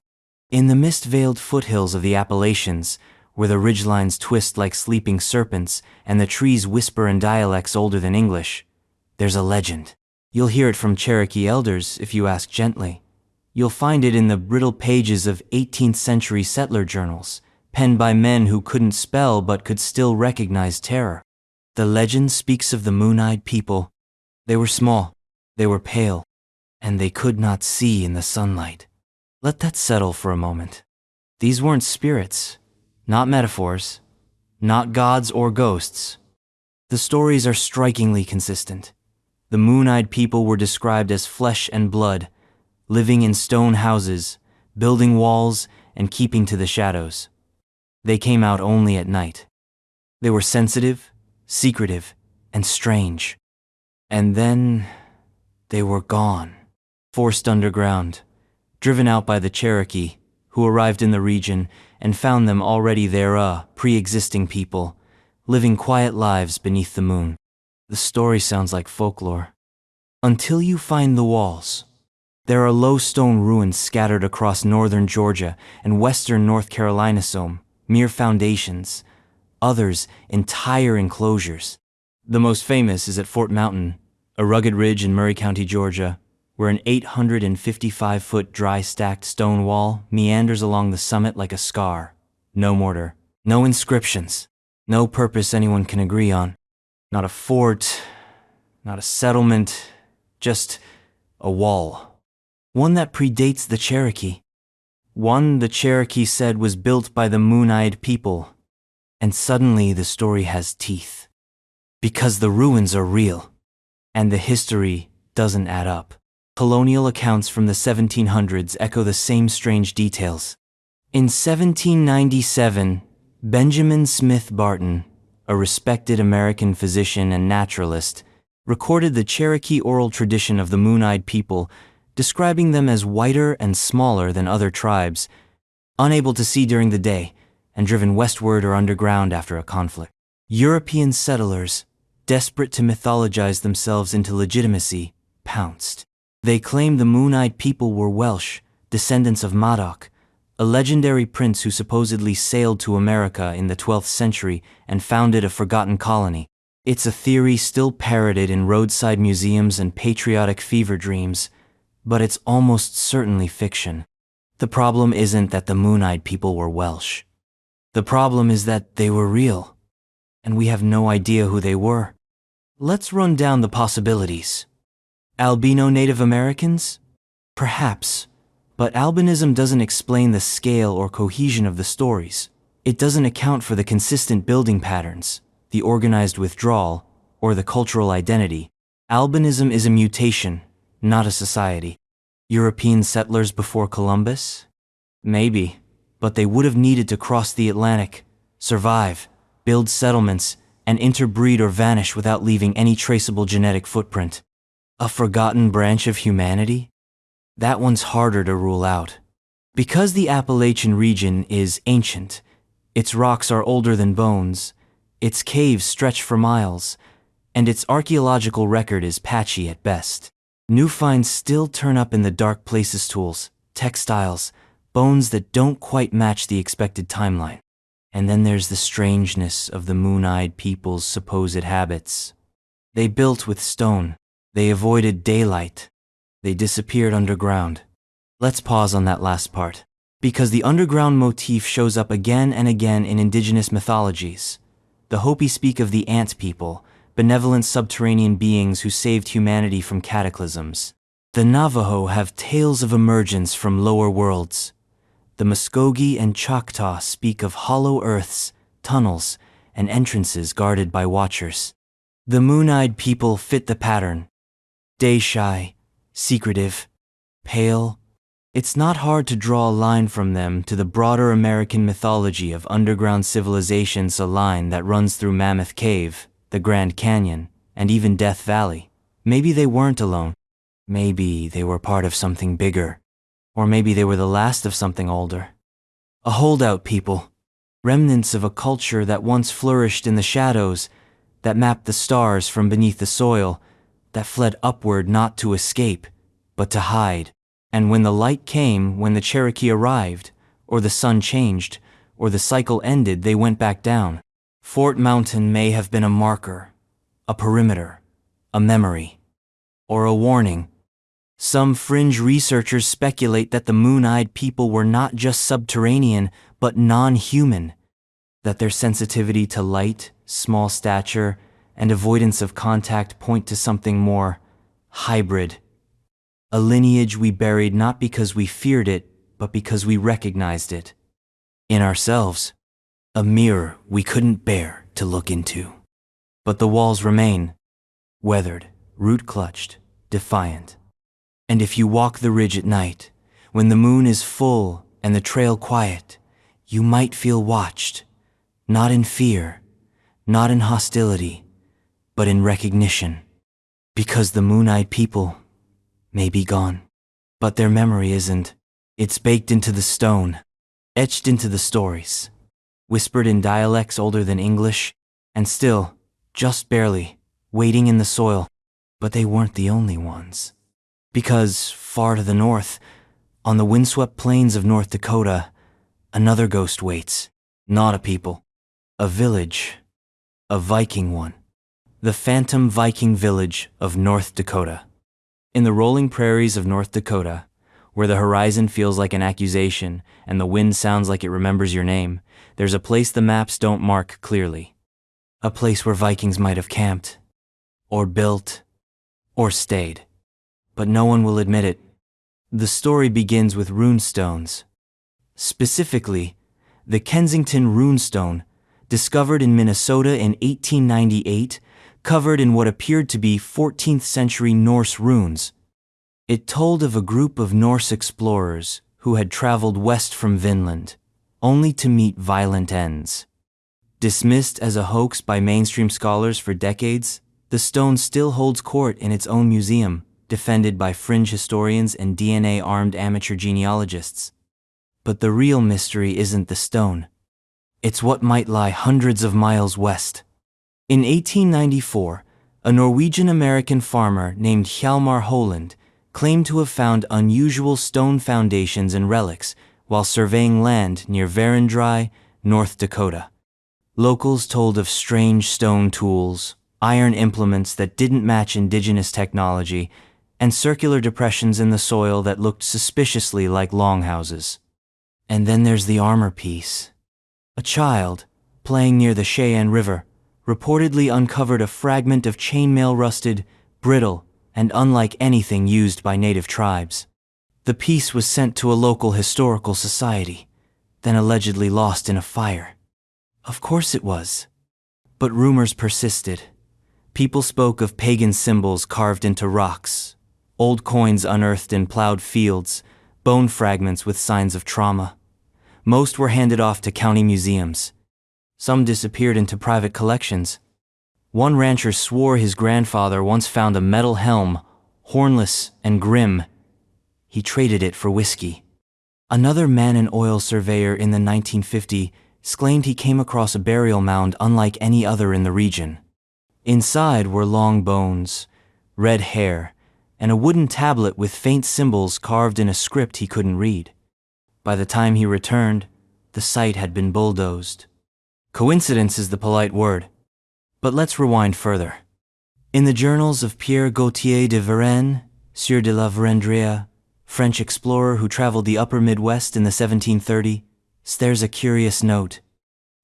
Speaker 1: In the mist-veiled foothills of the Appalachians, where the ridgelines twist like sleeping serpents and the trees whisper in dialects older than English, there's a legend. You'll hear it from Cherokee elders if you ask gently. You'll find it in the brittle pages of 18th century settler journals, penned by men who couldn't spell but could still recognize terror. The legend speaks of the moon-eyed people. They were small, they were pale, and they could not see in the sunlight. Let that settle for a moment. These weren't spirits, not metaphors, not gods or ghosts. The stories are strikingly consistent. The moon-eyed people were described as flesh and blood, living in stone houses, building walls, and keeping to the shadows. They came out only at night. They were sensitive, secretive, and strange. And then they were gone, forced underground, driven out by the Cherokee, who arrived in the region and found them already there, pre-existing people, living quiet lives beneath the moon. The story sounds like folklore. Until you find the walls. There are low stone ruins scattered across northern Georgia and western North Carolina, some mere foundations, others entire enclosures. The most famous is at Fort Mountain, a rugged ridge in Murray County, Georgia, where an 855-foot dry stacked stone wall meanders along the summit like a scar. No mortar, No inscriptions. No purpose anyone can agree on. Not a fort, not a settlement, just a wall. One that predates the Cherokee. One the Cherokee said was built by the moon-eyed people. And suddenly the story has teeth. Because the ruins are real. And the history doesn't add up. Colonial accounts from the 1700s echo the same strange details. In 1797, Benjamin Smith Barton, a respected American physician and naturalist, recorded the Cherokee oral tradition of the moon-eyed people, describing them as whiter and smaller than other tribes, unable to see during the day, and driven westward or underground after a conflict. European settlers, desperate to mythologize themselves into legitimacy, pounced. They claimed the moon-eyed people were Welsh, descendants of Madoc, a legendary prince who supposedly sailed to America in the 12th century and founded a forgotten colony. It's a theory still parroted in roadside museums and patriotic fever dreams, but it's almost certainly fiction. The problem isn't that the moon-eyed people were Welsh. The problem is that they were real, and we have no idea who they were. Let's run down the possibilities. Albino Native Americans? Perhaps. But albinism doesn't explain the scale or cohesion of the stories. It doesn't account for the consistent building patterns, the organized withdrawal, or the cultural identity. Albinism is a mutation, not a society. European settlers before Columbus? Maybe, but they would have needed to cross the Atlantic, survive, build settlements, and interbreed or vanish without leaving any traceable genetic footprint. A forgotten branch of humanity? That one's harder to rule out. Because the Appalachian region is ancient, its rocks are older than bones, its caves stretch for miles, and its archaeological record is patchy at best. New finds still turn up in the dark places: tools, textiles, bones that don't quite match the expected timeline. And then there's the strangeness of the moon-eyed people's supposed habits. They built with stone. They avoided daylight. They disappeared underground. Let's pause on that last part, because the underground motif shows up again and again in indigenous mythologies. The Hopi speak of the ant people, benevolent subterranean beings who saved humanity from cataclysms. The Navajo have tales of emergence from lower worlds. The Muskogee and Choctaw speak of hollow earths, tunnels, and entrances guarded by watchers. The moon-eyed people fit the pattern. Day-shy, secretive, pale. It's not hard to draw a line from them to the broader American mythology of underground civilizations, a line that runs through Mammoth Cave, the Grand Canyon, and even Death Valley. Maybe they weren't alone. Maybe they were part of something bigger. Or maybe they were the last of something older. A holdout people. Remnants of a culture that once flourished in the shadows, that mapped the stars from beneath the soil, that fled upward not to escape, but to hide. And when the light came, when the Cherokee arrived, or the sun changed, or the cycle ended, they went back down. Fort Mountain may have been a marker, a perimeter, a memory, or a warning. Some fringe researchers speculate that the moon-eyed people were not just subterranean, but non-human, that their sensitivity to light, small stature, and avoidance of contact point to something more hybrid. A lineage we buried not because we feared it, but because we recognized it. In ourselves. A mirror we couldn't bear to look into. But the walls remain, weathered, root-clutched, defiant. And if you walk the ridge at night, when the moon is full and the trail quiet, you might feel watched, not in fear, not in hostility, but in recognition. Because the moon-eyed people may be gone, but their memory isn't. It's baked into the stone, etched into the stories, whispered in dialects older than English, and still, just barely, waiting in the soil. But they weren't the only ones. Because, far to the north, on the windswept plains of North Dakota, another ghost waits. Not a people. A village. A Viking one. The phantom Viking village of North Dakota. In the rolling prairies of North Dakota, where the horizon feels like an accusation and the wind sounds like it remembers your name, there's a place the maps don't mark clearly. A place where Vikings might have camped, or built, or stayed. But no one will admit it. The story begins with runestones. Specifically, the Kensington runestone, discovered in Minnesota in 1898, covered in what appeared to be 14th century Norse runes. It told of a group of Norse explorers who had traveled west from Vinland, only to meet violent ends. Dismissed as a hoax by mainstream scholars for decades, the stone still holds court in its own museum, defended by fringe historians and DNA-armed amateur genealogists. But the real mystery isn't the stone. It's what might lie hundreds of miles west. In 1894, a Norwegian-American farmer named Hjalmar Holand claimed to have found unusual stone foundations and relics while surveying land near Verendrye, North Dakota. Locals told of strange stone tools, iron implements that didn't match indigenous technology, and circular depressions in the soil that looked suspiciously like longhouses. And then there's the armor piece. A child, playing near the Cheyenne River, reportedly uncovered a fragment of chainmail rusted, brittle, and unlike anything used by native tribes. The piece was sent to a local historical society, then allegedly lost in a fire. Of course it was. But rumors persisted. People spoke of pagan symbols carved into rocks, old coins unearthed in plowed fields, bone fragments with signs of trauma. Most were handed off to county museums. Some disappeared into private collections. One rancher swore his grandfather once found a metal helm, hornless and grim. He traded it for whiskey. Another man-and-oil surveyor in the 1950s claimed he came across a burial mound unlike any other in the region. Inside were long bones, red hair, and a wooden tablet with faint symbols carved in a script he couldn't read. By the time he returned, the site had been bulldozed. Coincidence is the polite word. But let's rewind further. In the journals of Pierre Gauthier de Varennes, Sieur de la Vérendrye, French explorer who traveled the upper Midwest in the 1730s, there's a curious note.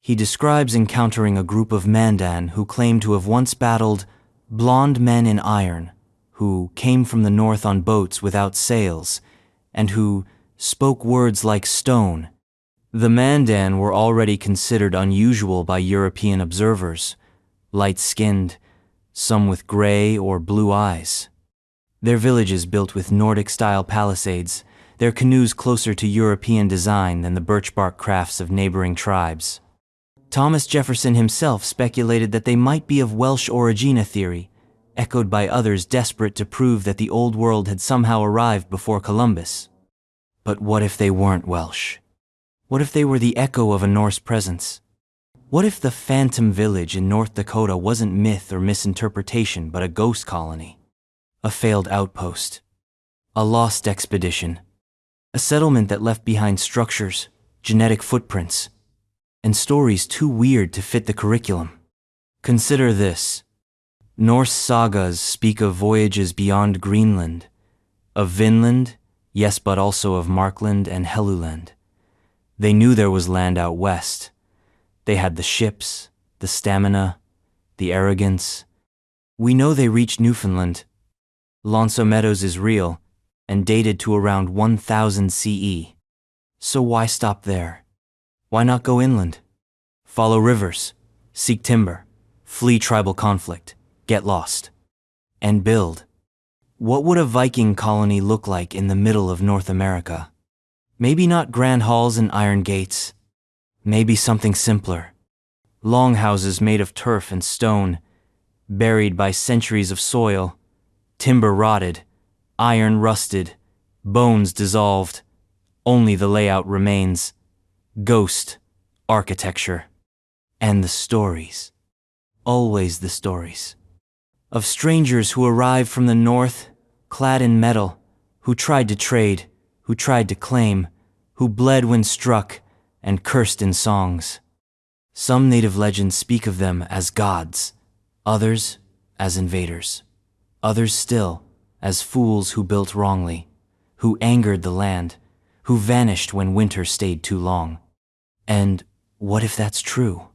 Speaker 1: He describes encountering a group of Mandan who claim to have once battled blonde men in iron, who came from the north on boats without sails, and who spoke words like stone. The Mandan were already considered unusual by European observers, light-skinned, some with gray or blue eyes. Their villages built with Nordic-style palisades, their canoes closer to European design than the birch-bark crafts of neighboring tribes. Thomas Jefferson himself speculated that they might be of Welsh origin, a theory, echoed by others desperate to prove that the Old World had somehow arrived before Columbus. But what if they weren't Welsh? What if they were the echo of a Norse presence? What if the Phantom Village in North Dakota wasn't myth or misinterpretation but a ghost colony? A failed outpost? A lost expedition? A settlement that left behind structures, genetic footprints, and stories too weird to fit the curriculum? Consider this. Norse sagas speak of voyages beyond Greenland, of Vinland, yes, but also of Markland and Helluland. They knew there was land out west. They had the ships, the stamina, the arrogance. We know they reached Newfoundland. L'Anse Meadows is real and dated to around 1000 CE. So why stop there? Why not go inland? Follow rivers, seek timber, flee tribal conflict, get lost, and build. What would a Viking colony look like in the middle of North America? Maybe not grand halls and iron gates. Maybe something simpler. Longhouses made of turf and stone, buried by centuries of soil, timber rotted, iron rusted, bones dissolved. Only the layout remains. Ghost architecture. And the stories. Always the stories. Of strangers who arrived from the north, clad in metal, who tried to trade, who tried to claim, who bled when struck, and cursed in songs. Some native legends speak of them as gods, others as invaders, others still as fools who built wrongly, who angered the land, who vanished when winter stayed too long. And what if that's true?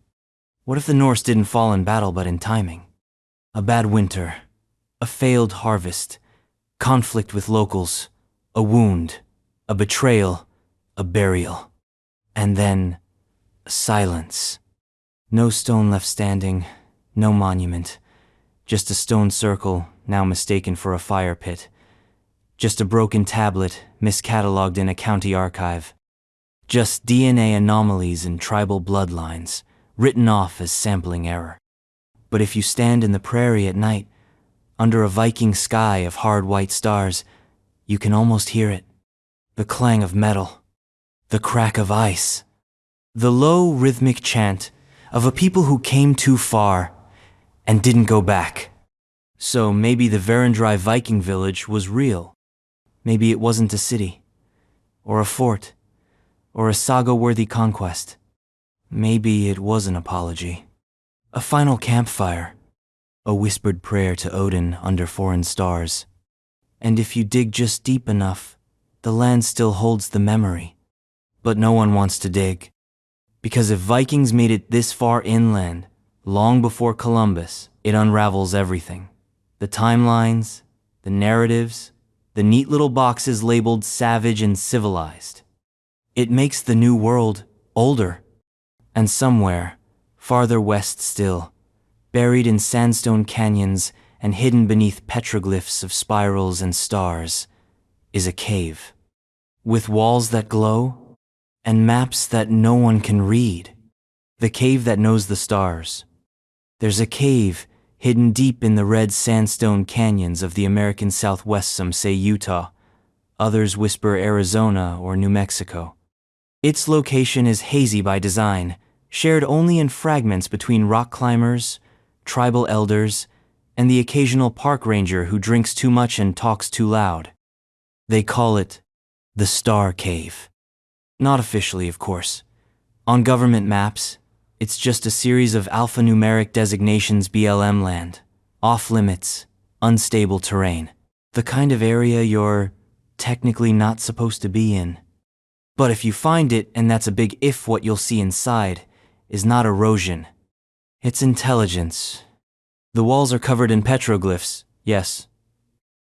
Speaker 1: What if the Norse didn't fall in battle but in timing? A bad winter, a failed harvest, conflict with locals, a wound, a betrayal, a burial. And then, silence. No stone left standing, no monument. Just a stone circle, now mistaken for a fire pit. Just a broken tablet, miscatalogued in a county archive. Just DNA anomalies and tribal bloodlines, written off as sampling error. But if you stand in the prairie at night, under a Viking sky of hard white stars, you can almost hear it. The clang of metal, the crack of ice, the low rhythmic chant of a people who came too far and didn't go back. So maybe the Verendrei Viking village was real. Maybe it wasn't a city, or a fort, or a saga-worthy conquest. Maybe it was an apology. A final campfire, a whispered prayer to Odin under foreign stars. And if you dig just deep enough, the land still holds the memory. But no one wants to dig. Because if Vikings made it this far inland, long before Columbus, it unravels everything. The timelines, the narratives, the neat little boxes labeled savage and civilized. It makes the New World older. And somewhere, farther west still, buried in sandstone canyons and hidden beneath petroglyphs of spirals and stars, is a cave. With walls that glow and maps that no one can read. The cave that knows the stars. There's a cave hidden deep in the red sandstone canyons of the American Southwest. Some say Utah, others whisper Arizona or New Mexico. Its location is hazy by design, shared only in fragments between rock climbers, tribal elders, and the occasional park ranger who drinks too much and talks too loud. They call it the Star Cave. Not officially, of course. On government maps, it's just a series of alphanumeric designations: BLM land, off-limits, unstable terrain. The kind of area you're technically not supposed to be in. But if you find it, and that's a big if, what you'll see inside is not erosion. It's intelligence. The walls are covered in petroglyphs, yes.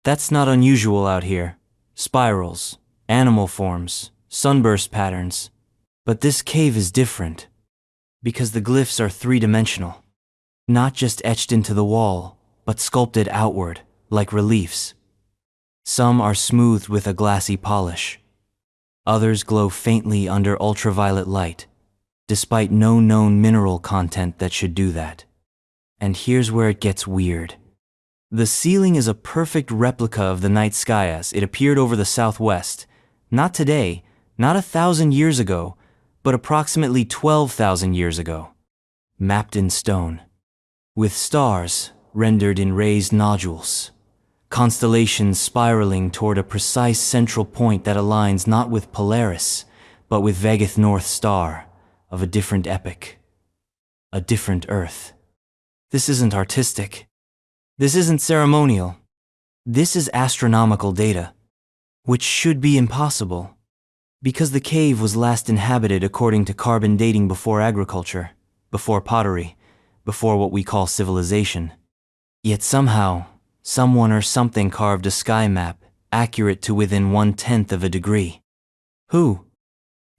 Speaker 1: That's not unusual out here. Spirals, animal forms, sunburst patterns. But this cave is different, because the glyphs are three-dimensional. Not just etched into the wall, but sculpted outward, like reliefs. Some are smoothed with a glassy polish. Others glow faintly under ultraviolet light, despite no known mineral content that should do that. And here's where it gets weird. The ceiling is a perfect replica of the night sky as it appeared over the Southwest, not today, not 1,000 years ago, but approximately 12,000 years ago. Mapped in stone, with stars rendered in raised nodules. Constellations spiraling toward a precise central point that aligns not with Polaris, but with Vegath North Star of a different epoch, a different Earth. This isn't artistic. This isn't ceremonial. This is astronomical data, which should be impossible, because the cave was last inhabited according to carbon dating before agriculture, before pottery, before what we call civilization. Yet somehow, someone or something carved a sky map accurate to within 1/10 of a degree. Who?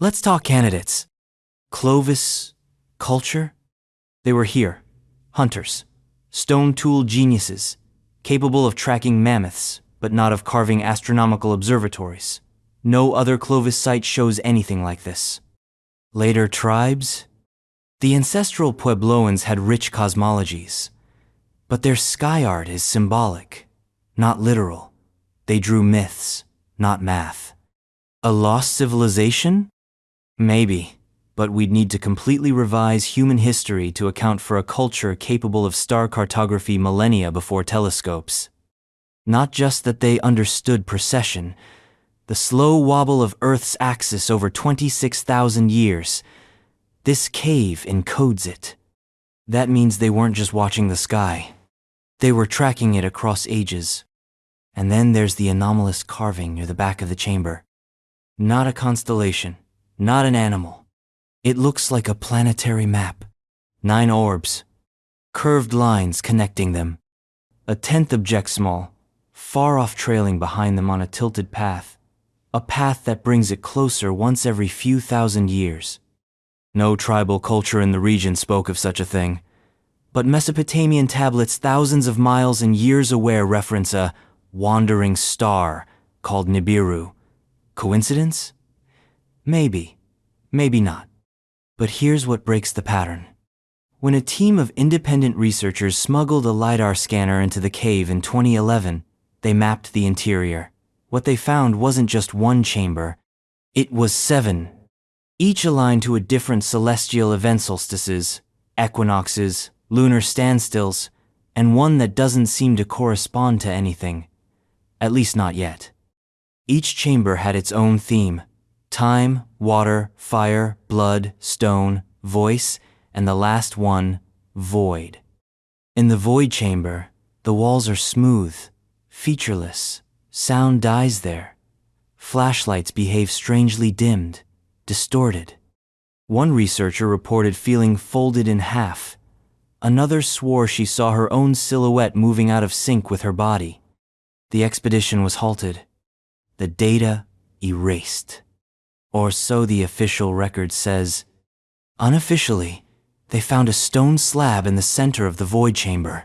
Speaker 1: Let's talk candidates. Clovis, culture? They were here. Hunters. Stone tool geniuses. Capable of tracking mammoths, but not of carving astronomical observatories. No other Clovis site shows anything like this. Later tribes? The ancestral Puebloans had rich cosmologies. But their sky art is symbolic, not literal. They drew myths, not math. A lost civilization? Maybe, but we'd need to completely revise human history to account for a culture capable of star cartography millennia before telescopes. Not just that they understood precession, the slow wobble of Earth's axis over 26,000 years. This cave encodes it. That means they weren't just watching the sky. They were tracking it across ages. And then there's the anomalous carving near the back of the chamber. Not a constellation, not an animal. It looks like a planetary map. 9 orbs, curved lines connecting them. A 10th object small, far off trailing behind them on a tilted path. A path that brings it closer once every few thousand years. No tribal culture in the region spoke of such a thing, but Mesopotamian tablets thousands of miles and years away reference a wandering star called Nibiru. Coincidence? Maybe, maybe not. But here's what breaks the pattern. When a team of independent researchers smuggled a LiDAR scanner into the cave in 2011, they mapped the interior. What they found wasn't just one chamber, it was 7, each aligned to a different celestial event solstices, equinoxes, lunar standstills, and one that doesn't seem to correspond to anything. At least not yet. Each chamber had its own theme: time, water, fire, blood, stone, voice, and the last one, void. In the void chamber, the walls are smooth, featureless. Sound dies there. Flashlights behave strangely dimmed, distorted. One researcher reported feeling folded in half. Another swore she saw her own silhouette moving out of sync with her body. The expedition was halted. The data erased. Or so the official record says. Unofficially, they found a stone slab in the center of the void chamber.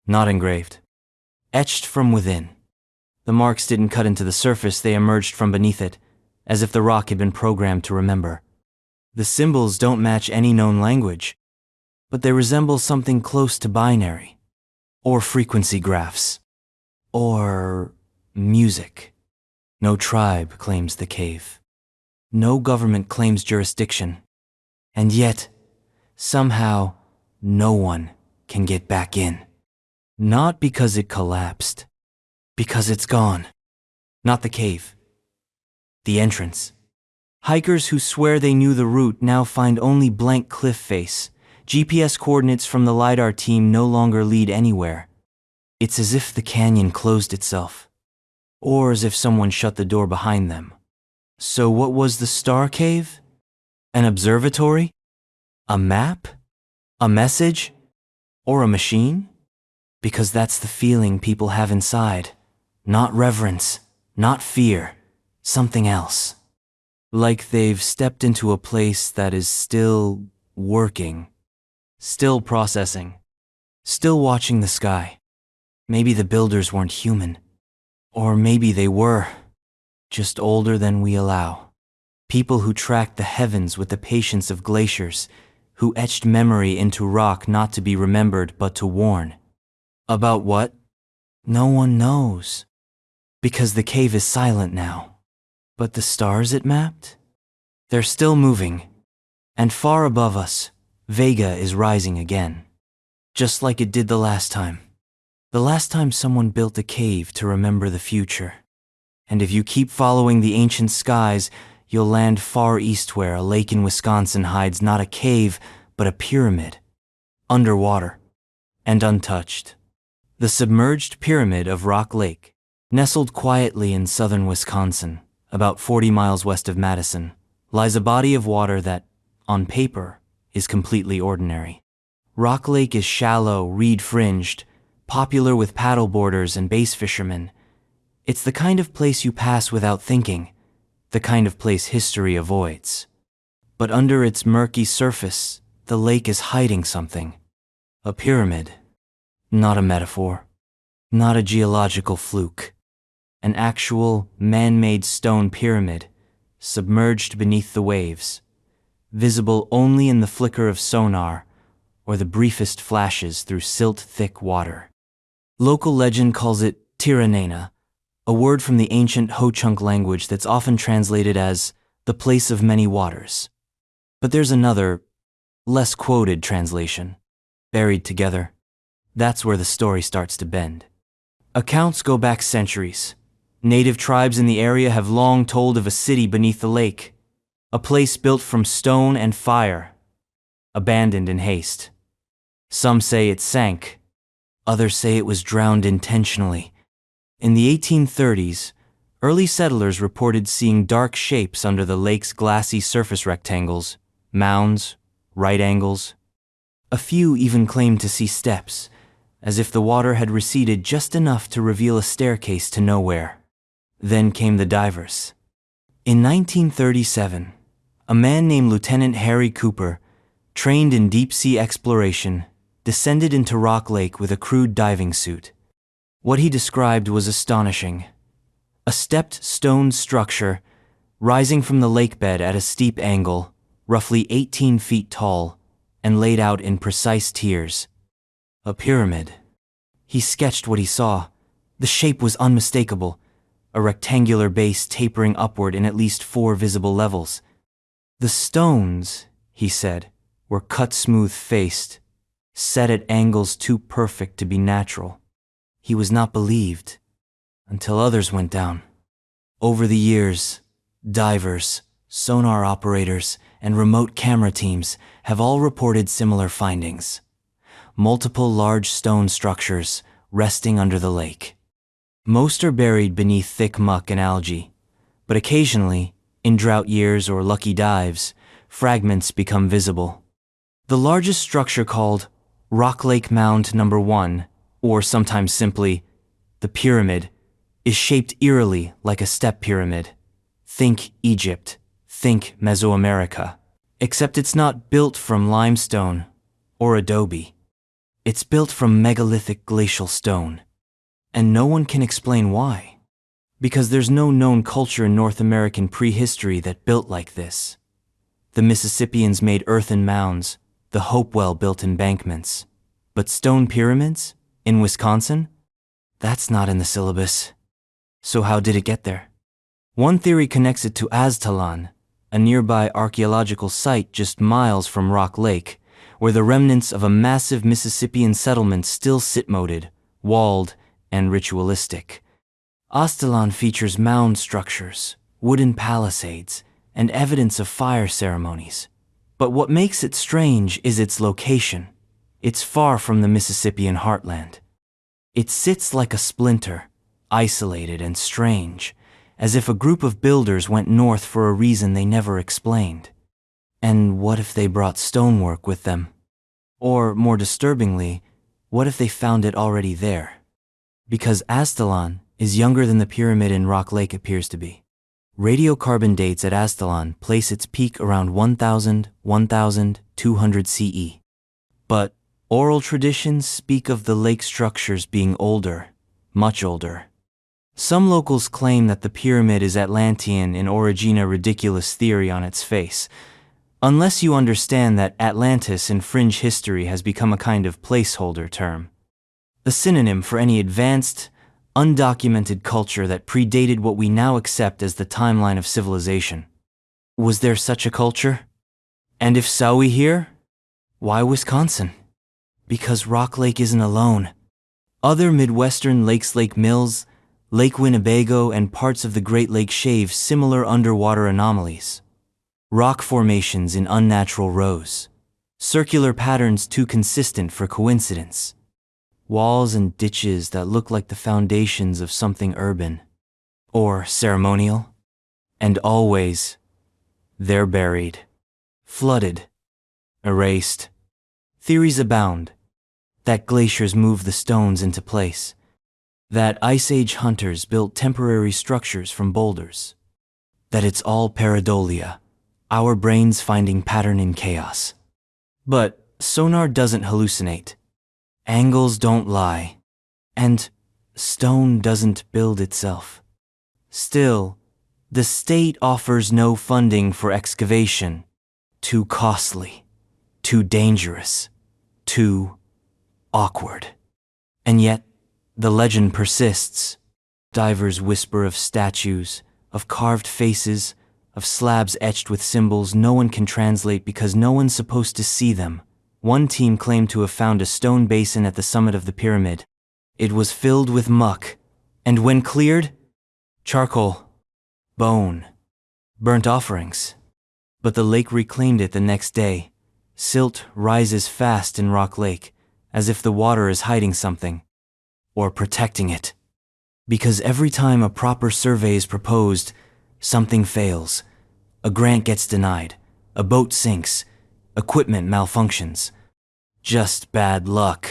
Speaker 1: Not engraved. Etched from within. The marks didn't cut into the surface, they emerged from beneath it, as if the rock had been programmed to remember. The symbols don't match any known language, but they resemble something close to binary, or frequency graphs, or music. No tribe claims the cave. No government claims jurisdiction. And yet, somehow, no one can get back in. Not because it collapsed, because it's gone. Not the cave. The entrance. Hikers who swear they knew the route now find only blank cliff face. GPS coordinates from the LiDAR team no longer lead anywhere. It's as if the canyon closed itself, or as if someone shut the door behind them. So what was the Star Cave? An observatory? A map? A message? Or a machine? Because that's the feeling people have inside. Not reverence, not fear, something else. Like they've stepped into a place that is still working, still processing, still watching the sky. Maybe the builders weren't human. Or maybe they were, just older than we allow. People who tracked the heavens with the patience of glaciers, who etched memory into rock not to be remembered but to warn. About what? No one knows. Because the cave is silent now. But the stars it mapped? They're still moving. And far above us, Vega is rising again. Just like it did the last time. The last time someone built a cave to remember the future. And if you keep following the ancient skies, you'll land far east where a lake in Wisconsin hides not a cave, but a pyramid. Underwater. And untouched. The submerged pyramid of Rock Lake. Nestled quietly in southern Wisconsin, about 40 miles west of Madison, lies a body of water that, on paper, is completely ordinary. Rock Lake is shallow, reed-fringed, popular with paddleboarders and bass fishermen. It's the kind of place you pass without thinking, the kind of place history avoids. But under its murky surface, the lake is hiding something. A pyramid. Not a metaphor. Not a geological fluke. An actual, man-made stone pyramid, submerged beneath the waves, visible only in the flicker of sonar or the briefest flashes through silt-thick water. Local legend calls it Tiranena, a word from the ancient Ho-Chunk language that's often translated as the place of many waters. But there's another, less quoted translation, buried together. That's where the story starts to bend. Accounts go back centuries. Native tribes in the area have long told of a city beneath the lake, a place built from stone and fire, abandoned in haste. Some say it sank, others say it was drowned intentionally, In the 1830s, early settlers reported seeing dark shapes under the lake's glassy surface rectangles, mounds, right angles. A few even claimed to see steps, as if the water had receded just enough to reveal a staircase to nowhere. Then came the divers. In 1937, a man named Lieutenant Harry Cooper, trained in deep-sea exploration, descended into Rock Lake with a crude diving suit. What he described was astonishing. A stepped stone structure, rising from the lakebed at a steep angle, roughly 18 feet tall, and laid out in precise tiers. A pyramid. He sketched what he saw. The shape was unmistakable, a rectangular base tapering upward in at least 4 visible levels. The stones, he said, were cut smooth-faced, set at angles too perfect to be natural. He was not believed until others went down. Over the years, divers, sonar operators, and remote camera teams have all reported similar findings. Multiple large stone structures resting under the lake. Most are buried beneath thick muck and algae, but occasionally, in drought years or lucky dives, fragments become visible. The largest structure, called Rock Lake Mound No. 1, or sometimes simply the Pyramid, is shaped eerily like a step pyramid. Think Egypt, think Mesoamerica. Except it's not built from limestone or adobe. It's built from megalithic glacial stone. And no one can explain why. Because there's no known culture in North American prehistory that built like this. The Mississippians made earthen mounds, the Hopewell built embankments. But stone pyramids? In Wisconsin? That's not in the syllabus. So how did it get there? One theory connects it to Aztalan, a nearby archaeological site just miles from Rock Lake, where the remnants of a massive Mississippian settlement still sit moated, walled, and ritualistic. Aztalan features mound structures, wooden palisades, and evidence of fire ceremonies. But what makes it strange is its location. It's far from the Mississippian heartland. It sits like a splinter, isolated and strange, as if a group of builders went north for a reason they never explained. And what if they brought stonework with them? Or, more disturbingly, what if they found it already there? Because Aztalan is younger than the pyramid in Rock Lake appears to be. Radiocarbon dates at Aztalan place its peak around 1200 CE. But oral traditions speak of the lake structures being older, much older. Some locals claim that the pyramid is Atlantean in origin, a ridiculous theory on its face, unless you understand that Atlantis in fringe history has become a kind of placeholder term. A synonym for any advanced, undocumented culture that predated what we now accept as the timeline of civilization. Was there such a culture? And if so, here? Why Wisconsin? Because Rock Lake isn't alone. Other Midwestern lakes, Lake Mills, Lake Winnebago, and parts of the Great Lakes shave similar underwater anomalies. Rock formations in unnatural rows. Circular patterns too consistent for coincidence. Walls and ditches that look like the foundations of something urban. Or ceremonial. And always, they're buried. Flooded. Erased. Theories abound. That glaciers moved the stones into place. That Ice Age hunters built temporary structures from boulders. That it's all pareidolia, our brains finding pattern in chaos. But sonar doesn't hallucinate. Angles don't lie. And stone doesn't build itself. Still, the state offers no funding for excavation. Too costly. Too dangerous. Too awkward. And yet, the legend persists. Divers whisper of statues, of carved faces, of slabs etched with symbols no one can translate because no one's supposed to see them. One team claimed to have found a stone basin at the summit of the pyramid. It was filled with muck, and when cleared, charcoal, bone, burnt offerings. But the lake reclaimed it the next day. Silt rises fast in Rock Lake, as if the water is hiding something, or protecting it. Because every time a proper survey is proposed, something fails. A grant gets denied, a boat sinks, equipment malfunctions. Just bad luck.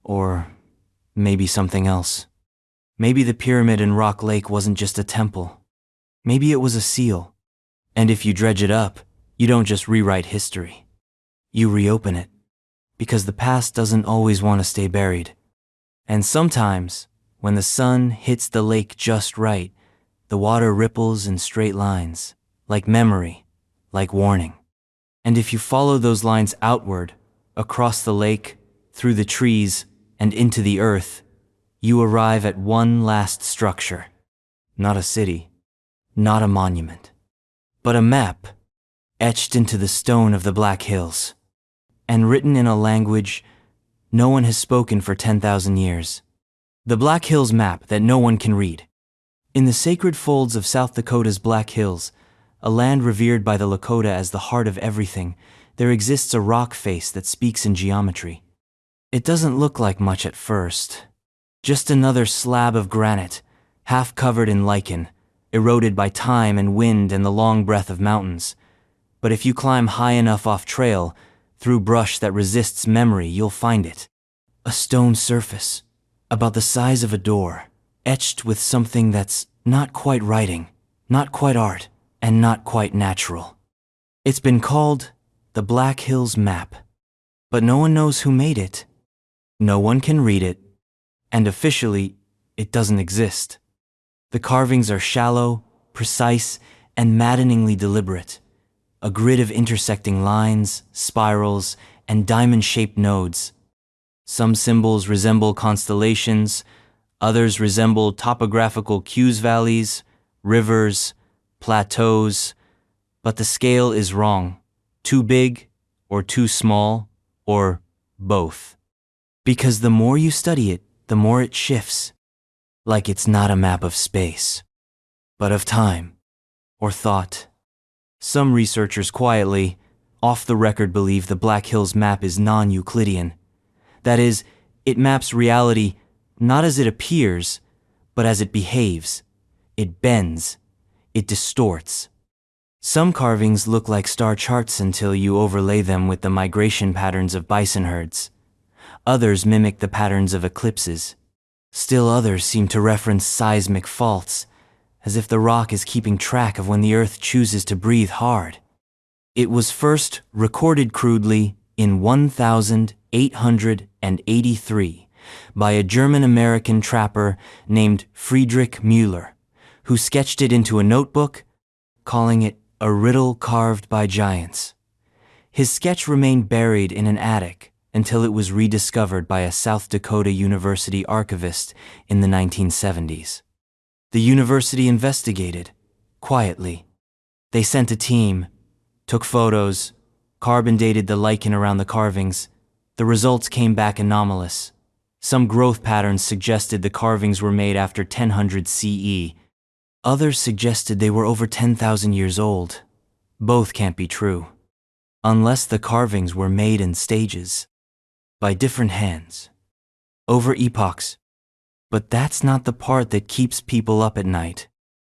Speaker 1: Or maybe something else. Maybe the pyramid in Rock Lake wasn't just a temple. Maybe it was a seal. And if you dredge it up, you don't just rewrite history. You reopen it. Because the past doesn't always want to stay buried. And sometimes, when the sun hits the lake just right, the water ripples in straight lines, like memory, like warning. And if you follow those lines outward, across the lake, through the trees, and into the earth, you arrive at one last structure. Not a city, not a monument, but a map, etched into the stone of the Black Hills, and written in a language no one has spoken for 10,000 years. The Black Hills map that no one can read. In the sacred folds of South Dakota's Black Hills, a land revered by the Lakota as the heart of everything, there exists a rock face that speaks in geometry. It doesn't look like much at first. Just another slab of granite, half covered in lichen, eroded by time and wind and the long breath of mountains. But if you climb high enough off trail, through brush that resists memory, you'll find it. A stone surface, about the size of a door, etched with something that's not quite writing, not quite art, and not quite natural. It's been called the Black Hills Map, but no one knows who made it. No one can read it, and officially, it doesn't exist. The carvings are shallow, precise, and maddeningly deliberate. A grid of intersecting lines, spirals, and diamond-shaped nodes. Some symbols resemble constellations, others resemble topographical cues valleys, rivers, plateaus, but the scale is wrong. Too big, or too small, or both. Because the more you study it, the more it shifts. Like it's not a map of space, but of time, or thought. Some researchers quietly, off the record, believe the Black Hills map is non-Euclidean. That is, it maps reality not as it appears, but as it behaves. It bends. It distorts. Some carvings look like star charts until you overlay them with the migration patterns of bison herds. Others mimic the patterns of eclipses. Still others seem to reference seismic faults, as if the rock is keeping track of when the earth chooses to breathe hard. It was first recorded crudely in 1883 by a German-American trapper named Friedrich Müller, who sketched it into a notebook, calling it a riddle carved by giants. His sketch remained buried in an attic until it was rediscovered by a South Dakota University archivist in the 1970s. The university investigated, quietly. They sent a team, took photos, carbon dated the lichen around the carvings. The results came back anomalous. Some growth patterns suggested the carvings were made after 1000 CE. Others suggested they were over 10,000 years old. Both can't be true, unless the carvings were made in stages, by different hands, over epochs. But that's not the part that keeps people up at night.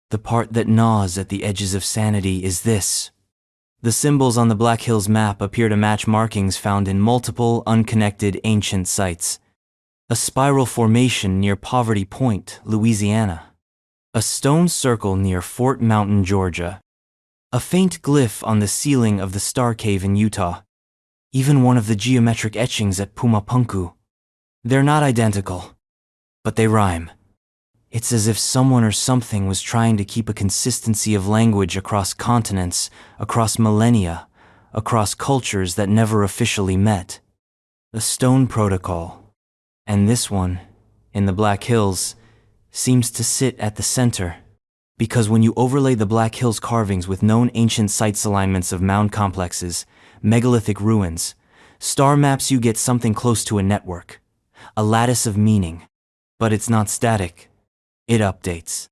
Speaker 1: The part that gnaws at the edges of sanity is this. The symbols on the Black Hills map appear to match markings found in multiple unconnected ancient sites. A spiral formation near Poverty Point, Louisiana. A stone circle near Fort Mountain, Georgia. A faint glyph on the ceiling of the Star Cave in Utah. Even one of the geometric etchings at Pumapunku. They're not identical, but they rhyme. It's as if someone or something was trying to keep a consistency of language across continents, across millennia, across cultures that never officially met. The Stone Protocol. And this one, in the Black Hills, seems to sit at the center. Because when you overlay the Black Hills carvings with known ancient sites alignments of mound complexes, megalithic ruins, star maps, you get something close to a network, a lattice of meaning. But it's not static. It updates.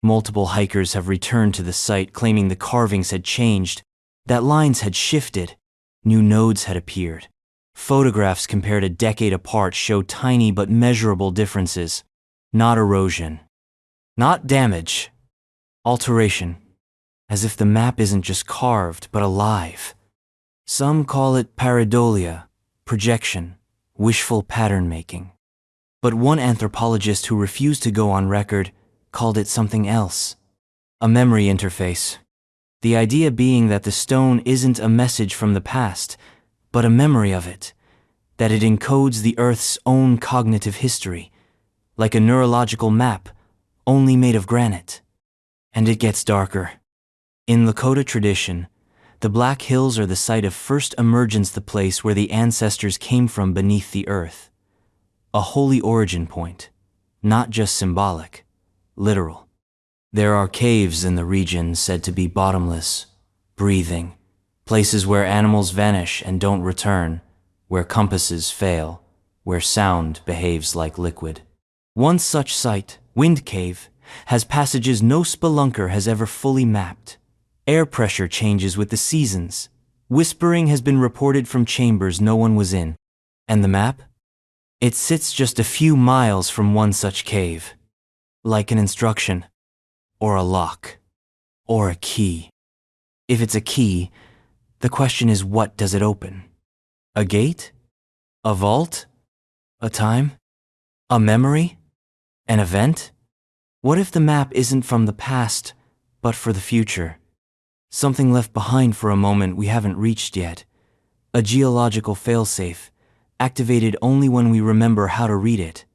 Speaker 1: Multiple hikers have returned to the site claiming the carvings had changed, that lines had shifted, new nodes had appeared. Photographs compared a decade apart show tiny but measurable differences, not erosion, Not damage, alteration, as if the map isn't just carved but alive. Some call it pareidolia, projection, wishful pattern making. But one anthropologist who refused to go on record called it something else. A memory interface. The idea being that the stone isn't a message from the past, but a memory of it, that it encodes the Earth's own cognitive history, like a neurological map, only made of granite. And it gets darker. In Lakota tradition, the Black Hills are the site of first emergence, the place where the ancestors came from beneath the earth. A holy origin point, not just symbolic, literal. There are caves in the region said to be bottomless, breathing, places where animals vanish and don't return, where compasses fail, where sound behaves like liquid. One such site, Wind Cave, has passages no spelunker has ever fully mapped. Air pressure changes with the seasons. Whispering has been reported from chambers no one was in. And the map? It sits just a few miles from one such cave. Like an instruction, or a lock, or a key. If it's a key, the question is, what does it open? A gate? A vault? A time? A memory? An event? What if the map isn't from the past, but for the future? Something left behind for a moment we haven't reached yet. A geological failsafe, activated only when we remember how to read it.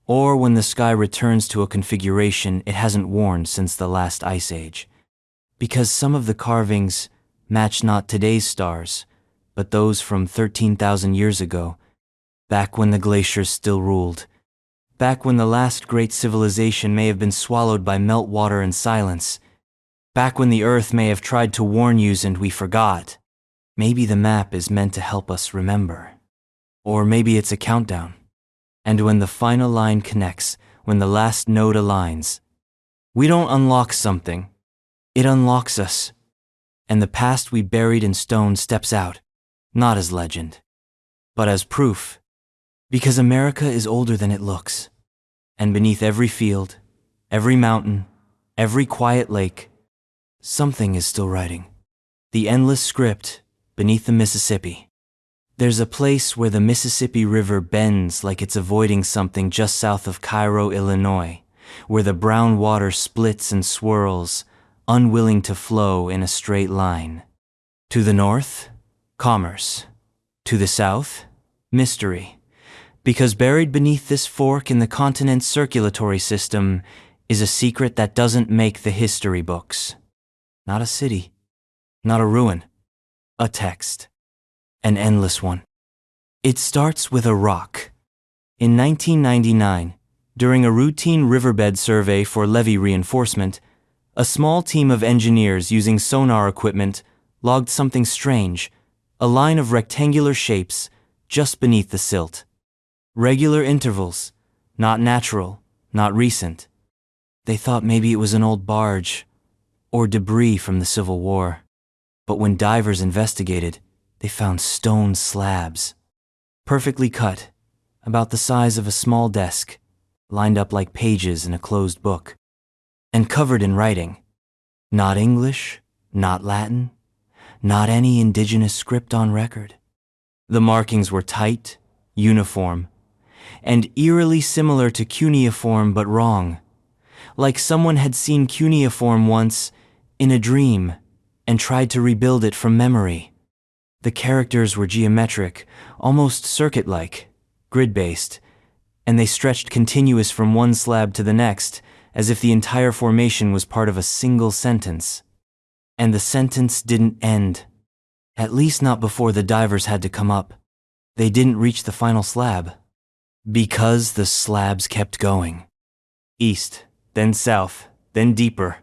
Speaker 1: Or when the sky returns to a configuration it hasn't worn since the last ice age. Because some of the carvings match not today's stars, but those from 13,000 years ago, back when the glaciers still ruled. Back when the last great civilization may have been swallowed by meltwater and silence. Back when the earth may have tried to warn yous and we forgot. Maybe the map is meant to help us remember. Or maybe it's a countdown. And when the final line connects, when the last node aligns, we don't unlock something. It unlocks us. And the past we buried in stone steps out, not as legend, but as proof. Because America is older than it looks. And beneath every field, every mountain, every quiet lake, something is still writing. The endless script beneath the Mississippi. There's a place where the Mississippi River bends like it's avoiding something just south of Cairo, Illinois, where the brown water splits and swirls, unwilling to flow in a straight line. To the north, commerce. To the south, mystery. Because buried beneath this fork in the continent's circulatory system is a secret that doesn't make the history books. Not a city, not a ruin, a text, an endless one. It starts with a rock. In 1999, during a routine riverbed survey for levee reinforcement, a small team of engineers using sonar equipment logged something strange, a line of rectangular shapes just beneath the silt. Regular intervals, not natural, not recent. They thought maybe it was an old barge or debris from the Civil War. But when divers investigated, they found stone slabs, perfectly cut, about the size of a small desk, lined up like pages in a closed book, and covered in writing. Not English, not Latin, not any indigenous script on record. The markings were tight, uniform, and eerily similar to cuneiform but wrong, like someone had seen cuneiform once in a dream and tried to rebuild it from memory. The characters were geometric, almost circuit-like, grid-based, and they stretched continuous from one slab to the next, as if the entire formation was part of a single sentence. And the sentence didn't end. At least not before the divers had to come up. They didn't reach the final slab. Because the slabs kept going. East, then south, then deeper.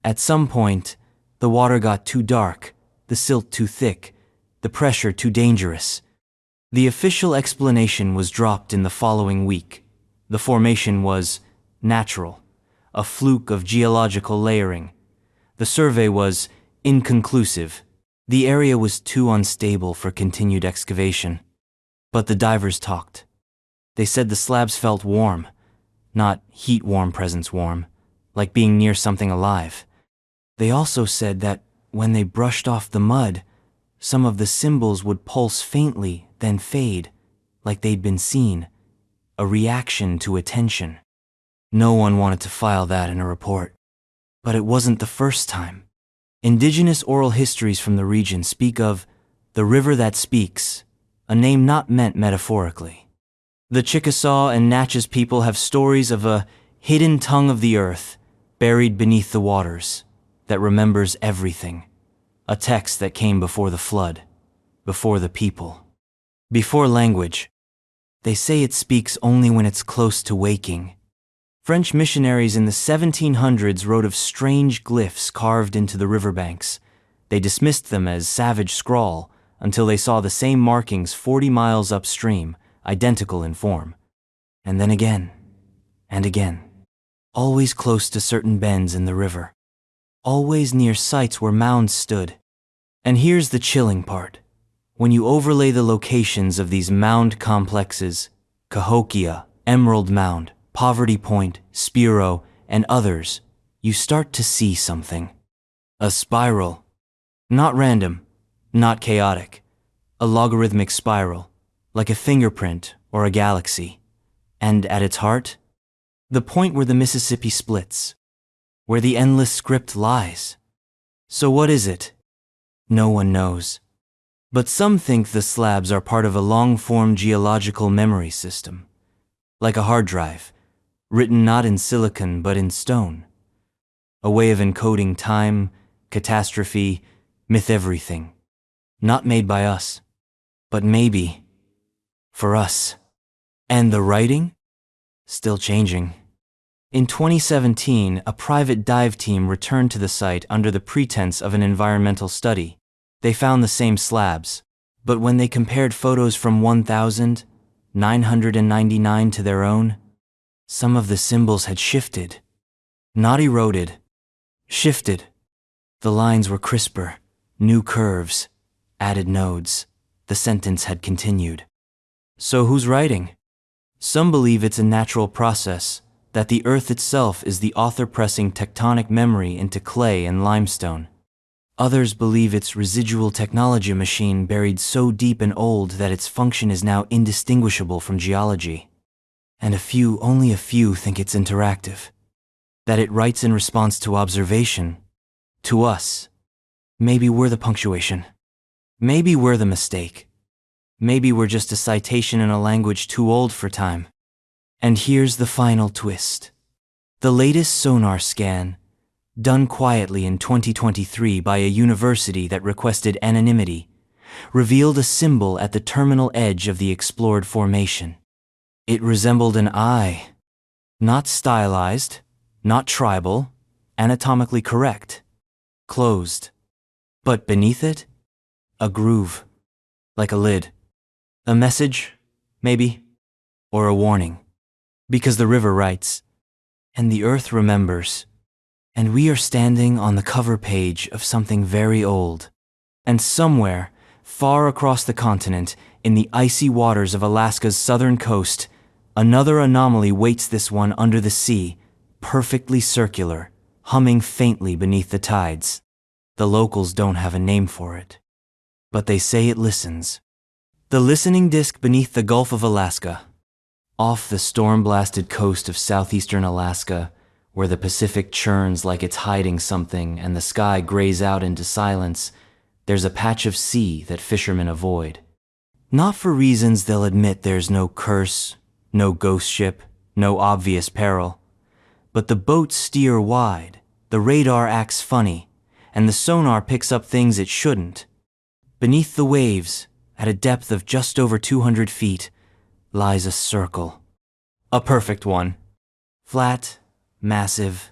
Speaker 1: At some point, the water got too dark, the silt too thick, the pressure too dangerous. The official explanation was dropped in the following week. The formation was natural, a fluke of geological layering. The survey was inconclusive. The area was too unstable for continued excavation. But the divers talked. They said the slabs felt warm, not heat-warm presence warm, like being near something alive. They also said that when they brushed off the mud, some of the symbols would pulse faintly, then fade, like they'd been seen, a reaction to attention. No one wanted to file that in a report. But it wasn't the first time. Indigenous oral histories from the region speak of the river that speaks, a name not meant metaphorically. The Chickasaw and Natchez people have stories of a hidden tongue of the earth, buried beneath the waters, that remembers everything. A text that came before the flood, before the people, before language. They say it speaks only when it's close to waking. French missionaries in the 1700s wrote of strange glyphs carved into the riverbanks. They dismissed them as savage scrawl until they saw the same markings 40 miles upstream, identical in form. And then again, and again, always close to certain bends in the river, always near sites where mounds stood. And here's the chilling part. When you overlay the locations of these mound complexes, Cahokia, Emerald Mound, Poverty Point, Spiro, and others, you start to see something. A spiral. Not random, not chaotic. A logarithmic spiral, like a fingerprint or a galaxy. And at its heart, the point where the Mississippi splits, where the endless script lies. So what is it? No one knows. But some think the slabs are part of a long-form geological memory system, like a hard drive, written not in silicon but in stone. A way of encoding time, catastrophe, myth everything. Not made by us, but maybe for us. And the writing? Still changing. In 2017, a private dive team returned to the site under the pretense of an environmental study. They found the same slabs, but when they compared photos from 1,999 to their own, some of the symbols had shifted. Not eroded, shifted. The lines were crisper, new curves, added nodes. The sentence had continued. So who's writing? Some believe it's a natural process, that the earth itself is the author pressing tectonic memory into clay and limestone. Others believe it's residual technology machine buried so deep and old that its function is now indistinguishable from geology. And only a few think it's interactive. That it writes in response to observation. To us. Maybe we're the punctuation. Maybe we're the mistake. Maybe we're just a citation in a language too old for time. And here's the final twist. The latest sonar scan, done quietly in 2023 by a university that requested anonymity, revealed a symbol at the terminal edge of the explored formation. It resembled an eye. Not stylized, not tribal, anatomically correct. Closed. But beneath it, a groove. Like a lid. A message, maybe, or a warning. Because the river writes, and the earth remembers, and we are standing on the cover page of something very old. And somewhere, far across the continent, in the icy waters of Alaska's southern coast, another anomaly waits this one under the sea, perfectly circular, humming faintly beneath the tides. The locals don't have a name for it. But they say it listens. The listening disk beneath the Gulf of Alaska. Off the storm-blasted coast of southeastern Alaska, where the Pacific churns like it's hiding something and the sky grays out into silence, there's a patch of sea that fishermen avoid. Not for reasons they'll admit there's no curse, no ghost ship, no obvious peril. But the boats steer wide, the radar acts funny, and the sonar picks up things it shouldn't. Beneath the waves, at a depth of just over 200 feet, lies a circle. A perfect one. Flat, massive,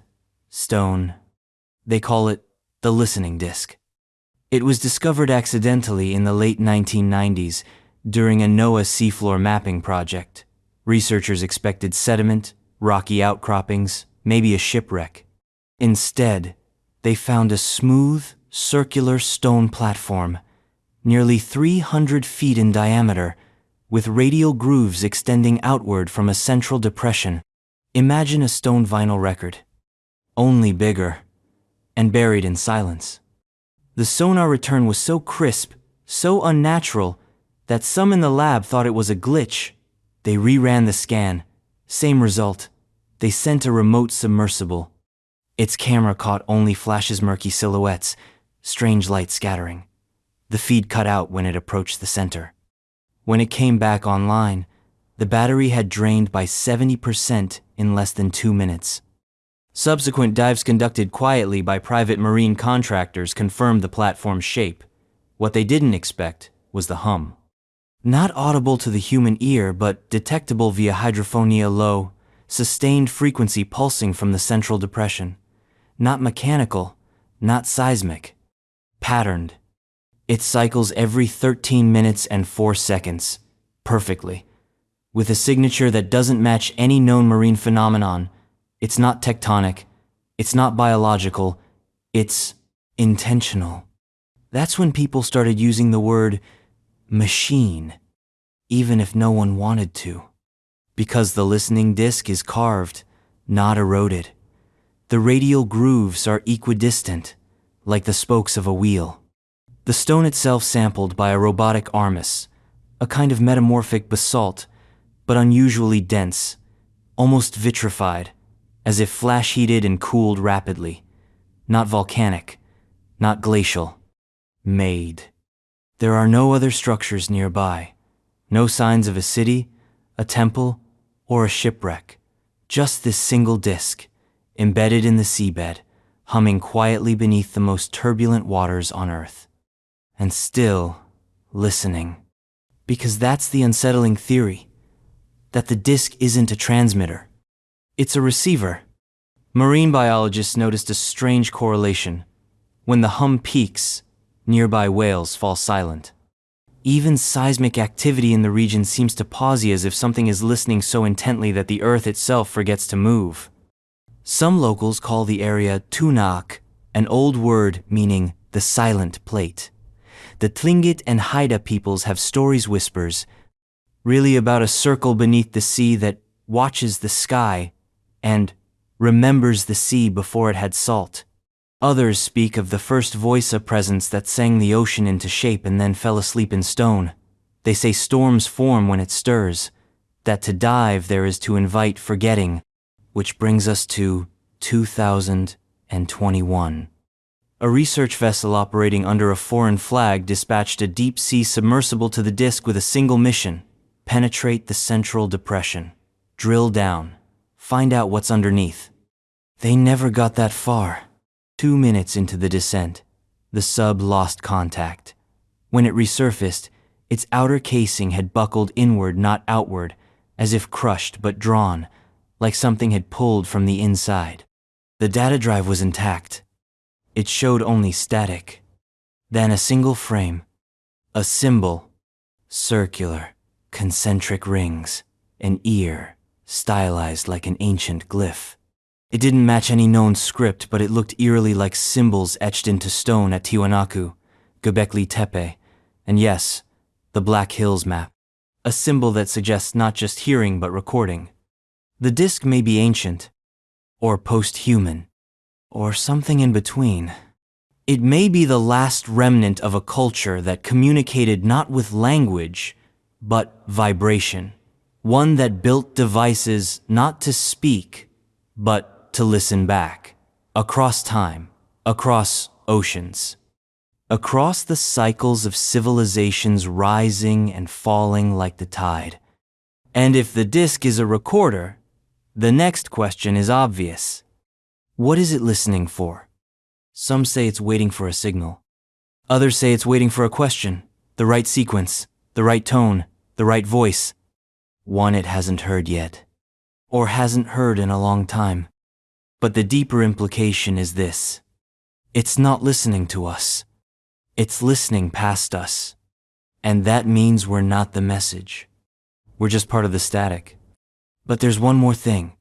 Speaker 1: stone. They call it the listening disk. It was discovered accidentally in the late 1990s during a NOAA seafloor mapping project. Researchers expected sediment, rocky outcroppings, maybe a shipwreck. Instead, they found a smooth, circular stone platform, nearly 300 feet in diameter, with radial grooves extending outward from a central depression. Imagine a stone vinyl record. only bigger, and buried in silence. The sonar return was so crisp, so unnatural, that some in the lab thought it was a glitch. They reran the scan. Same result. They sent a remote submersible. Its camera caught only flashes, murky silhouettes, strange light scattering. The feed cut out when it approached the center. When it came back online, the battery had drained by 70% in less than 2 minutes. Subsequent dives conducted quietly by private marine contractors confirmed the platform's shape. What they didn't expect was the hum. Not audible to the human ear, but detectable via hydrophonia, low, sustained frequency pulsing from the central depression. Not mechanical, not seismic. Patterned. It cycles every 13 minutes and 4 seconds, perfectly, with a signature that doesn't match any known marine phenomenon. It's not tectonic, it's not biological, it's intentional. That's when people started using the word machine, even if no one wanted to. Because the listening disc is carved, not eroded. The radial grooves are equidistant, like the spokes of a wheel. The stone itself sampled by a robotic armis, a kind of metamorphic basalt, but unusually dense, almost vitrified, as if flash-heated and cooled rapidly. Not volcanic, not glacial. Made. There are no other structures nearby. No signs of a city, a temple, or a shipwreck. Just this single disk, embedded in the seabed, humming quietly beneath the most turbulent waters on Earth. And still, listening. Because that's the unsettling theory, that the disk isn't a transmitter. It's a receiver. Marine biologists noticed a strange correlation. When the hum peaks, nearby whales fall silent. Even seismic activity in the region seems to pause as if something is listening so intently that the Earth itself forgets to move. Some locals call the area Tunak, an old word meaning the silent plate. The Tlingit and Haida peoples have stories whispers, really about a circle beneath the sea that watches the sky and remembers the sea before it had salt. Others speak of the first voice presence that sang the ocean into shape and then fell asleep in stone. They say storms form when it stirs, that to dive there is to invite forgetting, which brings us to 2021. A research vessel operating under a foreign flag dispatched a deep-sea submersible to the disk with a single mission: penetrate the central depression, drill down, find out what's underneath. They never got that far. 2 minutes into the descent, the sub lost contact. When it resurfaced, its outer casing had buckled inward, not outward, as if crushed but drawn, like something had pulled from the inside. The data drive was intact. It showed only static. Then a single frame. A symbol. Circular, concentric rings. An ear, stylized like an ancient glyph. It didn't match any known script, but it looked eerily like symbols etched into stone at Tiwanaku, Göbekli Tepe, and yes, the Black Hills map. A symbol that suggests not just hearing but recording. The disk may be ancient, or post-human, or something in between. It may be the last remnant of a culture that communicated not with language, but vibration. One that built devices not to speak, but to listen back. Across time, across oceans. Across the cycles of civilizations rising and falling like the tide. And if the disk is a recorder, the next question is obvious. What is it listening for? Some say it's waiting for a signal. Others say it's waiting for a question, the right sequence, the right tone, the right voice. One it hasn't heard yet, or hasn't heard in a long time. But the deeper implication is this. It's not listening to us. It's listening past us. And that means we're not the message. We're just part of the static. But there's one more thing.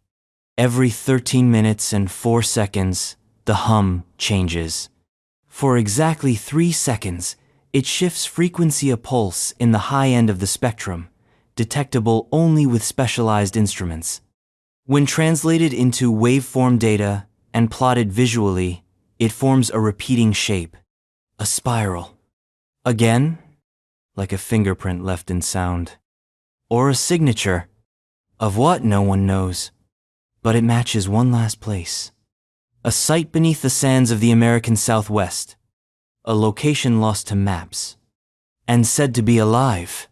Speaker 1: Every 13 minutes and 4 seconds, the hum changes. For exactly 3 seconds, it shifts frequency a pulse in the high end of the spectrum, detectable only with specialized instruments. When translated into waveform data and plotted visually, it forms a repeating shape, a spiral. Again, like a fingerprint left in sound. Or a signature, of what no one knows. But it matches one last place. A site beneath the sands of the American Southwest. A location lost to maps. And said to be alive.